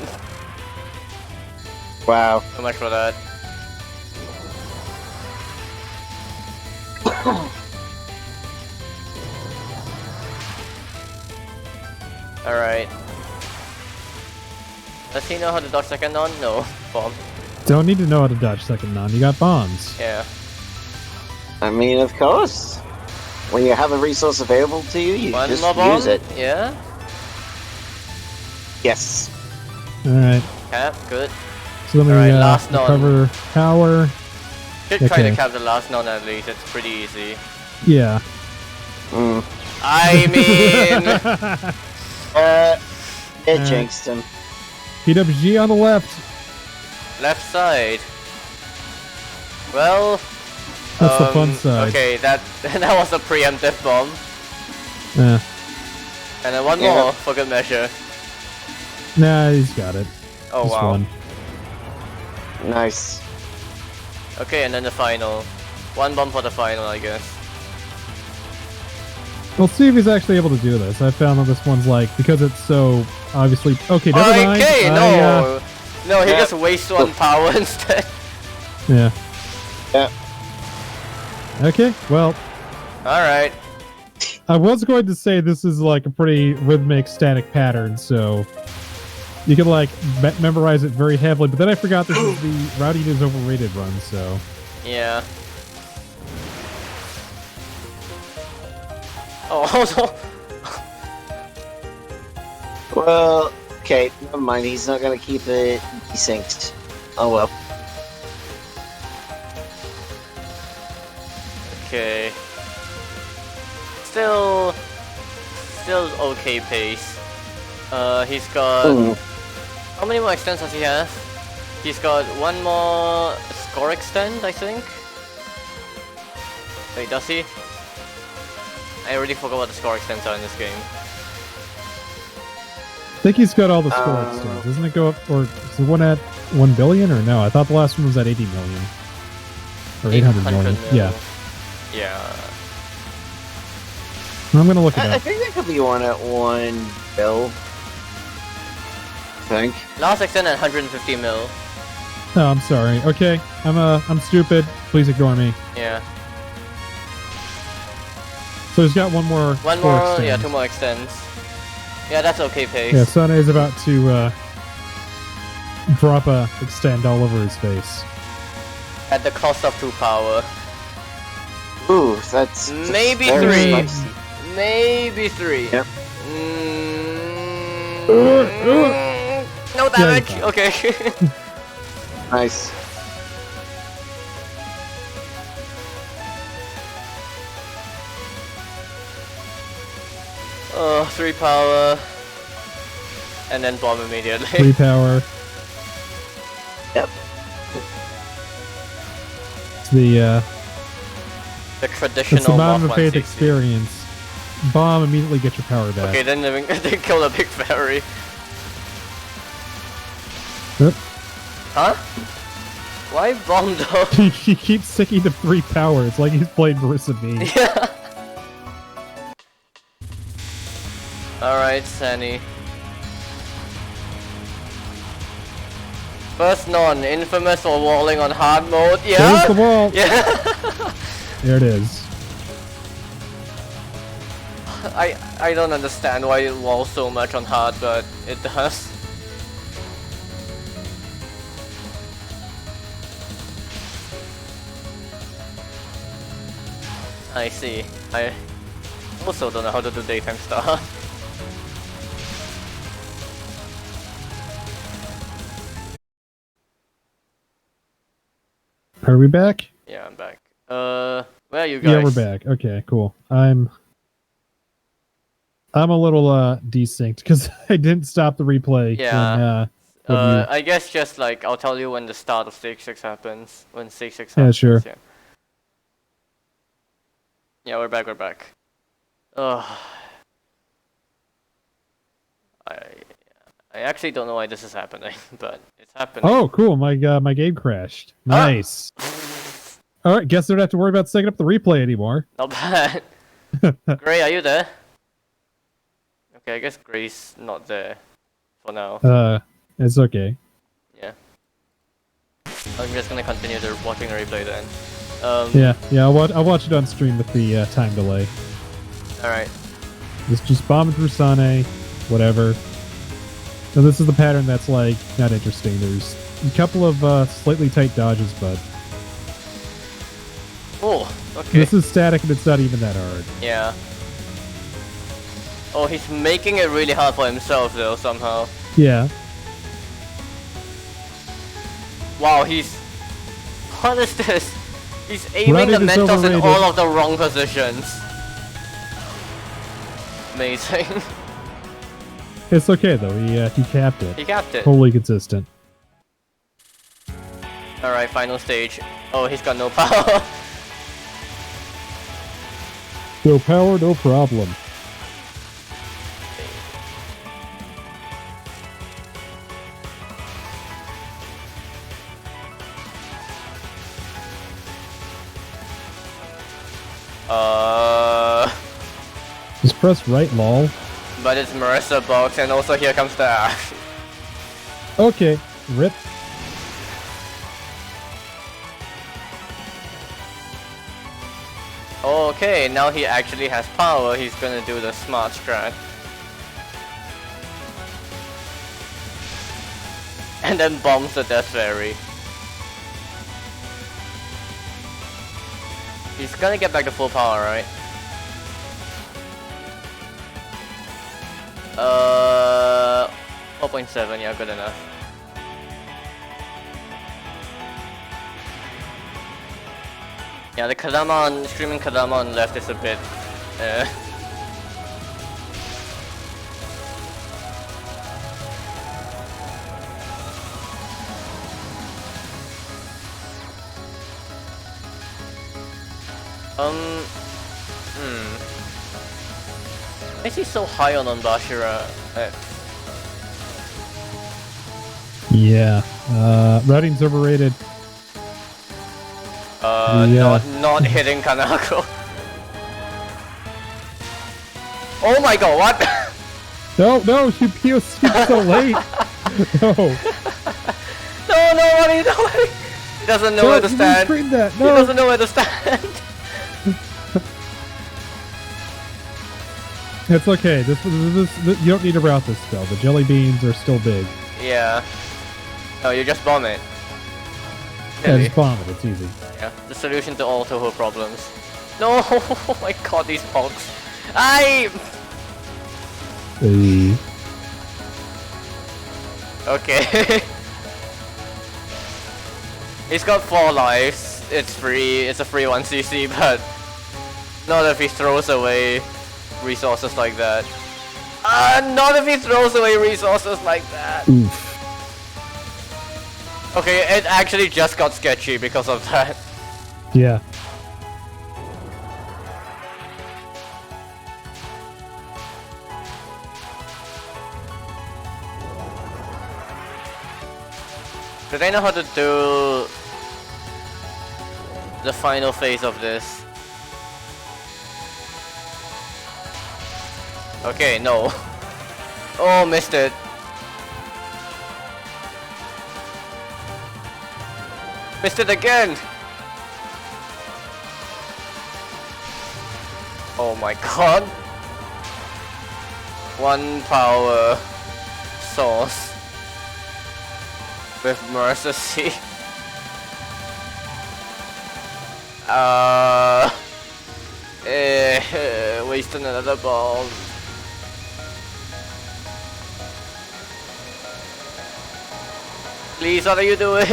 Speaker 1: Wow.
Speaker 3: Too much for that. Alright. Does he know how to dodge second on? No. Bomb.
Speaker 2: Don't need to know how to dodge second non. You got bombs.
Speaker 3: Yeah.
Speaker 1: I mean, of course. When you have a resource available to you, you
Speaker 3: One
Speaker 1: just
Speaker 3: more bomb?
Speaker 1: use it.
Speaker 3: Yeah?
Speaker 1: Yes.
Speaker 2: Alright.
Speaker 3: Cap, good.
Speaker 2: So then we
Speaker 3: Alright, last
Speaker 2: recover power.
Speaker 3: Should try to
Speaker 2: Okay.
Speaker 3: cap the last node at least, it's pretty easy.
Speaker 2: Yeah.
Speaker 3: I mean...
Speaker 1: It jinxed him.
Speaker 2: PWG on the left.
Speaker 3: left side. Well...
Speaker 2: That's the fun side.
Speaker 3: Okay, that was a preemptive bomb.
Speaker 2: Yeah.
Speaker 3: And then one
Speaker 1: Yeah.
Speaker 3: more, for good measure.
Speaker 2: Nah, he's got it.
Speaker 3: Oh
Speaker 2: Just
Speaker 3: wow.
Speaker 2: one.
Speaker 1: Nice.
Speaker 3: Okay, and then the final. One bomb for the final, I guess.
Speaker 2: We'll see if he's actually able to do this. I found that this one's like, because it's so obviously... Okay, never mind.
Speaker 3: Okay, no! No, he
Speaker 1: Yeah.
Speaker 3: just wastes one power instead.
Speaker 2: Yeah.
Speaker 1: Yeah.
Speaker 2: Okay, well,
Speaker 3: Alright.
Speaker 2: I was going to say this is like a pretty rhythmic static pattern, so you can like memorize it very heavily, but then I forgot this is the Routing is Overrated run, so...
Speaker 3: Yeah. Oh, no.
Speaker 1: Well, okay, never mind. He's not gonna keep it desynced. Oh well.
Speaker 3: Okay. Still okay pace. He's got... How many more extends does he have? He's got one more score extend, I think? Wait, does he? I already forgot what the score extends are in this game.
Speaker 2: I think he's got all the score extends. Doesn't it go up, or is the one at 1 billion, or no? I thought the last one was at 80 million. Or 800 million. Yeah.
Speaker 3: Yeah.
Speaker 2: I'm gonna look it
Speaker 1: I
Speaker 2: up.
Speaker 1: think there could be one at 1 bill. I think.
Speaker 3: Last extend at 150 mil.
Speaker 2: Oh, I'm sorry. Okay, I'm stupid. Please ignore me.
Speaker 3: Yeah.
Speaker 2: So he's got one more.
Speaker 3: One
Speaker 2: score
Speaker 3: more,
Speaker 2: extend.
Speaker 3: yeah, 2 more extends. Yeah, that's okay pace.
Speaker 2: Yeah, Sane is about to drop a extend all over his face.
Speaker 3: At the cost of 2 power.
Speaker 1: Ooh, that's
Speaker 3: Maybe
Speaker 1: very
Speaker 3: 3.
Speaker 1: spicy.
Speaker 3: Maybe 3.
Speaker 1: Yep.
Speaker 3: No damage.
Speaker 2: fine.
Speaker 3: Okay.
Speaker 1: Nice.
Speaker 3: Oh, 3 power. And then bomb immediately.
Speaker 2: 3 power.
Speaker 1: Yep.
Speaker 2: It's the
Speaker 3: The traditional
Speaker 2: Mountain of
Speaker 3: Moth
Speaker 2: Faith
Speaker 3: 160.
Speaker 2: experience. bomb, immediately get your power back.
Speaker 3: Okay, then they kill the big fairy.
Speaker 2: Yep.
Speaker 3: Huh? Why bomb though?
Speaker 2: He keeps sticking to 3 power. It's like he's playing Marissa B.
Speaker 3: Yeah. Alright, Sunny. First non, infamous for walling on hard mode. Yeah.
Speaker 2: There's the wall.
Speaker 3: Yeah.
Speaker 2: There it is.
Speaker 3: I don't understand why it walls so much on hard, but it does. I see. I also don't know how to do daytime star.
Speaker 2: Are we back?
Speaker 3: Yeah, I'm back. Where are you guys?
Speaker 2: Yeah, we're back. Okay, cool. I'm a little desynced because I didn't stop the replay.
Speaker 3: Yeah.
Speaker 2: When
Speaker 3: I guess just like I'll tell you when the start of stage 6 happens. When stage 6
Speaker 2: Yeah,
Speaker 3: happens.
Speaker 2: sure.
Speaker 3: Yeah. Yeah, we're back. We're back. Ugh. I actually don't know why this is happening, but it's happening.
Speaker 2: Oh, cool! My game crashed. Nice. All right, guess I don't have to worry about setting up the replay anymore.
Speaker 3: Not bad. Gray, are you there? Okay, I guess Gray's not there for now.
Speaker 2: It's okay.
Speaker 3: Yeah. I'm just gonna continue watching the replay then.
Speaker 2: Yeah. I'll watch it on stream with the time delay.
Speaker 3: All right.
Speaker 2: Just bombing through Sane, whatever. So this is the pattern that's like not interesting. There's a couple of slightly tight dodges, but
Speaker 3: Oh, okay.
Speaker 2: this is static and it's not even that hard.
Speaker 3: Yeah. Oh, he's making it really hard for himself though somehow.
Speaker 2: Yeah.
Speaker 3: Wow, what is this? He's aiming
Speaker 2: Running
Speaker 3: the
Speaker 2: is
Speaker 3: Mentos in
Speaker 2: overrated.
Speaker 3: all of the wrong positions. Amazing.
Speaker 2: It's okay though. He capped it.
Speaker 3: He capped it.
Speaker 2: Totally consistent.
Speaker 3: Alright, final stage. Oh, he's got no power.
Speaker 2: No power, no problem. Just press right, lol.
Speaker 3: But it's Marissa box, and also here comes the axe.
Speaker 2: Okay, rip.
Speaker 3: Okay, now he actually has power. He's gonna do the smart strat. And then bombs the Death Fairy. He's gonna get back to full power, right? 4.7, yeah, good enough. Yeah, the Kadama on streaming Kadama on left is a bit Why is he so high on Bashira?
Speaker 2: Yeah. Routing's overrated.
Speaker 3: Not hitting Kanako. Oh my god, what?
Speaker 2: No, you POC'd so late. No.
Speaker 3: No, what are you doing? He doesn't know where to stand.
Speaker 2: Scream that.
Speaker 3: He
Speaker 2: No.
Speaker 3: doesn't know where to stand.
Speaker 2: It's okay. This you don't need to route this spell. The jelly beans are still big.
Speaker 3: Yeah. No, you just bomb it.
Speaker 2: Yeah,
Speaker 3: Really?
Speaker 2: just bomb it. It's easy.
Speaker 3: Yeah, the solution to all Touhou problems. No, oh my god, these pogs. Okay. He's got 4 lives. It's free. It's a free 1cc, but not if he throws away resources like that. Not if he throws away resources like that.
Speaker 2: Oof.
Speaker 3: Okay, it actually just got sketchy because of that.
Speaker 2: Yeah.
Speaker 3: Do they know how to do the final phase of this? Okay, no. Oh, missed it. Missed it again! Oh my god. One power source with Mercy. Wasting another ball. Please, what are you doing?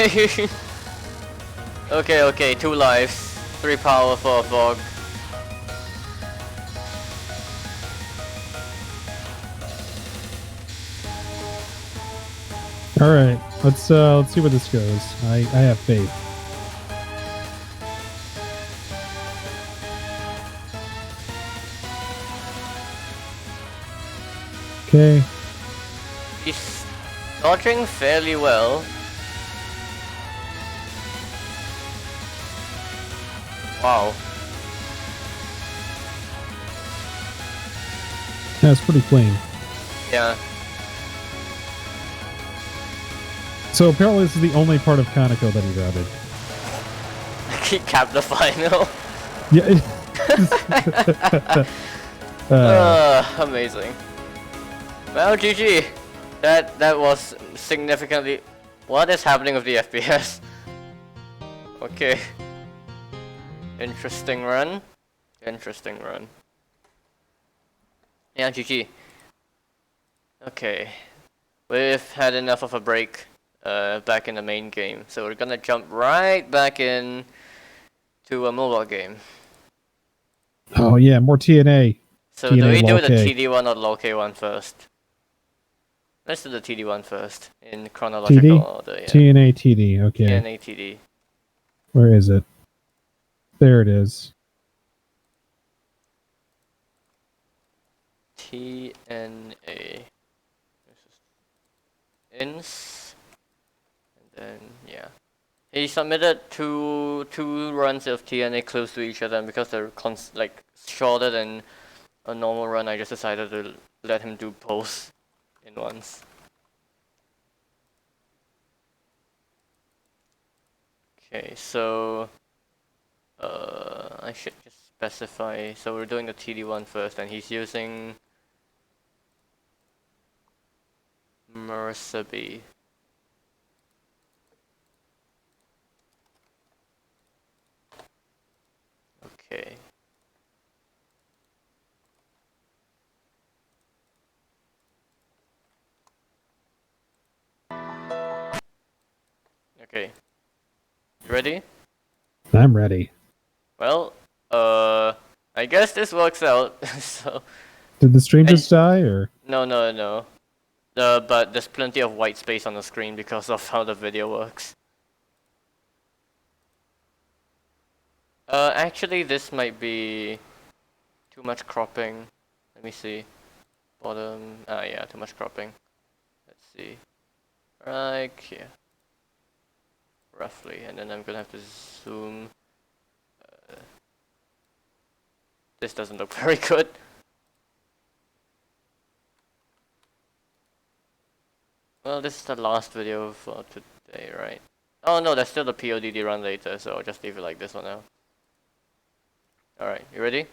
Speaker 3: Okay, 2 lives, 3 power for a fog.
Speaker 2: All right, let's see where this goes. I have faith. Okay.
Speaker 3: He's dodging fairly well. Wow.
Speaker 2: Yeah, it's pretty clean.
Speaker 3: Yeah.
Speaker 2: So apparently this is the only part of Kaneko that he routed.
Speaker 3: He capped the final.
Speaker 2: Yeah.
Speaker 3: Amazing. Well, GG. That was significantly. What is happening with the FPS? Okay. Interesting run. Interesting run. Yeah, GG. Okay. We've had enough of a break back in the main game, so we're gonna jump right back in to a mobile game.
Speaker 2: Oh yeah, more TNA.
Speaker 3: So
Speaker 2: TNA
Speaker 3: do we do the
Speaker 2: LOL-K.
Speaker 3: TD one or LOL-K one first? Let's do the TD one first in chronological
Speaker 2: TD?
Speaker 3: order. Yeah.
Speaker 2: TNA TD. Okay.
Speaker 3: TNA TD.
Speaker 2: Where is it? There it is.
Speaker 3: TNA. Ins. And then yeah. He submitted two runs of TNA close to each other, and because they're like shorter than a normal run, I just decided to let him do both in once. Okay, so I should just specify. So we're doing the TD one first, and he's using Mersaby. Okay. Okay. You ready?
Speaker 2: I'm ready.
Speaker 3: Well, I guess this works out. So
Speaker 2: Did the stream just die or?
Speaker 3: no. But there's plenty of white space on the screen because of how the video works. Actually, this might be too much cropping. Let me see. Bottom. Yeah, too much cropping. Let's see. Right here. Roughly, and then I'm gonna have to zoom. This doesn't look very good. Well, this is the last video for today, right? Oh no, there's still the PODD run later, so I'll just leave it like this one now. Alright, you ready?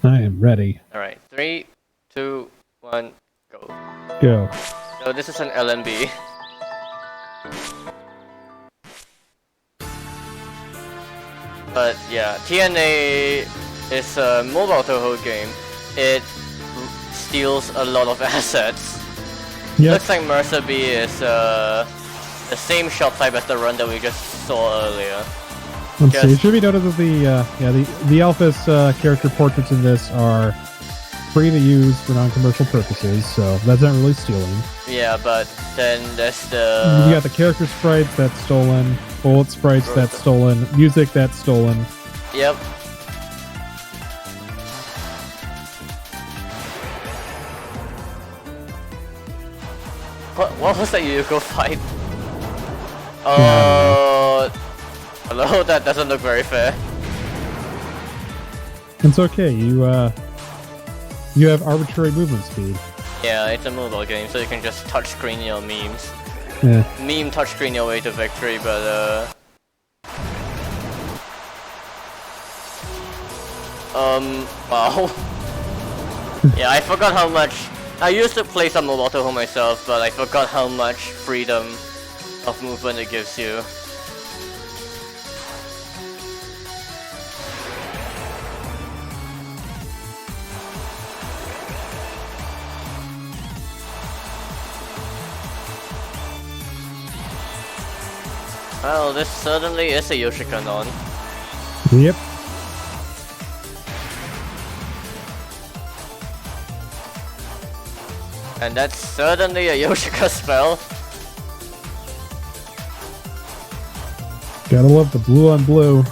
Speaker 2: I am ready.
Speaker 3: Alright, 3, 2, 1, go.
Speaker 2: Go.
Speaker 3: So this is an LMB. But yeah, TNA is a mobile Touhou game. It steals a lot of assets.
Speaker 2: Yep.
Speaker 3: Looks like Mersaby is the same shot type as the run that we just saw earlier.
Speaker 2: Let's see. It should be noted that the Alphys character portraits in this are free to use for non-commercial purposes, so that's not really stealing.
Speaker 3: Yeah, but then there's the...
Speaker 2: You got the character sprites, that's stolen. Bullet sprites, that's stolen. Music, that's stolen.
Speaker 3: Yep. What was that Yuko fight? Hello? That doesn't look very fair.
Speaker 2: It's okay. You have arbitrary movement speed.
Speaker 3: Yeah, it's a mobile game, so you can just touchscreen your memes.
Speaker 2: Yeah.
Speaker 3: Meme touchscreen your way to victory, but wow. Yeah, I forgot how much. I used to play some mobile Touhou myself, but I forgot how much freedom of movement it gives you. Well, this certainly is a Yoshikanon.
Speaker 2: Yep.
Speaker 3: And that's certainly a Yoshika spell.
Speaker 2: Gotta love the blue on blue.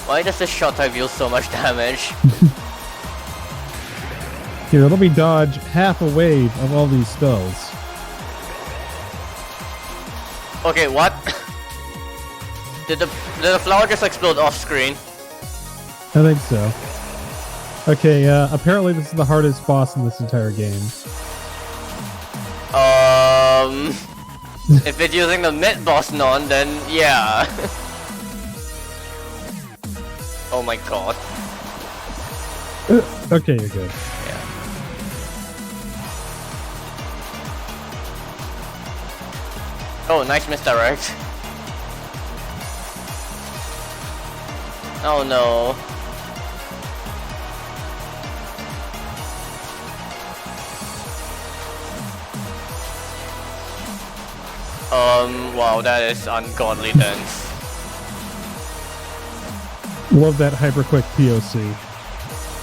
Speaker 3: Why does this shot type deal so much damage?
Speaker 2: Here, let me dodge half a wave of all these spells.
Speaker 3: Okay, what? Did the flower just explode off screen?
Speaker 2: I think so. Okay, apparently this is the hardest boss in this entire game.
Speaker 3: If it's using the mid boss non, then yeah. Oh my god.
Speaker 2: Okay, you're good.
Speaker 3: Yeah. Oh, nice misdirect. Oh no. Wow, that is ungodly dense.
Speaker 2: Love that hyper quick POC.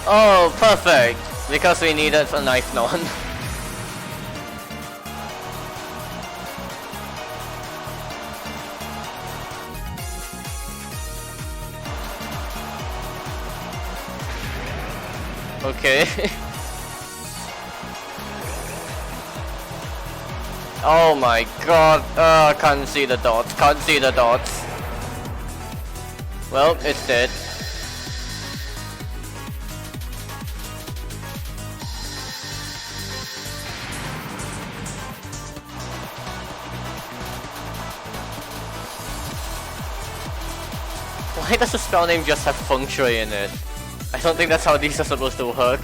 Speaker 3: Oh, perfect! Because we needed a knife non. Okay. Oh my god. Can't see the dots. Can't see the dots. Well, it's dead. Why does the spell name just have feng shui in it? I don't think that's how these are supposed to work.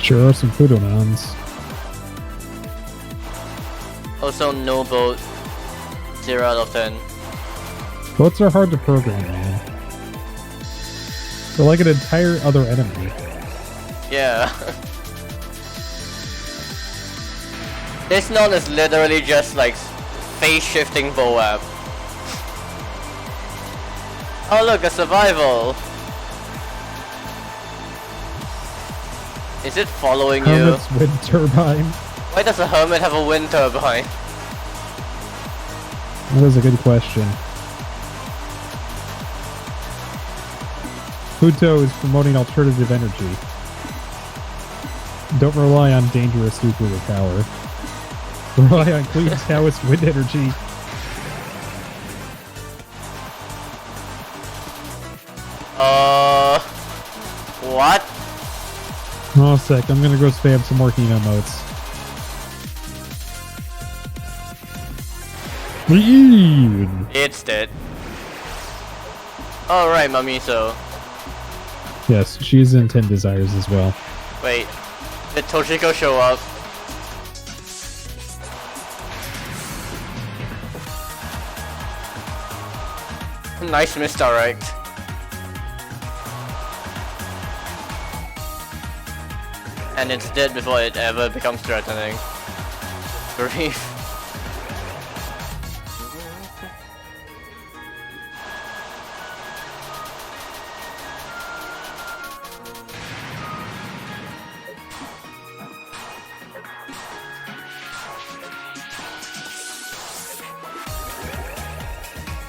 Speaker 2: Sure are some Fudonans.
Speaker 3: Also, no boat. 0 out of 10.
Speaker 2: Boats are hard to program, man. They're like an entire other enemy.
Speaker 3: Yeah. This non is literally just like face shifting Boab. Oh look, a survival! Is it following you?
Speaker 2: Hermit's wind turbine.
Speaker 3: Why does a hermit have a wind turbine?
Speaker 2: That is a good question. Futo is promoting alternative energy. Don't rely on dangerous nuclear power. Rely on clean Taoist wind energy.
Speaker 3: What?
Speaker 2: Oh, sec. I'm gonna go spam some more Kino emotes.
Speaker 3: It's dead. Alright, Mamiso.
Speaker 2: Yes, she's in 10 Desires as well.
Speaker 3: Wait, did Toshiko show up? Nice misdirect. And it's dead before it ever becomes threatening. Grief.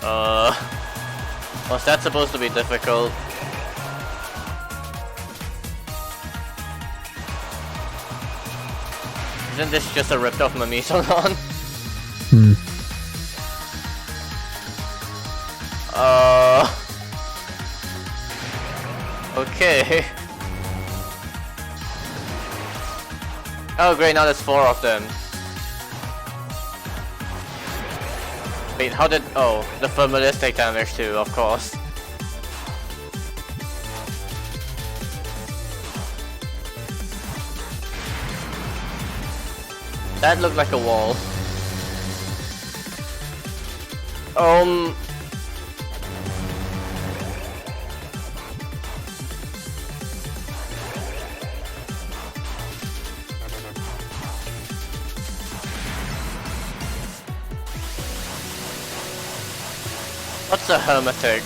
Speaker 3: Was that supposed to be difficult? Isn't this just a ripped off Mamisonon? Okay. Oh great, now there's 4 of them. Wait, how did... Oh, the familiars take damage too, of course. That looked like a wall. What's a hermetic?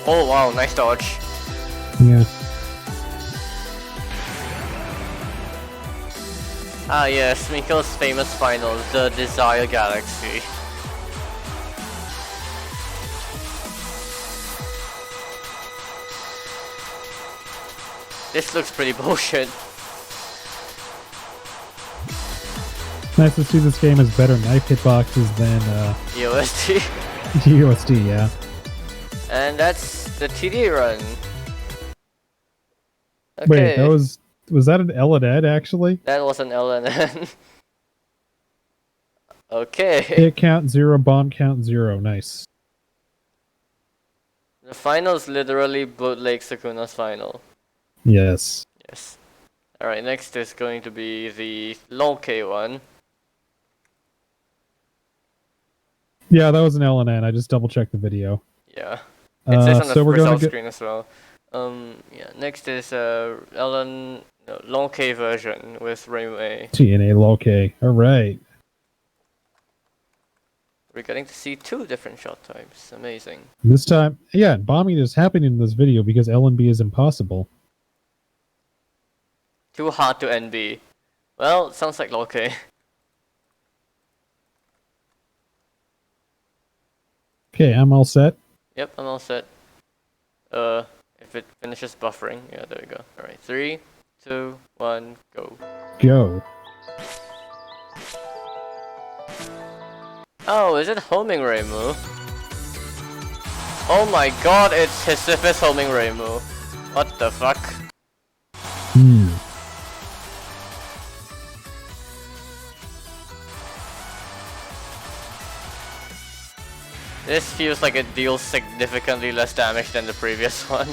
Speaker 3: Oh wow, nice dodge.
Speaker 2: Yeah.
Speaker 3: Ah yes, Miko's famous final, the Desire Galaxy. This looks pretty bullshit.
Speaker 2: Nice to see this game has better knife hitboxes than
Speaker 3: USD.
Speaker 2: USD, yeah.
Speaker 3: And that's the TD run. Okay.
Speaker 2: Wait, that was that an L and Ed actually?
Speaker 3: That was an LNN. Okay.
Speaker 2: Hit count 0, bomb count 0. Nice.
Speaker 3: The final is literally bootleg Sukuna's final.
Speaker 2: Yes.
Speaker 3: Yes. Alright, next is going to be the low-K one.
Speaker 2: Yeah, that was an L and N. I just double checked the video.
Speaker 3: Yeah. It says on the
Speaker 2: so we're gonna
Speaker 3: result
Speaker 2: get...
Speaker 3: screen as well. Yeah. Next is long K version with Reimu A.
Speaker 2: TNA low K. All right.
Speaker 3: We're getting to see 2 different shot types. Amazing.
Speaker 2: This time, yeah, bombing is happening in this video because LNB is impossible.
Speaker 3: Too hard to NB. Well, sounds like low K.
Speaker 2: Okay, I'm all set.
Speaker 3: Yep, I'm all set. If it finishes buffering, yeah, there we go. Alright, 3, 2, 1, go.
Speaker 2: Go.
Speaker 3: Oh, is it homing Reimu? Oh my god, it's Sisyphus homing Reimu. What the fuck? This feels like it deals significantly less damage than the previous one.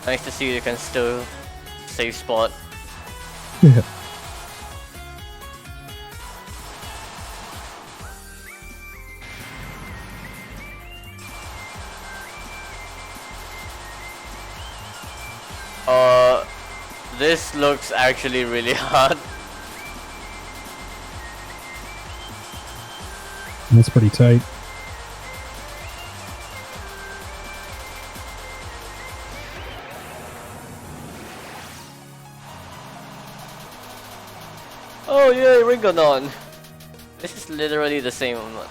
Speaker 3: Nice to see you can still save spot.
Speaker 2: Yeah.
Speaker 3: This looks actually really hard.
Speaker 2: That's pretty tight.
Speaker 3: Oh yay, Ringonon! This is literally the same one.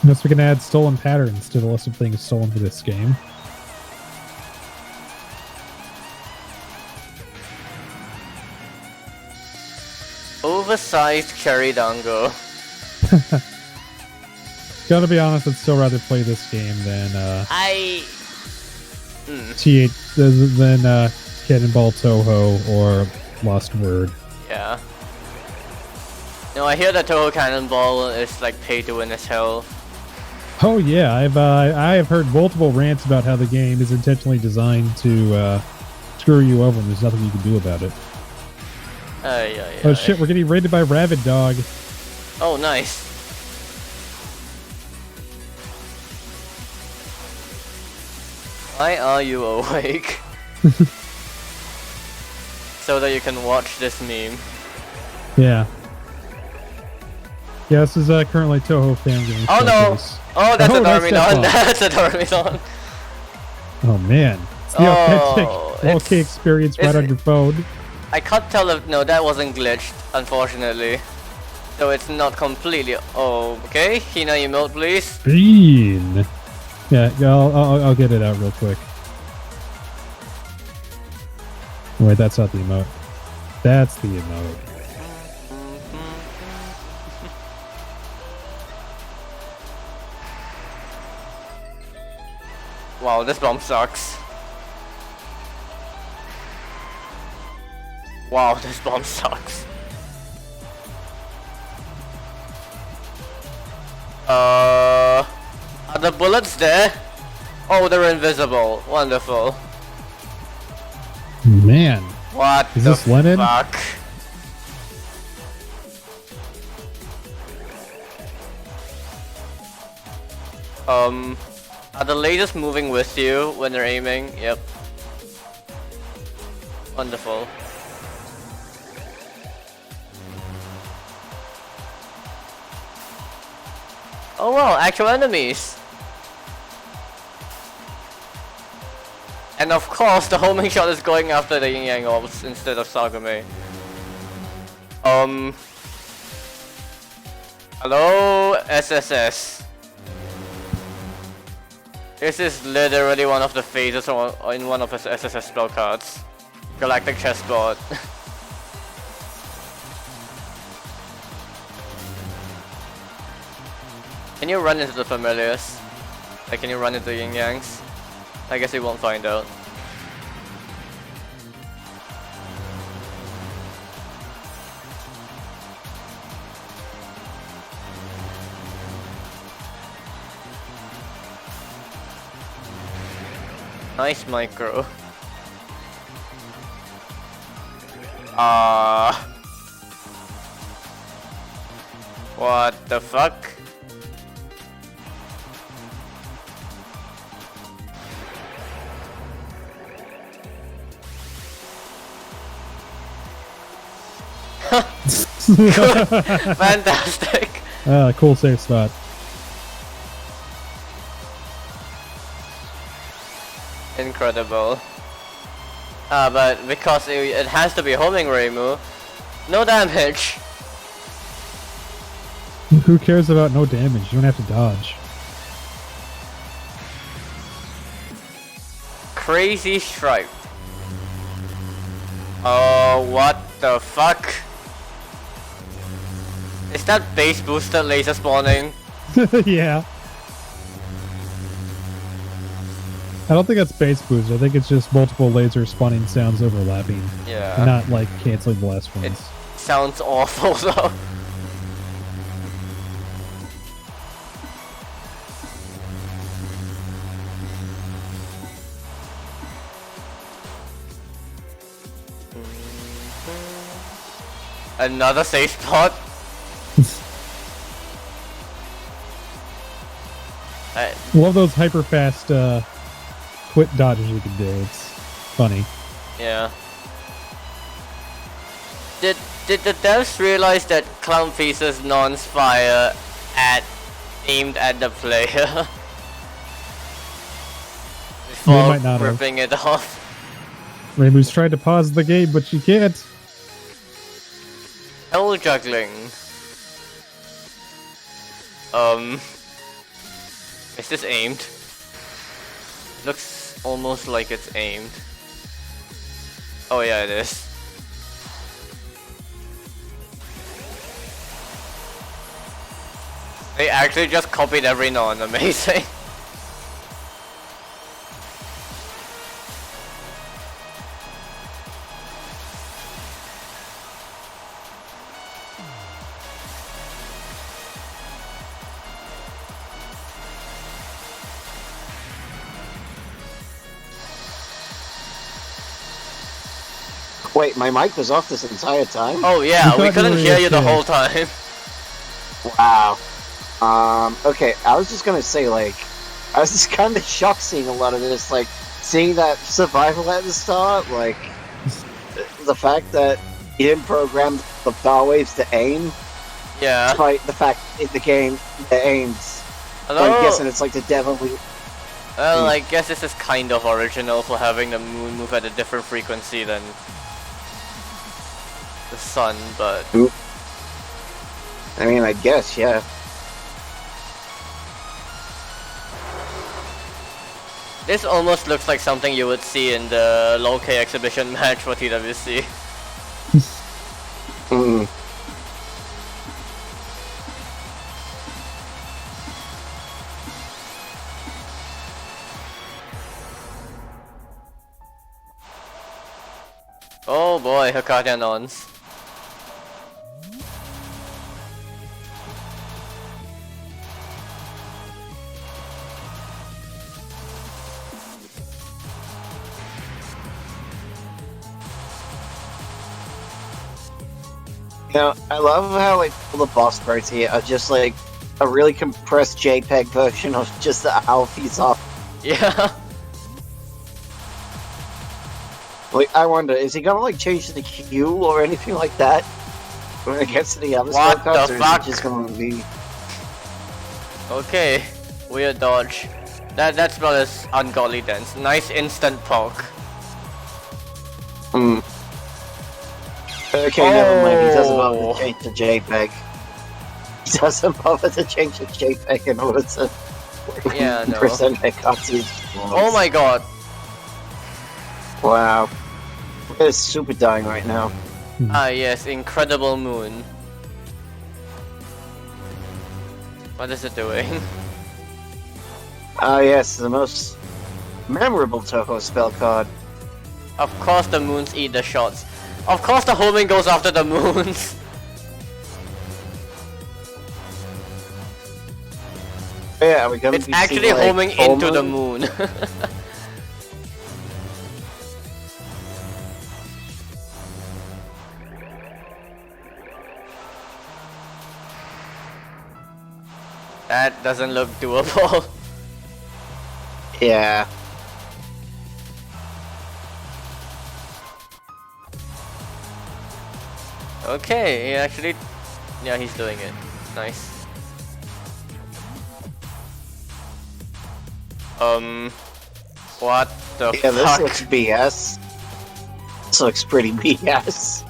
Speaker 2: Unless we can add stolen patterns to the list of things stolen for this game.
Speaker 3: Oversized cherry dango.
Speaker 2: Gotta be honest, I'd still rather play this game than T8 than Cannonball Touhou or Lost Word.
Speaker 3: Yeah. No, I hear that Touhou Cannonball is like pay to win as hell.
Speaker 2: Oh yeah, I have heard multiple rants about how the game is intentionally designed to screw you over, and there's nothing you can do about it. Oh shit, we're getting raided by Rabid Dog.
Speaker 3: Oh, nice. Why are you awake? So that you can watch this meme.
Speaker 2: Yeah. Yeah, this is currently Touhou fan game.
Speaker 3: Oh no! Oh, that's a
Speaker 2: nice
Speaker 3: Dormidon. That's a Dormidon.
Speaker 2: Oh man, it's the authentic 4K experience right on your phone.
Speaker 3: I can't tell if no, that wasn't glitched, unfortunately. So it's not completely. Oh, okay. Hina emote, please.
Speaker 2: Bean. Yeah, I'll get it out real quick. Wait, that's not the emote. That's the emote.
Speaker 3: Wow, this bomb sucks. Wow, this bomb sucks. Are the bullets there? Oh, they're invisible. Wonderful.
Speaker 2: Man.
Speaker 3: What
Speaker 2: is
Speaker 3: the
Speaker 2: this Lenin?
Speaker 3: fuck? Are the lasers moving with you when they're aiming? Yep. Wonderful. Oh wow, actual enemies! And of course, the homing shot is going after the Yin Yang orbs instead of Sagame. Hello, SSS. This is literally one of the phases in one of his SSS spell cards. Galactic Chessboard. Can you run into the familiars? Like, can you run into Yin Yangs? I guess we won't find out. Nice micro. What the fuck? Fantastic.
Speaker 2: Cool safe spot.
Speaker 3: Incredible. But because it has to be homing Reimu, no damage.
Speaker 2: Who cares about no damage? You don't have to dodge.
Speaker 3: Crazy Stripe. Oh, what the fuck? Is that base boosted laser spawning?
Speaker 2: Yeah. I don't think that's base boost. I think it's just multiple laser spawning sounds overlapping.
Speaker 3: Yeah.
Speaker 2: Not like canceling the last ones.
Speaker 3: It sounds awful though. Another safe spot.
Speaker 2: Love those hyper fast quick dodges you can do. It's funny.
Speaker 3: Yeah. Did the devs realize that Clown Face's nonce fire aimed at the player before
Speaker 2: might not have.
Speaker 3: ripping it off?
Speaker 2: Reimu's tried to pause the game, but she can't.
Speaker 3: Hell juggling. Is this aimed? Looks almost like it's aimed. Oh yeah, it is. They actually just copied every non, amazing.
Speaker 1: Wait, my mic was off this entire time?
Speaker 3: Oh
Speaker 2: We
Speaker 3: yeah,
Speaker 2: thought
Speaker 3: we
Speaker 2: you
Speaker 3: couldn't
Speaker 2: were
Speaker 3: hear you the
Speaker 2: AFK.
Speaker 3: whole time.
Speaker 1: Wow. Okay, I was just gonna say, like, I was just kind of shocked seeing a lot of this, like, seeing that survival at the start, like, the fact that you didn't program the power waves to aim,
Speaker 3: Yeah.
Speaker 1: despite the fact in the game it aims.
Speaker 3: Hello?
Speaker 1: I'm guessing it's like the devil.
Speaker 3: Well, I guess this is kind of original for having the moon move at a different frequency than the sun, but
Speaker 1: I mean, I guess, yeah.
Speaker 3: this almost looks like something you would see in the low-K exhibition match for TWC.
Speaker 1: Mm.
Speaker 3: Oh boy, Hakadanons.
Speaker 1: You know, I love how, like, all the boss parts here are just, like, a really compressed JPEG version of just the Alfie's off.
Speaker 3: Yeah.
Speaker 1: Like, I wonder, is he gonna, like, change the Q or anything like that when it gets to the other
Speaker 3: What
Speaker 1: spell cards,
Speaker 3: the
Speaker 1: or
Speaker 3: fuck?
Speaker 1: is it just gonna be...
Speaker 3: Okay. Weird dodge. That spell is ungodly dense. Nice instant poke.
Speaker 1: Hmm. Okay, never mind, he doesn't bother
Speaker 3: Oh.
Speaker 1: to change the JPEG. He doesn't bother to change the JPEG in order to
Speaker 3: Yeah, no.
Speaker 1: present Hekati's
Speaker 3: Oh my god.
Speaker 1: Wow. It's super dying right now.
Speaker 3: Ah yes, incredible moon. What is it doing?
Speaker 1: Ah yes, the most memorable Touhou spell card.
Speaker 3: Of course the moons eat the shots. Of course the homing goes after the moons.
Speaker 1: Yeah, are we gonna
Speaker 3: It's
Speaker 1: be
Speaker 3: actually
Speaker 1: seeing, like,
Speaker 3: homing
Speaker 1: full
Speaker 3: into the
Speaker 1: moon?
Speaker 3: moon. That doesn't look doable.
Speaker 1: Yeah.
Speaker 3: Okay, he actually... Yeah, he's doing it. Nice. What the
Speaker 1: Yeah, this
Speaker 3: fuck?
Speaker 1: looks BS. This looks pretty BS.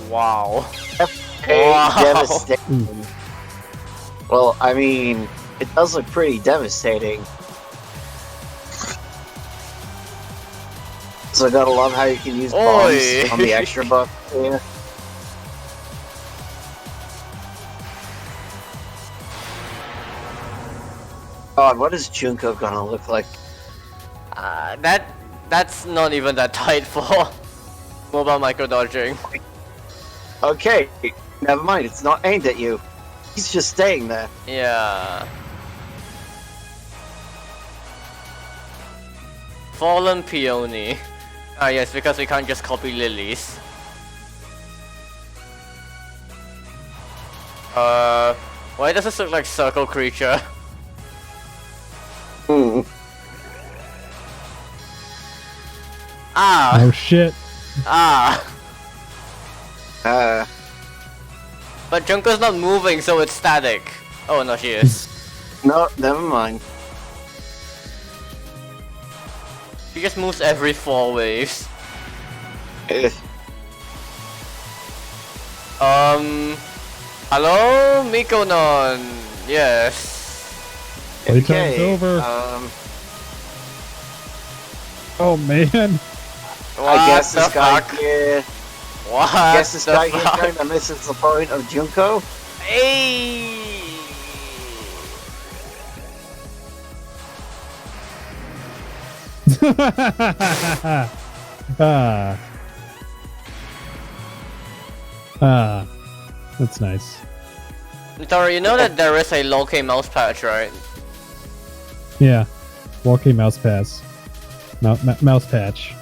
Speaker 3: Wow.
Speaker 1: Hey,
Speaker 3: Wow.
Speaker 1: devastating. Well, I mean, it does look pretty devastating. So I gotta love how you can use bombs
Speaker 3: Oi.
Speaker 1: on the extra buff here. God, what is Junko gonna look like?
Speaker 3: That's not even that tight for mobile micro dodging.
Speaker 1: Okay, never mind, it's not aimed at you. He's just staying there.
Speaker 3: Yeah. Fallen Peony. Ah yes, because we can't just copy lilies. Why does this look like circle creature?
Speaker 1: Hmm.
Speaker 3: Ah!
Speaker 2: Oh shit.
Speaker 3: Ah!
Speaker 1: Uh,
Speaker 3: But Junko's not moving, so it's static. Oh no, she is.
Speaker 1: no, never mind.
Speaker 3: She just moves every 4 waves.
Speaker 1: Eh,
Speaker 3: Hello, Mikonon. Yes.
Speaker 2: Playtime's over. Oh man.
Speaker 3: What
Speaker 1: I guess
Speaker 3: the
Speaker 1: this guy
Speaker 3: fuck?
Speaker 1: here.
Speaker 3: What
Speaker 1: I guess this
Speaker 3: the
Speaker 1: guy here
Speaker 3: fuck?
Speaker 1: kinda misses the point of Junko.
Speaker 3: Hey!
Speaker 2: ah. Ah. That's nice.
Speaker 3: Tori, you know that there is a low-K mouse patch, right?
Speaker 2: Yeah. Walking mouse pass. Mouse patch.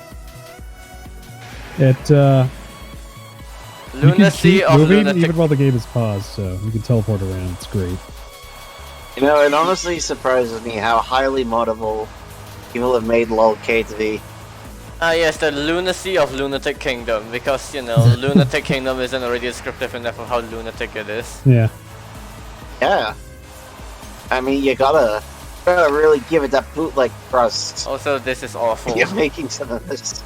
Speaker 2: It you can
Speaker 3: Lunacy
Speaker 2: keep
Speaker 3: of
Speaker 2: moving
Speaker 3: lunatic.
Speaker 2: even while the game is paused, so you can teleport around. It's great.
Speaker 1: You know, it honestly surprises me how highly moddable people have made LOL K to be.
Speaker 3: Ah yes, the lunacy of Lunatic Kingdom, because you know, Lunatic Kingdom isn't already descriptive enough of how lunatic it is.
Speaker 2: Yeah.
Speaker 1: Yeah. I mean, you gotta really give it that bootleg crust.
Speaker 3: Also, this is awful.
Speaker 1: You're making some of this.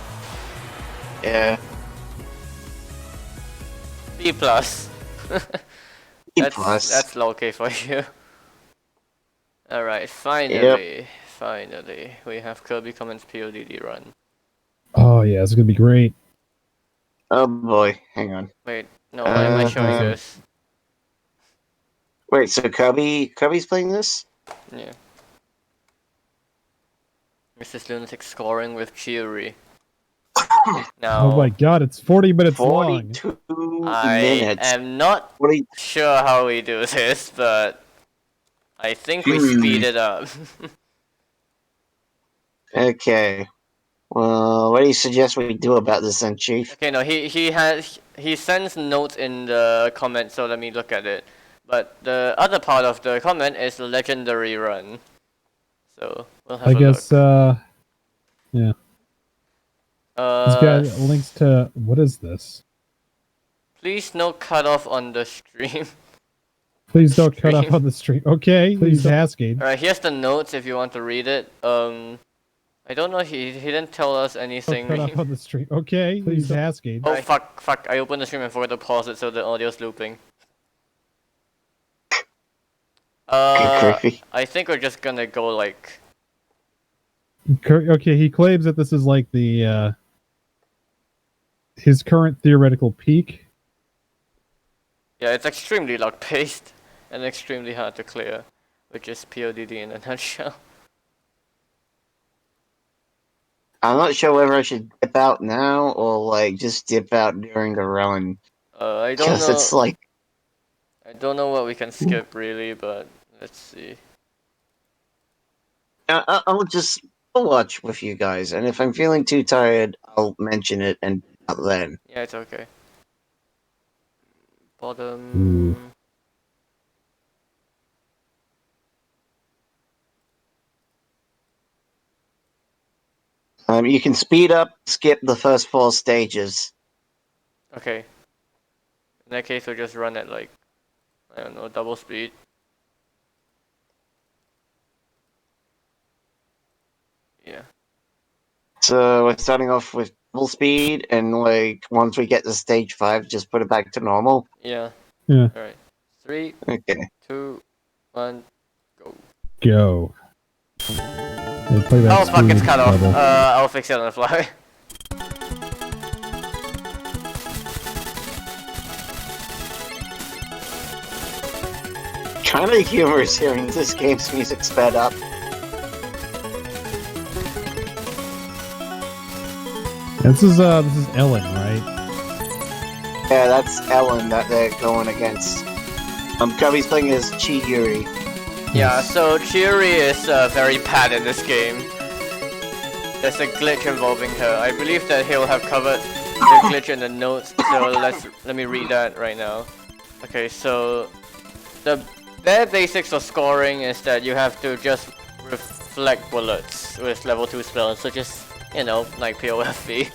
Speaker 1: Yeah.
Speaker 3: B plus.
Speaker 1: B plus.
Speaker 3: That's low K for you. Alright, finally, finally, we have Kirby Commons PODD run.
Speaker 2: Oh yeah, it's gonna be great.
Speaker 1: Oh boy, hang on.
Speaker 3: Wait, no, why am I showing
Speaker 1: Uh,
Speaker 3: this?
Speaker 1: Wait, so Kirby's playing this?
Speaker 3: Yeah. This is Lunatic scoring with Chiuri. Now,
Speaker 2: Oh my god, it's 40 minutes long.
Speaker 1: 42
Speaker 3: I
Speaker 1: minutes.
Speaker 3: am not
Speaker 1: What are you...
Speaker 3: sure how we do this, but I think we speed it up.
Speaker 1: Okay. Well, what do you suggest we do about this then, Chief?
Speaker 3: Okay, no, he sends notes in the comment, so let me look at it. But the other part of the comment is the legendary run. So we'll have
Speaker 2: I
Speaker 3: a
Speaker 2: guess
Speaker 3: look.
Speaker 2: yeah. This guy links to what is this?
Speaker 3: Please no cut off on the stream.
Speaker 2: Please don't cut off
Speaker 3: Stream.
Speaker 2: on the stream. Okay, please asking.
Speaker 3: Alright, here's the notes if you want to read it. I don't know, he didn't tell us anything.
Speaker 2: Don't cut off on the stream. Okay, please asking.
Speaker 3: Oh fuck, I opened the stream and forgot to pause it so the audio's looping.
Speaker 1: Creepy.
Speaker 3: I think we're just gonna go like...
Speaker 2: Okay, he claims that this is like the his current theoretical peak.
Speaker 3: Yeah, it's extremely log-paced and extremely hard to clear, which is PODD in a nutshell.
Speaker 1: I'm not sure whether I should dip out now or like just dip out during the run.
Speaker 3: I don't
Speaker 1: Because
Speaker 3: know.
Speaker 1: it's like
Speaker 3: I don't know what we can skip really, but let's see.
Speaker 1: I'll just watch with you guys, and if I'm feeling too tired, I'll mention it and then.
Speaker 3: Yeah, it's okay. Bottom.
Speaker 1: You can speed up, skip the first 4 stages.
Speaker 3: Okay. In that case, we'll just run at like, I don't know, double speed. Yeah.
Speaker 1: So we're starting off with full speed, and like once we get to stage 5, just put it back to normal.
Speaker 3: Yeah.
Speaker 2: Yeah.
Speaker 3: Alright. 3,
Speaker 1: Okay.
Speaker 3: 2, 1, go.
Speaker 2: Go. Yeah, play that
Speaker 3: Oh fuck, it's
Speaker 2: smooth
Speaker 3: cut off.
Speaker 2: level.
Speaker 3: I'll fix it on the fly.
Speaker 1: Kind of humorous hearing this game's music sped up.
Speaker 2: This is Ellen, right?
Speaker 1: Yeah, that's Ellen that they're going against. Kirby's playing as Chiyuri.
Speaker 3: Yeah, so Chiuri is very bad in this game. There's a glitch involving her. I believe that he'll have covered the glitch in the notes, so let me read that right now. Okay, so the bare basics of scoring is that you have to just reflect bullets with level 2 spells, such as, you know, like POFB.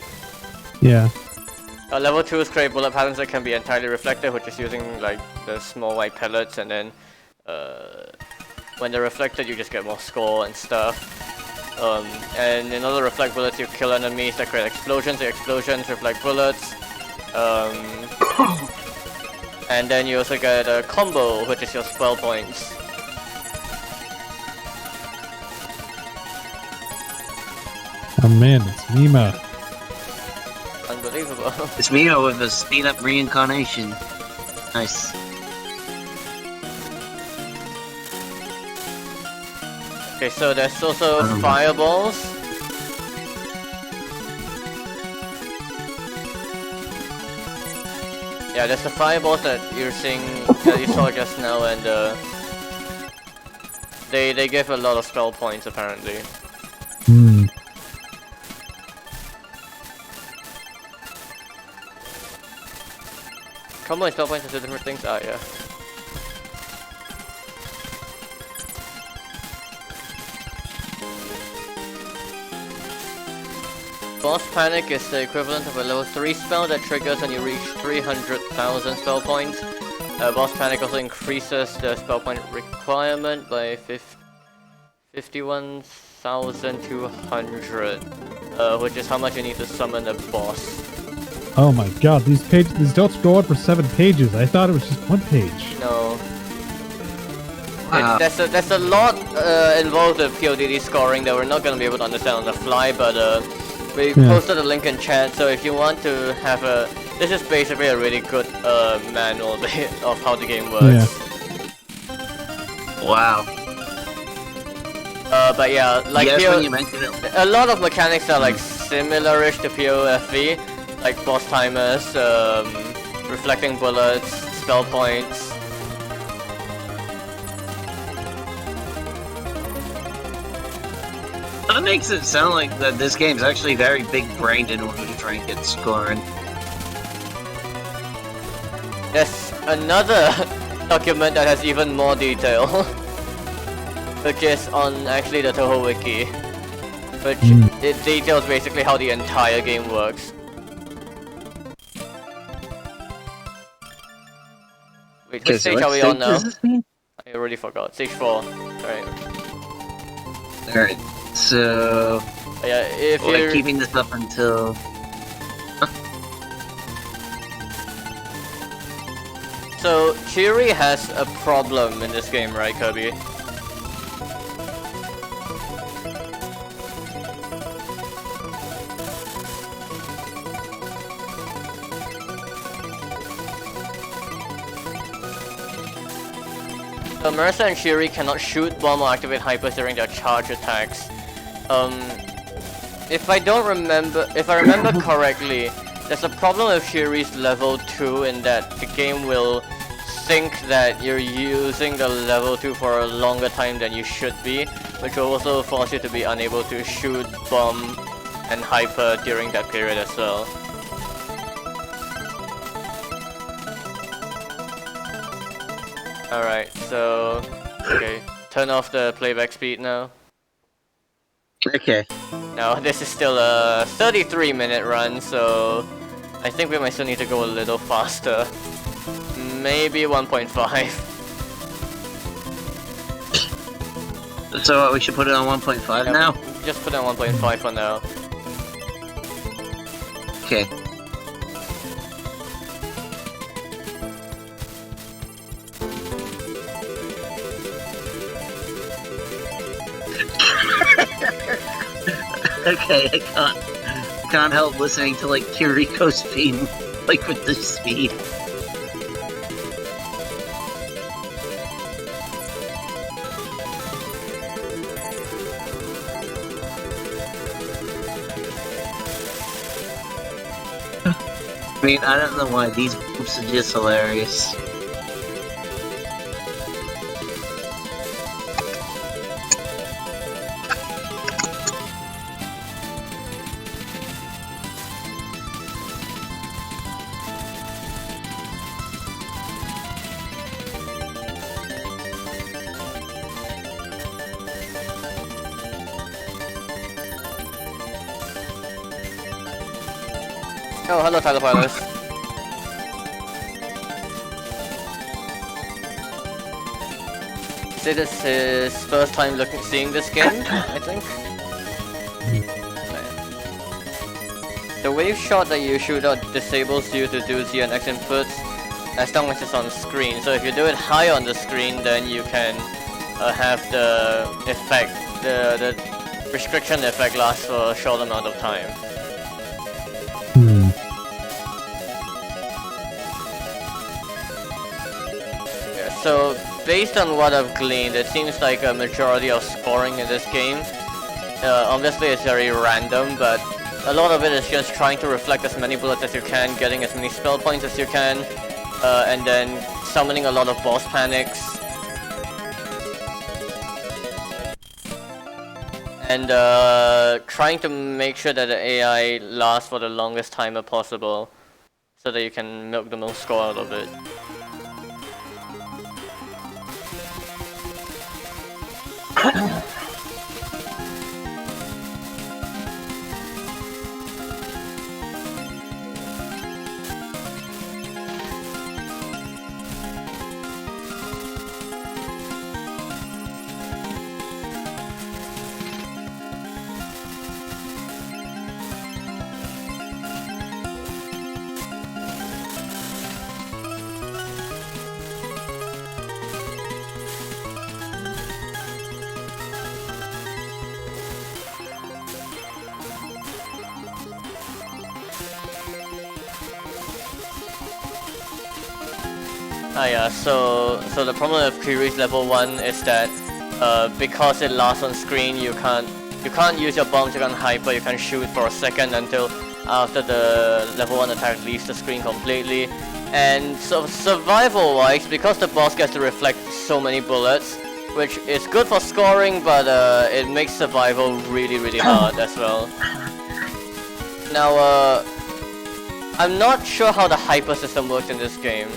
Speaker 2: Yeah.
Speaker 3: Level 2 create bullet patterns that can be entirely reflected, which is using like the small white pellets, and then when they're reflected you just get more score and stuff. And in other reflect bullets you kill enemies that create explosions, the explosions reflect bullets. And then you also get a combo, which is your spell points.
Speaker 2: Oh man, it's Mima.
Speaker 3: Unbelievable.
Speaker 5: It's Mio with a speed up reincarnation. Nice.
Speaker 3: Okay, so there's also fireballs. Yeah, there's the fireballs that you're seeing, that you saw just now, and they give a lot of spell points apparently. Combo and spell points are two different things? Ah, yeah. Boss Panic is the equivalent of a level 3 spell that triggers when you reach 300,000 spell points. Boss Panic also increases the spell point requirement by 51,200, which is how much you need to summon a boss.
Speaker 2: Oh my god, these don't go on for 7 pages. I thought it was just 1 page.
Speaker 3: No.
Speaker 5: Wow.
Speaker 3: There's a lot involved with PODD scoring that we're not going to be able to understand on the fly, but we posted a link in chat, so if you want to have a... This is basically a really good manual of how the game works.
Speaker 5: Yeah. Wow.
Speaker 3: But yeah, like
Speaker 5: yes, when you mentioned it.
Speaker 3: a lot of mechanics are like similar-ish to POFV, like boss timers, reflecting bullets, spell points.
Speaker 5: That makes it sound like that this game's actually very big-brained in order to try and get scoring.
Speaker 3: There's another document that has even more detail, which is on actually the Touhou wiki, which it details basically how the entire game works. Wait, which stage are we on now?
Speaker 5: Does this mean?
Speaker 3: I already forgot. Stage 4. Alright.
Speaker 5: Alright, so...
Speaker 3: Yeah, if
Speaker 5: we're
Speaker 3: you're...
Speaker 5: keeping this up until...
Speaker 3: So, Chiri has a problem in this game, right, Kirby? So, Marissa and Chiri cannot shoot, bomb, or activate hypers during their charge attacks. If I remember correctly, there's a problem with Chiri's level 2 in that the game will think that you're using the level 2 for a longer time than you should be, which will also force you to be unable to shoot, bomb, and hyper during that period as well. Alright, so... okay, turn off the playback speed now.
Speaker 5: Okay.
Speaker 3: Now, this is still a 33-minute run, so I think we might still need to go a little faster. Maybe 1.5.
Speaker 5: So we should put it on 1.5 now?
Speaker 3: Just put it on 1.5 for now.
Speaker 5: Okay. Okay, I can't help listening to like Kiriko's theme, like with this speed. I mean, I don't know why these boops are just hilarious.
Speaker 3: Oh, hello, Tyler Pilots. This is his first time seeing this game, I think. The wave shot that you shoot out disables you to do Z and X inputs as long as it's on screen. So if you do it high on the screen, then you can have the effect, the restriction effect last for a short amount of time. So, based on what I've gleaned, it seems like a majority of scoring in this game, obviously it's very random, but a lot of it is just trying to reflect as many bullets as you can, getting as many spell points as you can, and then summoning a lot of boss panics. And trying to make sure that the AI lasts for the longest time possible. so that you can milk the most score out of it. Yeah, so the problem with Kiri's level 1 is that because it lasts on screen, you can't use your bomb to gun hyper, you can shoot for a second until after the level 1 attack leaves the screen completely. And so survival wise, because the boss gets to reflect so many bullets, which is good for scoring, but it makes survival really hard as well. Now I'm not sure how the hyper system works in this game.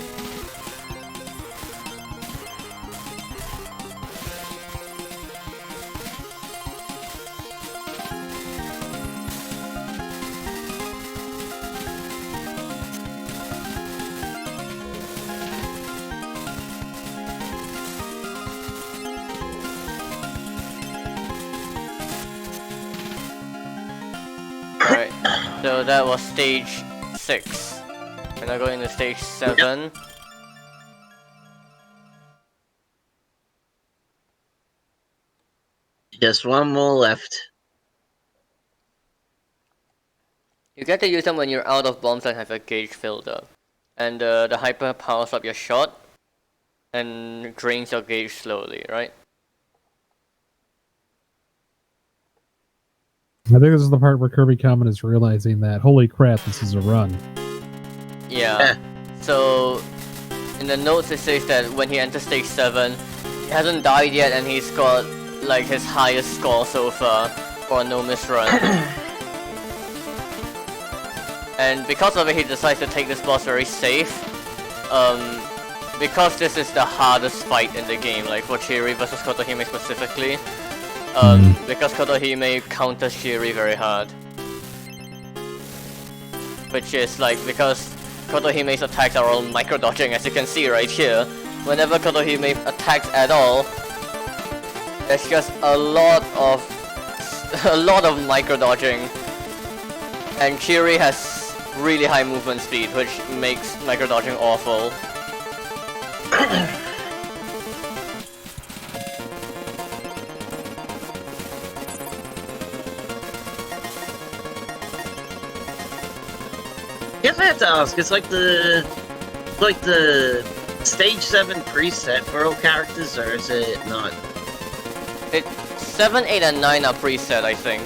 Speaker 3: Alright, so that was stage 6. We're now going to stage 7. Yep.
Speaker 5: Just one more left.
Speaker 3: You get to use them when you're out of bombs that have a gauge filled up. And the hyper powers up your shot and drains your gauge slowly, right?
Speaker 2: I think this is the part where Kirby Common is realizing that, holy crap, this is a run.
Speaker 3: Yeah. So, in the notes it says that when he enters stage 7, he hasn't died yet and he's got like his highest score so far for a no miss run. And because of it, he decides to take this boss very safe. Because this is the hardest fight in the game, like for Chiri versus Kotohime specifically. Because Kotohime counters Chiri very hard. Which is like, because Kotohime's attacks are all micro-dodging, as you can see right here. Whenever Kotohime attacks at all, there's just a lot of micro-dodging. And Chiri has really high movement speed, which makes micro-dodging awful.
Speaker 5: I guess I have to ask, it's like the stage 7 preset for all characters, or is it not?
Speaker 3: 7, 8, and 9 are preset, I think.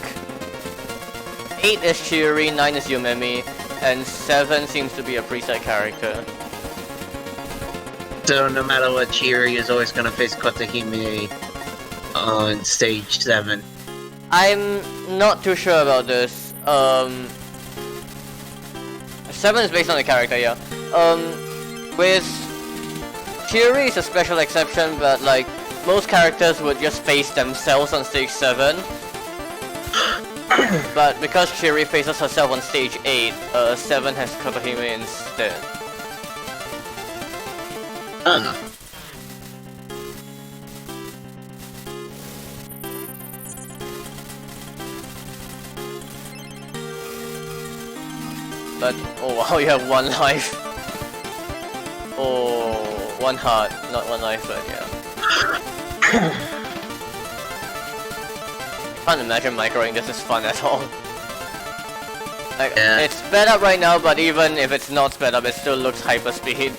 Speaker 3: 8 is Chiri, 9 is Yumemi, and 7 seems to be a preset character.
Speaker 5: So no matter what, Chiri is always gonna face Kotohime on stage 7. I'm
Speaker 3: not too sure about this. 7 is based on the character, yeah. With Chiri is a special exception, but like most characters would just face themselves on stage 7. But because Chiri faces herself on stage 8, 7 has Kotohime instead. But, oh wow, you have 1 life. Oh, 1 heart, not 1 life, but yeah. I can't imagine microing this is fun at all. Like, it's sped up right now, but even if it's not sped up, it still looks hyper speed.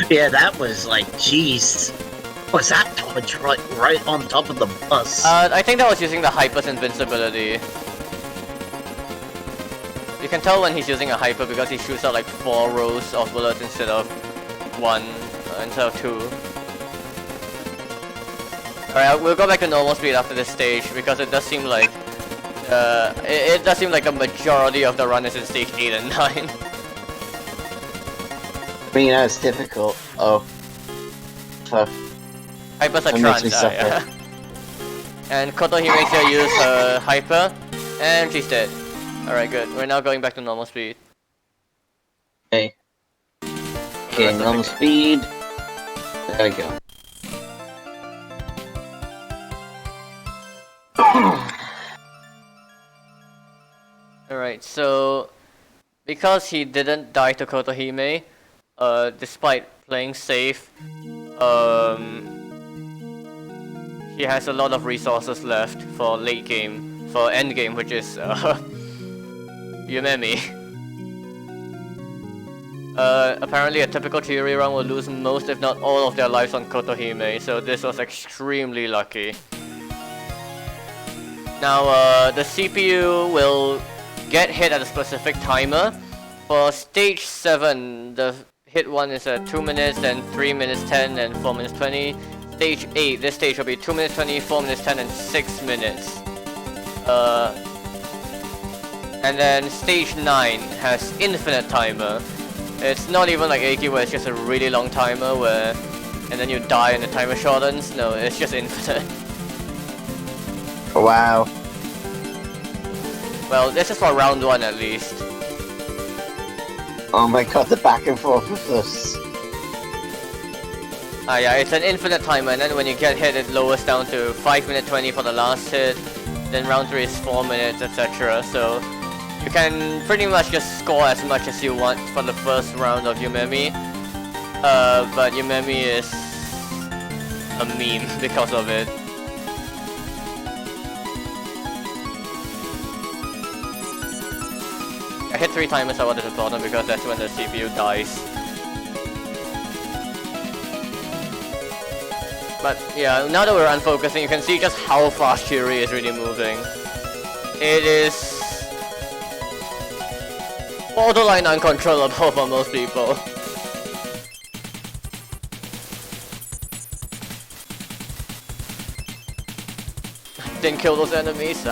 Speaker 5: Yeah, that was like, jeez. Was that dodge right on top of the bus?
Speaker 3: I think that was using the hyper's invincibility. You can tell when he's using a hyper because he shoots out like 4 rows of bullets instead of 1, instead of 2. Alright, we'll go back to normal speed after this stage because it does seem like the majority of the run is in stage 8 and 9.
Speaker 1: mean, that's difficult. Oh. Tough.
Speaker 3: Hyper's a
Speaker 1: That makes me
Speaker 3: trance.
Speaker 1: suffer.
Speaker 3: Yeah. And Kotohime here use her hyper, and she's dead. Alright, good. We're now going back to normal speed.
Speaker 1: Okay. Okay,
Speaker 3: Rest of
Speaker 1: normal
Speaker 3: the-
Speaker 1: speed. There we go.
Speaker 3: Alright, so because he didn't die to Kotohime, despite playing safe, he has a lot of resources left for late game, for end game, which is Yumemi. Apparently a typical theory run will lose most if not all of their lives on Kotohime, so this was extremely lucky. Now the CPU will get hit at a specific timer. For stage 7, the hit one is at 2 minutes, then 3 minutes 10, and 4 minutes 20. Stage 8, this stage will be 2 minutes 20, 4 minutes 10, and 6 minutes. And then stage 9 has infinite timer. It's not even like Aki where it's just a really long timer where and then you die and the timer shortens. No, it's just infinite.
Speaker 1: Wow.
Speaker 3: Well, this is for round 1 at least.
Speaker 1: Oh my god, the back and forth of this.
Speaker 3: Ah yeah, it's an infinite timer, and then when you get hit it lowers down to 5 minute 20 for the last hit. Then round 3 is 4 minutes, etc. So you can pretty much just score as much as you want for the first round of Yumemi. But Yumemi is a meme because of it. I hit 3 timers at what is important because that's when the CPU dies. But yeah, now that we're unfocusing, you can see just how fast Shiri is really moving. It is borderline uncontrollable for most people. Didn't kill those enemies,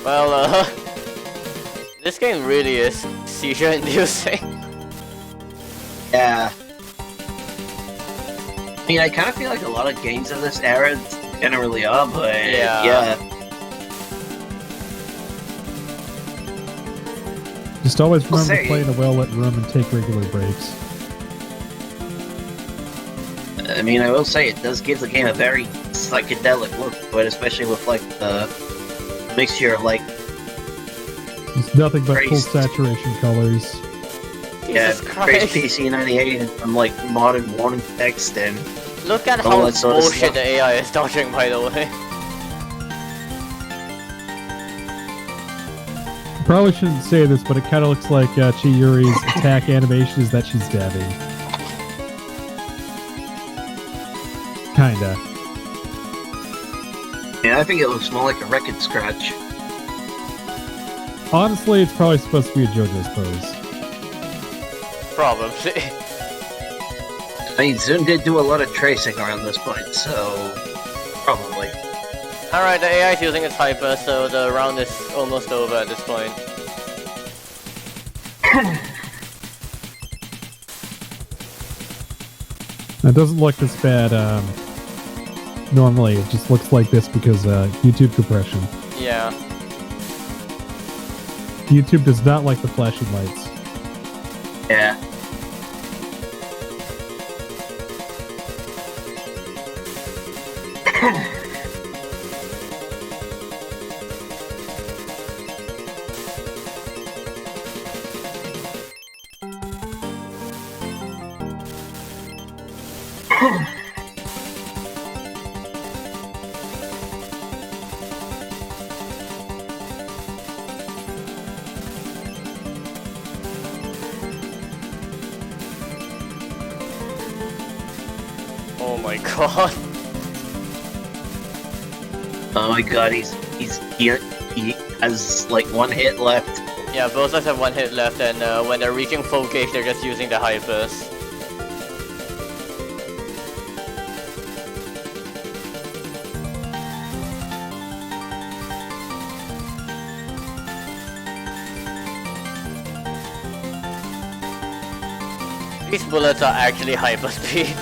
Speaker 3: Well, this game really is seizure-inducing.
Speaker 5: Yeah. I mean, I kind of feel like a lot of games in this era generally are, but yeah.
Speaker 2: Just always remember
Speaker 5: say-
Speaker 2: to play in a well-lit room and take regular breaks.
Speaker 5: I mean, I will say it does give the game a very psychedelic look, but especially with like the mixture of like
Speaker 2: It's nothing but full
Speaker 5: Christ.
Speaker 2: saturation colors.
Speaker 3: Jesus
Speaker 5: Grace
Speaker 3: Christ.
Speaker 5: PC98 and like modern warning text and
Speaker 3: Look at
Speaker 5: all
Speaker 3: how
Speaker 5: that sort of
Speaker 3: bullshit
Speaker 5: stuff.
Speaker 3: the AI is dodging, by the way.
Speaker 2: Probably shouldn't say this, but it kind of looks like Chiyuri's attack animation is that she's dabbing. Kinda.
Speaker 5: yeah, I think it looks more like a record scratch.
Speaker 2: Honestly, it's probably supposed to be a JoJo's pose.
Speaker 3: Probably.
Speaker 5: I mean, Zune did do a lot of tracing around this point, so probably.
Speaker 3: Alright, the AI is using its hyper, so the round is almost over at this point.
Speaker 2: It doesn't look this bad normally. It just looks like this because YouTube compression.
Speaker 3: Yeah.
Speaker 2: YouTube does not like the flashing lights.
Speaker 5: Yeah.
Speaker 3: Oh my god.
Speaker 5: Oh my god, he has like 1 hit left.
Speaker 3: Yeah, both sides have 1 hit left, and when they're reaching full gauge, they're just using the hypers. These bullets are actually hyper speed.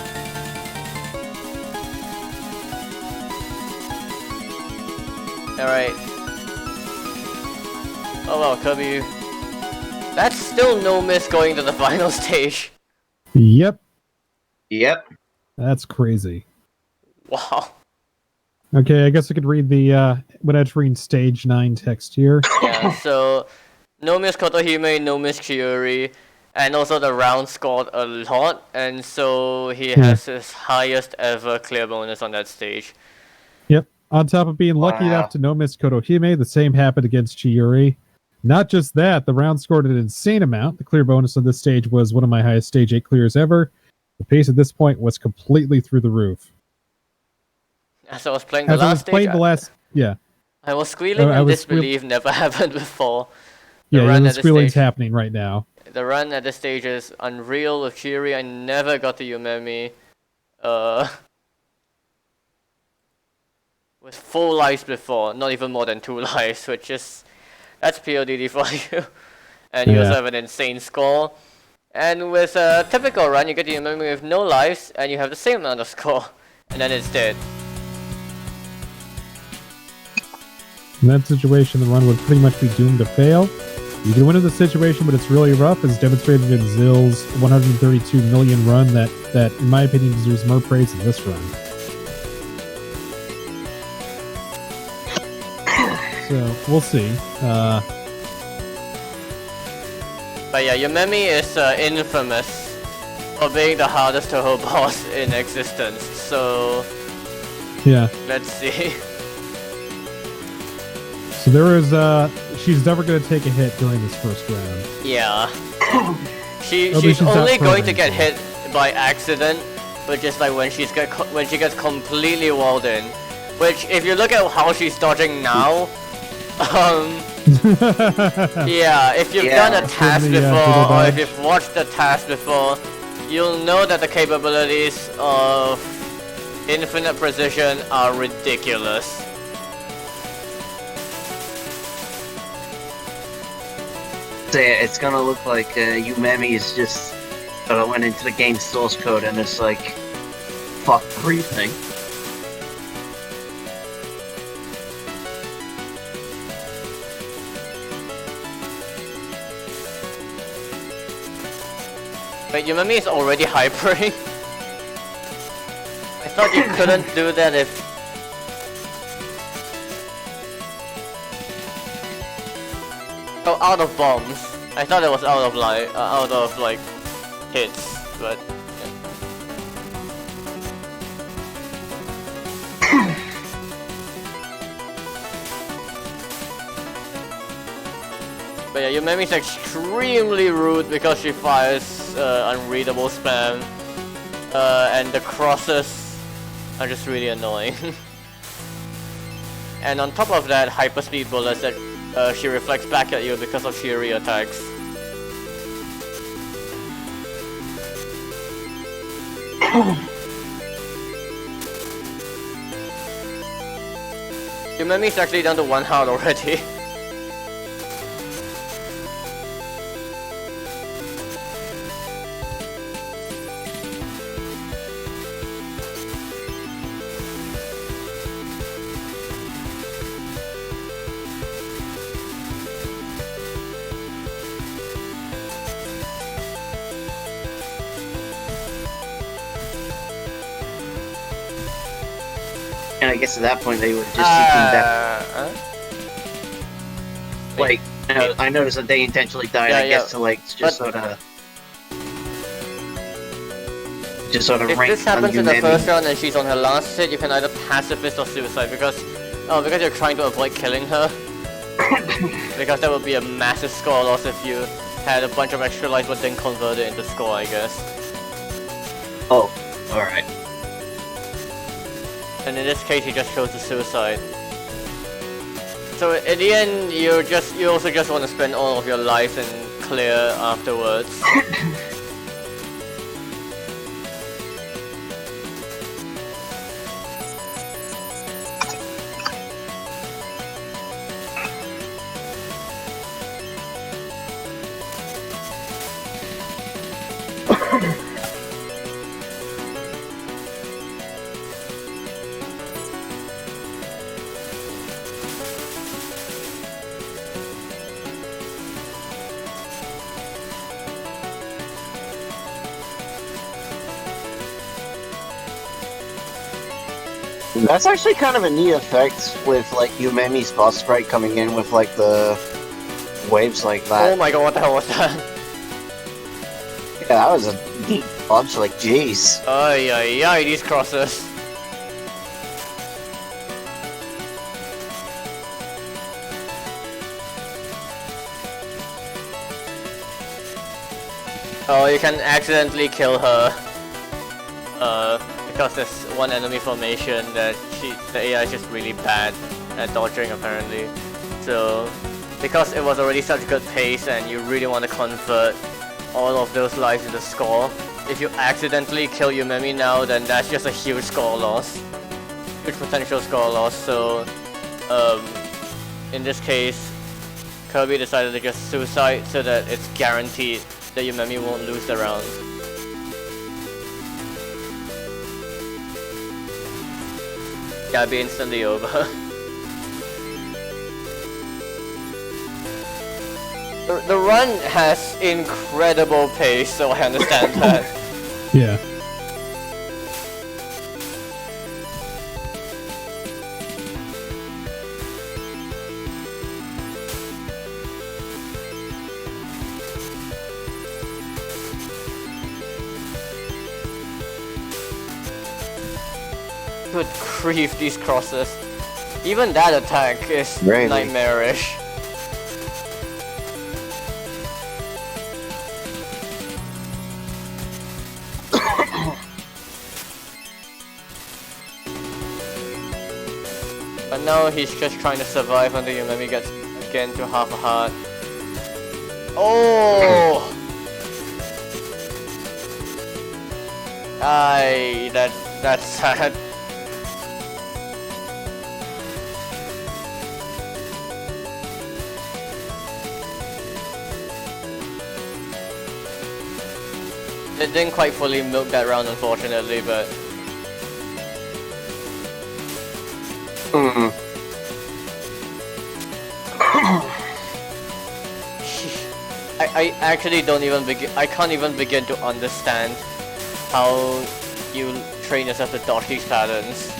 Speaker 3: Alright. Oh well, Kirby. That's still no miss going to the final stage.
Speaker 2: Yep,
Speaker 5: Yep.
Speaker 2: that's crazy.
Speaker 3: Wow.
Speaker 2: Okay, I guess I could read the when I read stage 9 text here.
Speaker 3: Yeah, so no miss Kotohime, no miss Chiuri, and also the round scored a lot, and so he has his highest ever clear bonus on that stage.
Speaker 2: Yep. On top of being lucky
Speaker 5: Wow.
Speaker 2: enough to no miss Kotohime, the same happened against Chiuri. Not just that, the round scored an insane amount. The clear bonus on this stage was one of my highest stage 8 clears ever. The pace at this point was completely through the roof.
Speaker 3: As I was playing the
Speaker 2: As I
Speaker 3: last
Speaker 2: was
Speaker 3: stage,
Speaker 2: playing the last, yeah,
Speaker 3: I was squealing
Speaker 2: I
Speaker 3: and
Speaker 2: was
Speaker 3: disbelief never happened before. The
Speaker 2: yeah,
Speaker 3: run
Speaker 2: the
Speaker 3: at this
Speaker 2: squealing's
Speaker 3: stage-
Speaker 2: happening right now.
Speaker 3: The run at this stage is unreal with Chiuri. I never got to Yumemi. With 4 lives before, not even more than 2 lives, which is... That's PODD for you. And you also
Speaker 2: Yeah.
Speaker 3: have an insane score. And with a typical run, you get to Yumemi with no lives, and you have the same amount of score. And then it's dead.
Speaker 2: In that situation, the run would pretty much be doomed to fail. You can win in the situation, but it's really rough, as demonstrated in Zill's 132 million run that in my opinion, deserves more praise than this run. So, we'll see.
Speaker 3: But yeah, Yumemi is infamous for being the hardest Touhou boss in existence. So,
Speaker 2: Yeah.
Speaker 3: let's see.
Speaker 2: So there is, she's never going to take a hit during this first round.
Speaker 3: Yeah.
Speaker 2: At least
Speaker 3: She's
Speaker 2: not
Speaker 3: only going to
Speaker 2: programmed
Speaker 3: get
Speaker 2: for it.
Speaker 3: hit by accident, but just like when she gets completely walled in. Which, if you look at how she's dodging now, yeah, if you've
Speaker 5: Yeah.
Speaker 3: done a task
Speaker 2: From the,
Speaker 3: before,
Speaker 2: doodle
Speaker 3: or if
Speaker 2: dodge.
Speaker 3: you've watched the task before, you'll know that the capabilities of infinite precision are ridiculous.
Speaker 5: So yeah, it's gonna look like Umemi is just went into the game source code and it's like fuck everything.
Speaker 3: Wait, Yumemi is already hypering? I thought you couldn't do that if... Oh, out of bombs. I thought it was out of like hits, but... But yeah, Yumemi's extremely rude because she fires unreadable spam. And the crosses are just really annoying. And on top of that, hyperspeed bullets that she reflects back at you because of Shiri attacks. Yumemi's actually down to 1 heart already.
Speaker 5: And I guess at that point they were just seeking that. Like, I noticed that they intentionally died.
Speaker 3: Yeah,
Speaker 5: I guess
Speaker 3: yeah.
Speaker 5: to like just sort of
Speaker 3: If
Speaker 5: rank
Speaker 3: this happens
Speaker 5: on
Speaker 3: in the
Speaker 5: Umemi.
Speaker 3: first round and she's on her last hit, you can either pacifist or suicide because you're trying to avoid killing her. Because that would be a massive score loss if you had a bunch of extra life but didn't convert it into score, I guess.
Speaker 5: Oh, alright.
Speaker 3: And in this case, he just chose the suicide. So in the end, you also just want to spend all of your life and clear afterwards.
Speaker 1: That's actually kind of a neat effect with like Umemi's boss sprite coming in with like the waves like that.
Speaker 3: Oh my god, what the hell was that?
Speaker 1: Yeah, that was a neat bunch. Like, jeez.
Speaker 3: Ay ay ay, these crosses. Oh, you can accidentally kill her. Because there's one enemy formation that the AI is just really bad at dodging apparently. So, because it was already such good pace and you really want to convert all of those lives into score, if you accidentally kill Umemi now, then that's just a huge score loss. Huge potential score loss, so in this case, Kirby decided to just suicide so that it's guaranteed that Umemi won't lose the round. Gotta be instantly over. The run has incredible pace, so I understand that.
Speaker 2: Yeah.
Speaker 3: Good grief, these crosses. Even that attack is
Speaker 1: Really?
Speaker 3: nightmarish. But now he's just trying to survive until Umemi gets again to half a heart. Oh! Aye, that's sad. It didn't quite fully milk that round, unfortunately, but I actually don't even begin. I can't even begin to understand how you train yourself to dodge these patterns.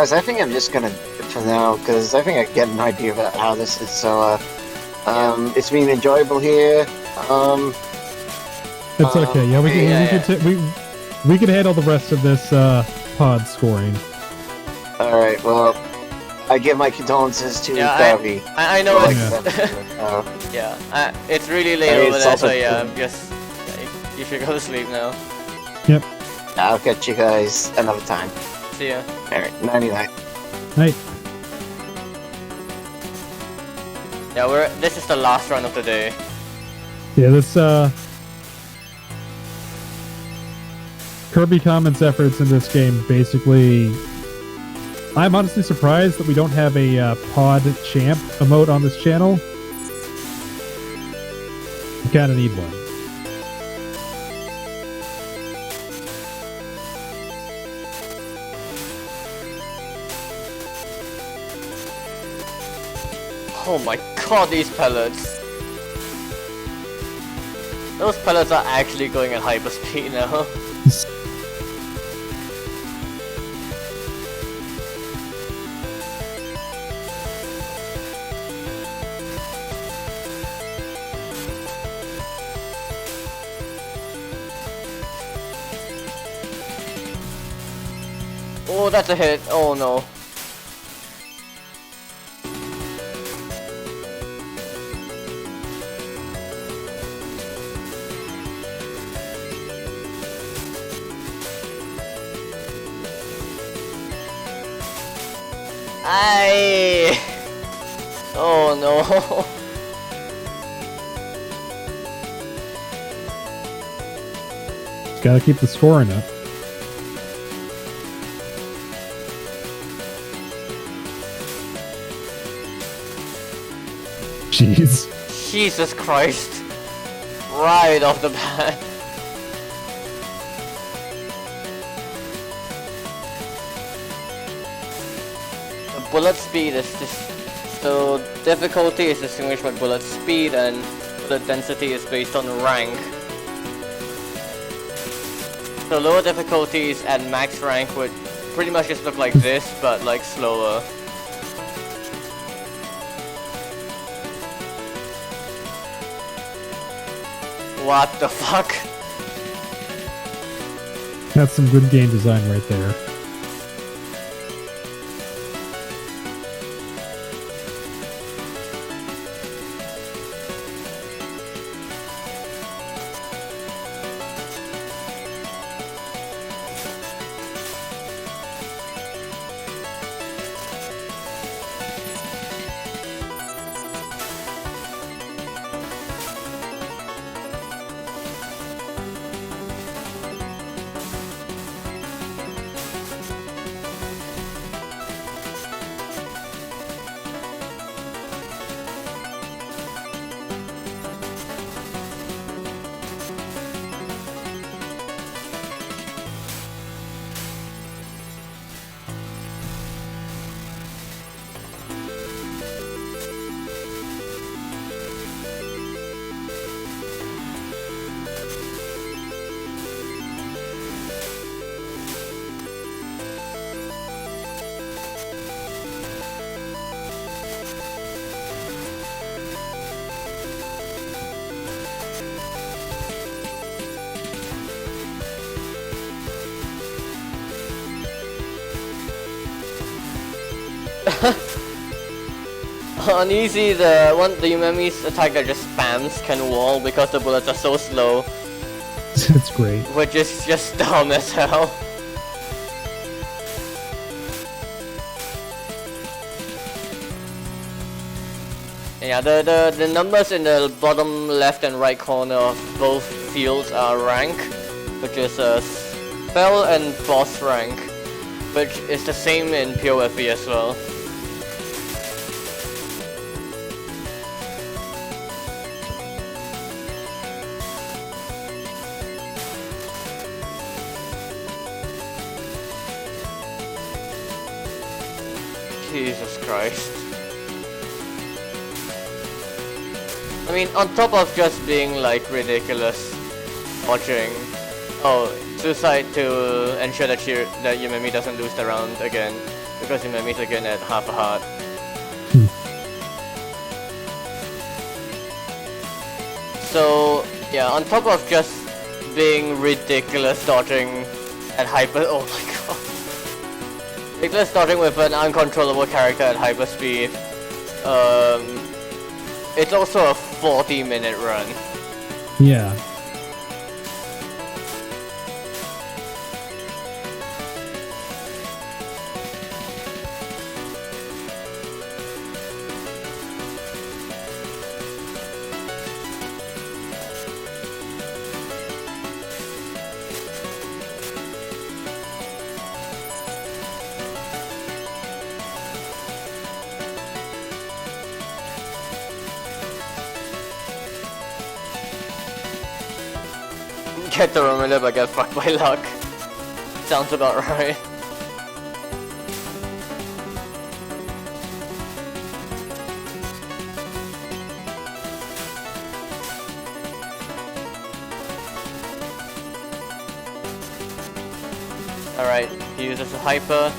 Speaker 1: Guys, I think I'm just gonna for now because I think I get an idea about how this is. So, it's been enjoyable here.
Speaker 2: It's okay. Yeah, we could handle the rest of this pod scoring.
Speaker 1: All right. Well, I give my condolences to Kirby.
Speaker 3: I know
Speaker 1: Like,
Speaker 3: it's yeah. It's really late
Speaker 1: I mean,
Speaker 3: over
Speaker 1: it's
Speaker 3: there,
Speaker 1: also
Speaker 3: so yeah. You should go to sleep now.
Speaker 2: Yep.
Speaker 1: I'll catch you guys another time.
Speaker 3: See ya.
Speaker 1: All right. 99.
Speaker 2: Night.
Speaker 3: Yeah, this is the last run of the day.
Speaker 2: Yeah, this Kirby Commons efforts in this game basically. I'm honestly surprised that we don't have a pod champ emote on this channel. We kind of need one.
Speaker 3: Oh my god, these pellets! Those pellets are actually going at hyperspeed now. Oh, that's a hit. Oh no. Aye. Oh no.
Speaker 2: Gotta keep the scoring up. Jeez.
Speaker 3: Jesus Christ. Right off the bat. The bullet speed is just... So difficulty is distinguished by bullet speed and bullet density is based on rank. So lower difficulties at max rank would pretty much just look like this, but like slower. What the fuck?
Speaker 2: That's some good game design right there.
Speaker 3: On easy, the Umemi's attack that just spams can wall because the bullets are so slow,
Speaker 2: It's great.
Speaker 3: which is just dumb as hell. Yeah, the numbers in the bottom left and right corner of both fields are rank, which is spell and boss rank, which is the same in PoFE as well. Jesus Christ. I mean, on top of just being like ridiculous watching, oh, suicide to ensure that Yumemi doesn't lose the round again, because Yumemi's again at half a heart. So yeah, on top of just being ridiculous dodging at hyper, oh my god. Ridiculous dodging with an uncontrollable character at hyperspeed. It's also a 40-minute run.
Speaker 2: Yeah.
Speaker 3: Get the Romilla but get fucked by luck. Sounds about right. Alright, he uses a hyper.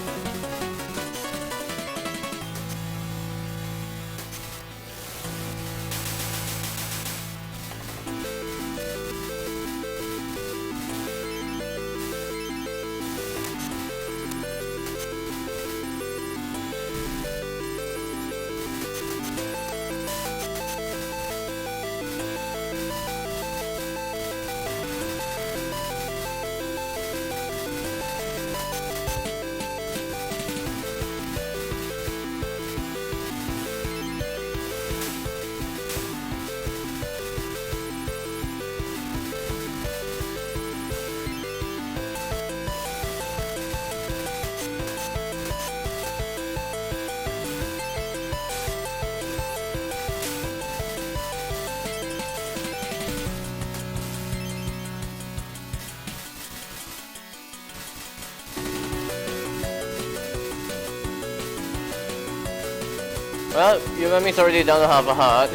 Speaker 3: Well, Yumemi's already down to half a heart.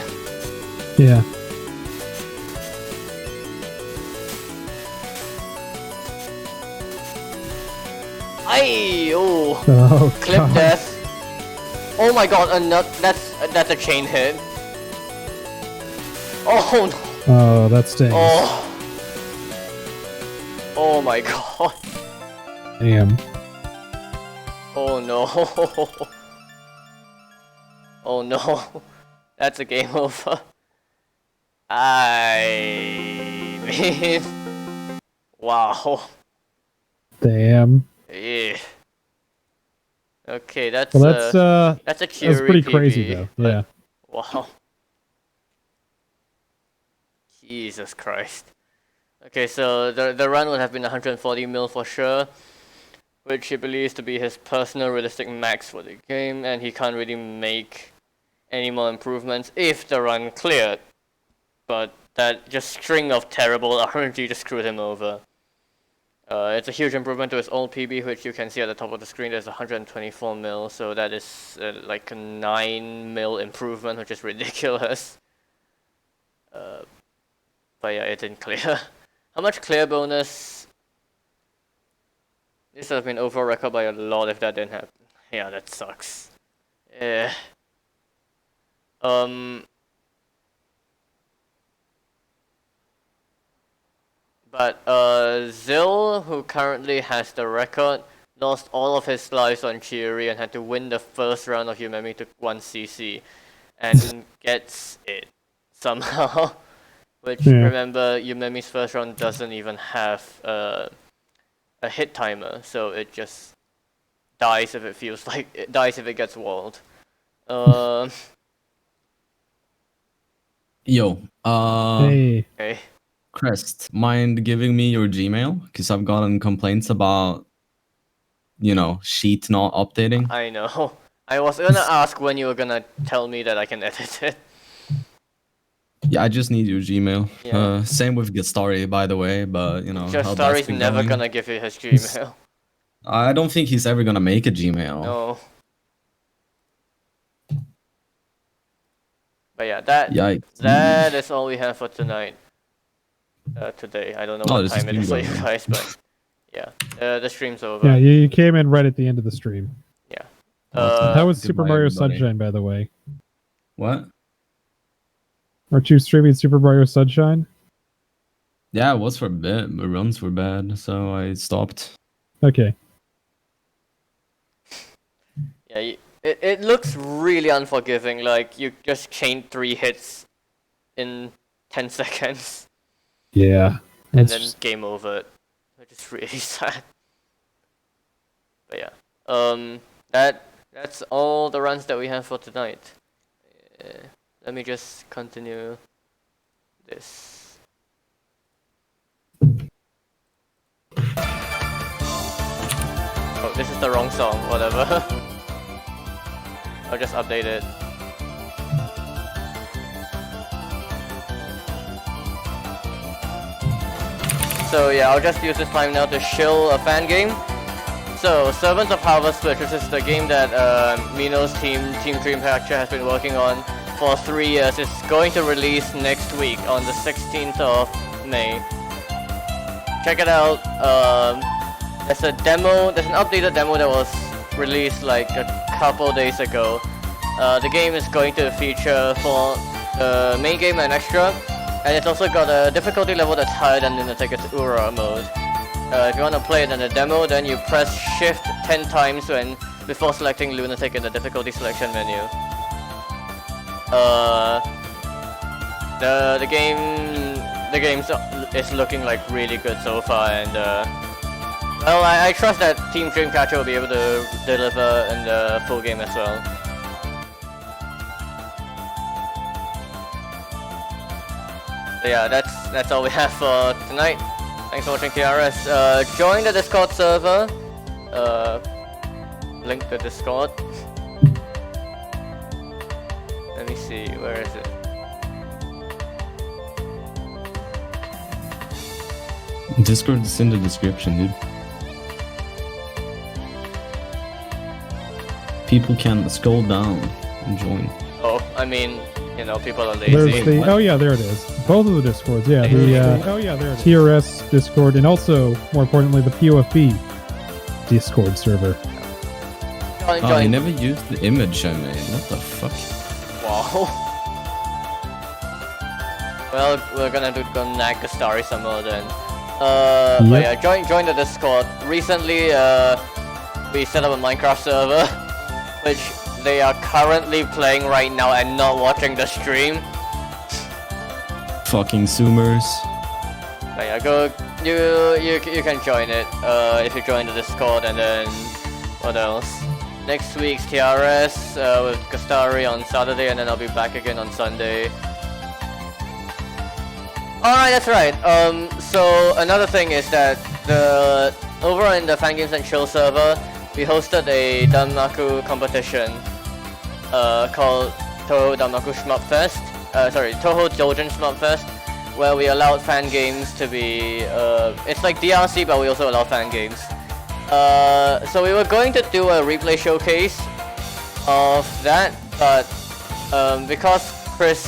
Speaker 2: Yeah.
Speaker 3: Aye! Oh!
Speaker 2: Oh,
Speaker 3: Clip
Speaker 2: God.
Speaker 3: death. Oh my god, that's a chain hit. Oh no.
Speaker 2: Oh, that stings.
Speaker 3: Oh. Oh my god.
Speaker 2: Damn.
Speaker 3: Oh no. Oh no. That's a game over. I mean. Wow.
Speaker 2: Damn.
Speaker 3: Yeah. Okay, that's
Speaker 2: Well,
Speaker 3: that's a
Speaker 2: that's
Speaker 3: Curie
Speaker 2: pretty
Speaker 3: PB,
Speaker 2: crazy though.
Speaker 3: but-
Speaker 2: Yeah.
Speaker 3: Wow. Jesus Christ. Okay, so the run would have been 140 mil for sure, which he believes to be his personal realistic max for the game, and he can't really make any more improvements if the run cleared. But that just string of terrible RNG just screwed him over. It's a huge improvement to his old PB, which you can see at the top of the screen. There's 124 mil, so that is like a 9 mil improvement, which is ridiculous. But yeah, it didn't clear. How much clear bonus? This would have been over record by a lot if that didn't happen. Yeah, that sucks. Yeah. But Zil, who currently has the record, lost all of his lives on Chiuri and had to win the first round of Yumemi to 1cc, and gets it somehow. Which,
Speaker 2: Yeah.
Speaker 3: remember, Yumemi's first round doesn't even have a hit timer, so it just dies if it feels like it dies if it gets walled.
Speaker 6: Yo,
Speaker 2: Hey.
Speaker 3: Okay.
Speaker 6: Crest, mind giving me your Gmail? Because I've gotten complaints about, sheet not updating.
Speaker 3: I know. I was gonna ask when you were gonna tell me that I can edit it.
Speaker 6: Yeah, I just need your Gmail.
Speaker 3: Yeah.
Speaker 6: Same with Gastari, by the way, but how that's
Speaker 3: Justari's
Speaker 6: been
Speaker 3: never
Speaker 6: going.
Speaker 3: gonna give you his Gmail.
Speaker 6: I don't think he's ever gonna make a Gmail.
Speaker 3: No. But yeah, that
Speaker 6: Yikes.
Speaker 3: is all we have for tonight. Today. I don't know
Speaker 6: Oh,
Speaker 3: what
Speaker 6: there's a
Speaker 3: time it is for
Speaker 6: stream
Speaker 3: you
Speaker 6: going on.
Speaker 3: guys, but yeah. The stream's over.
Speaker 2: Yeah, you came in right at the end of the stream.
Speaker 3: Yeah.
Speaker 2: How was Super
Speaker 6: goodbye,
Speaker 2: Mario
Speaker 6: everybody.
Speaker 2: Sunshine, by the way?
Speaker 6: What?
Speaker 2: Aren't you streaming Super Mario Sunshine?
Speaker 6: Yeah, it was for a bit. The runs were bad, so I stopped.
Speaker 2: Okay.
Speaker 3: Yeah, it looks really unforgiving. Like, you just chained 3 hits in 10 seconds,
Speaker 2: Yeah.
Speaker 3: and
Speaker 2: That's
Speaker 3: then
Speaker 2: just-
Speaker 3: game over, which is really sad. But yeah, that's all the runs that we have for tonight. Let me just continue this. Oh, this is the wrong song, whatever. I'll just update it. So yeah, I'll just use this time now to shill a fan game. So, Servants of Harvest Switch, which is the game that Mino's Team Dreamcatcher has been working on for 3 years, is going to release next week on the 16th of May. Check it out. There's a demo, there's an updated demo that was released like a couple days ago. The game is going to feature for the main game and extra, and it's also got a difficulty level that's higher than Lunatic. It's Ura mode. If you want to play it in the demo, then you press Shift 10 times before selecting Lunatic in the difficulty selection menu. The game is looking like really good so far, and well, I trust that Team Dreamcatcher will be able to deliver in the full game as well. So yeah, that's all we have for tonight. Thanks for watching TRS. Join the Discord server. Link to Discord. Let me see, where is it?
Speaker 6: Discord is in the description, dude. People can scroll down. and join.
Speaker 3: Oh, I mean, you know, people are
Speaker 2: There's
Speaker 3: lazy.
Speaker 2: the there it is. Both of the discords, yeah. The there it is. TRS Discord, and also more importantly the POFB Discord server.
Speaker 3: Join,
Speaker 6: Oh, I
Speaker 3: join.
Speaker 6: never used the image I made. What the fuck?
Speaker 3: Wow. Well, we're gonna go nag the Starry some more then. But yeah, join the Discord. Recently, we set up a Minecraft server, which they are currently playing right now and not watching the stream.
Speaker 6: Fucking Zoomers.
Speaker 3: But yeah, you can join it if you join the Discord, and then what else? Next week's TRS with Gastari on Saturday, and then I'll be back again on Sunday. Alright, that's right. So another thing is that over in the Fan Games and Chill server, we hosted a Danmaku competition called Touhou Danmaku Shmup Fest. Touhou Doujin Shmup Fest, where we allowed fan games to be. It's like DRC, but we also allow fan games. So we were going to do a replay showcase of that, but because Chris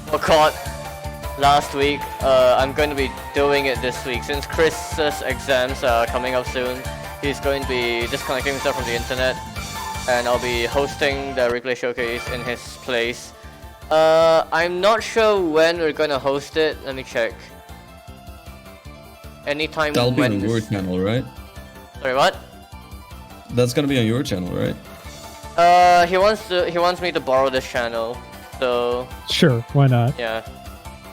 Speaker 3: forgot last week, I'm going to be doing it this week. Since Chris's exams are coming up soon, he's going to be disconnecting himself from the internet, and I'll be hosting the replay showcase in his place. I'm not sure when we're going to host it. Let me check. Anytime.
Speaker 6: That'll be on your channel, right?
Speaker 3: Sorry, what?
Speaker 6: That's gonna be on your channel, right?
Speaker 3: He wants me to borrow this channel, so
Speaker 2: Sure, why not?
Speaker 3: yeah.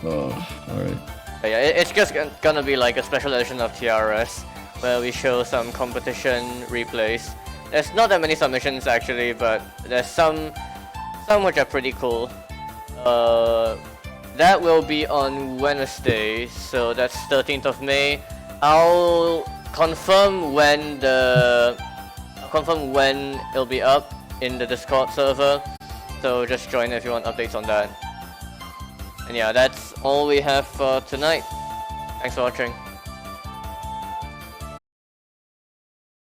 Speaker 6: Oh, alright.
Speaker 3: But yeah, it's just gonna be like a special edition of TRS, where we show some competition replays. There's not that many submissions actually, but there's some which are pretty cool. That will be on Wednesday, so that's 13th of May. I'll confirm when it'll be up in the Discord server, so just join if you want updates on that. And yeah, that's all we have for tonight. Thanks for watching.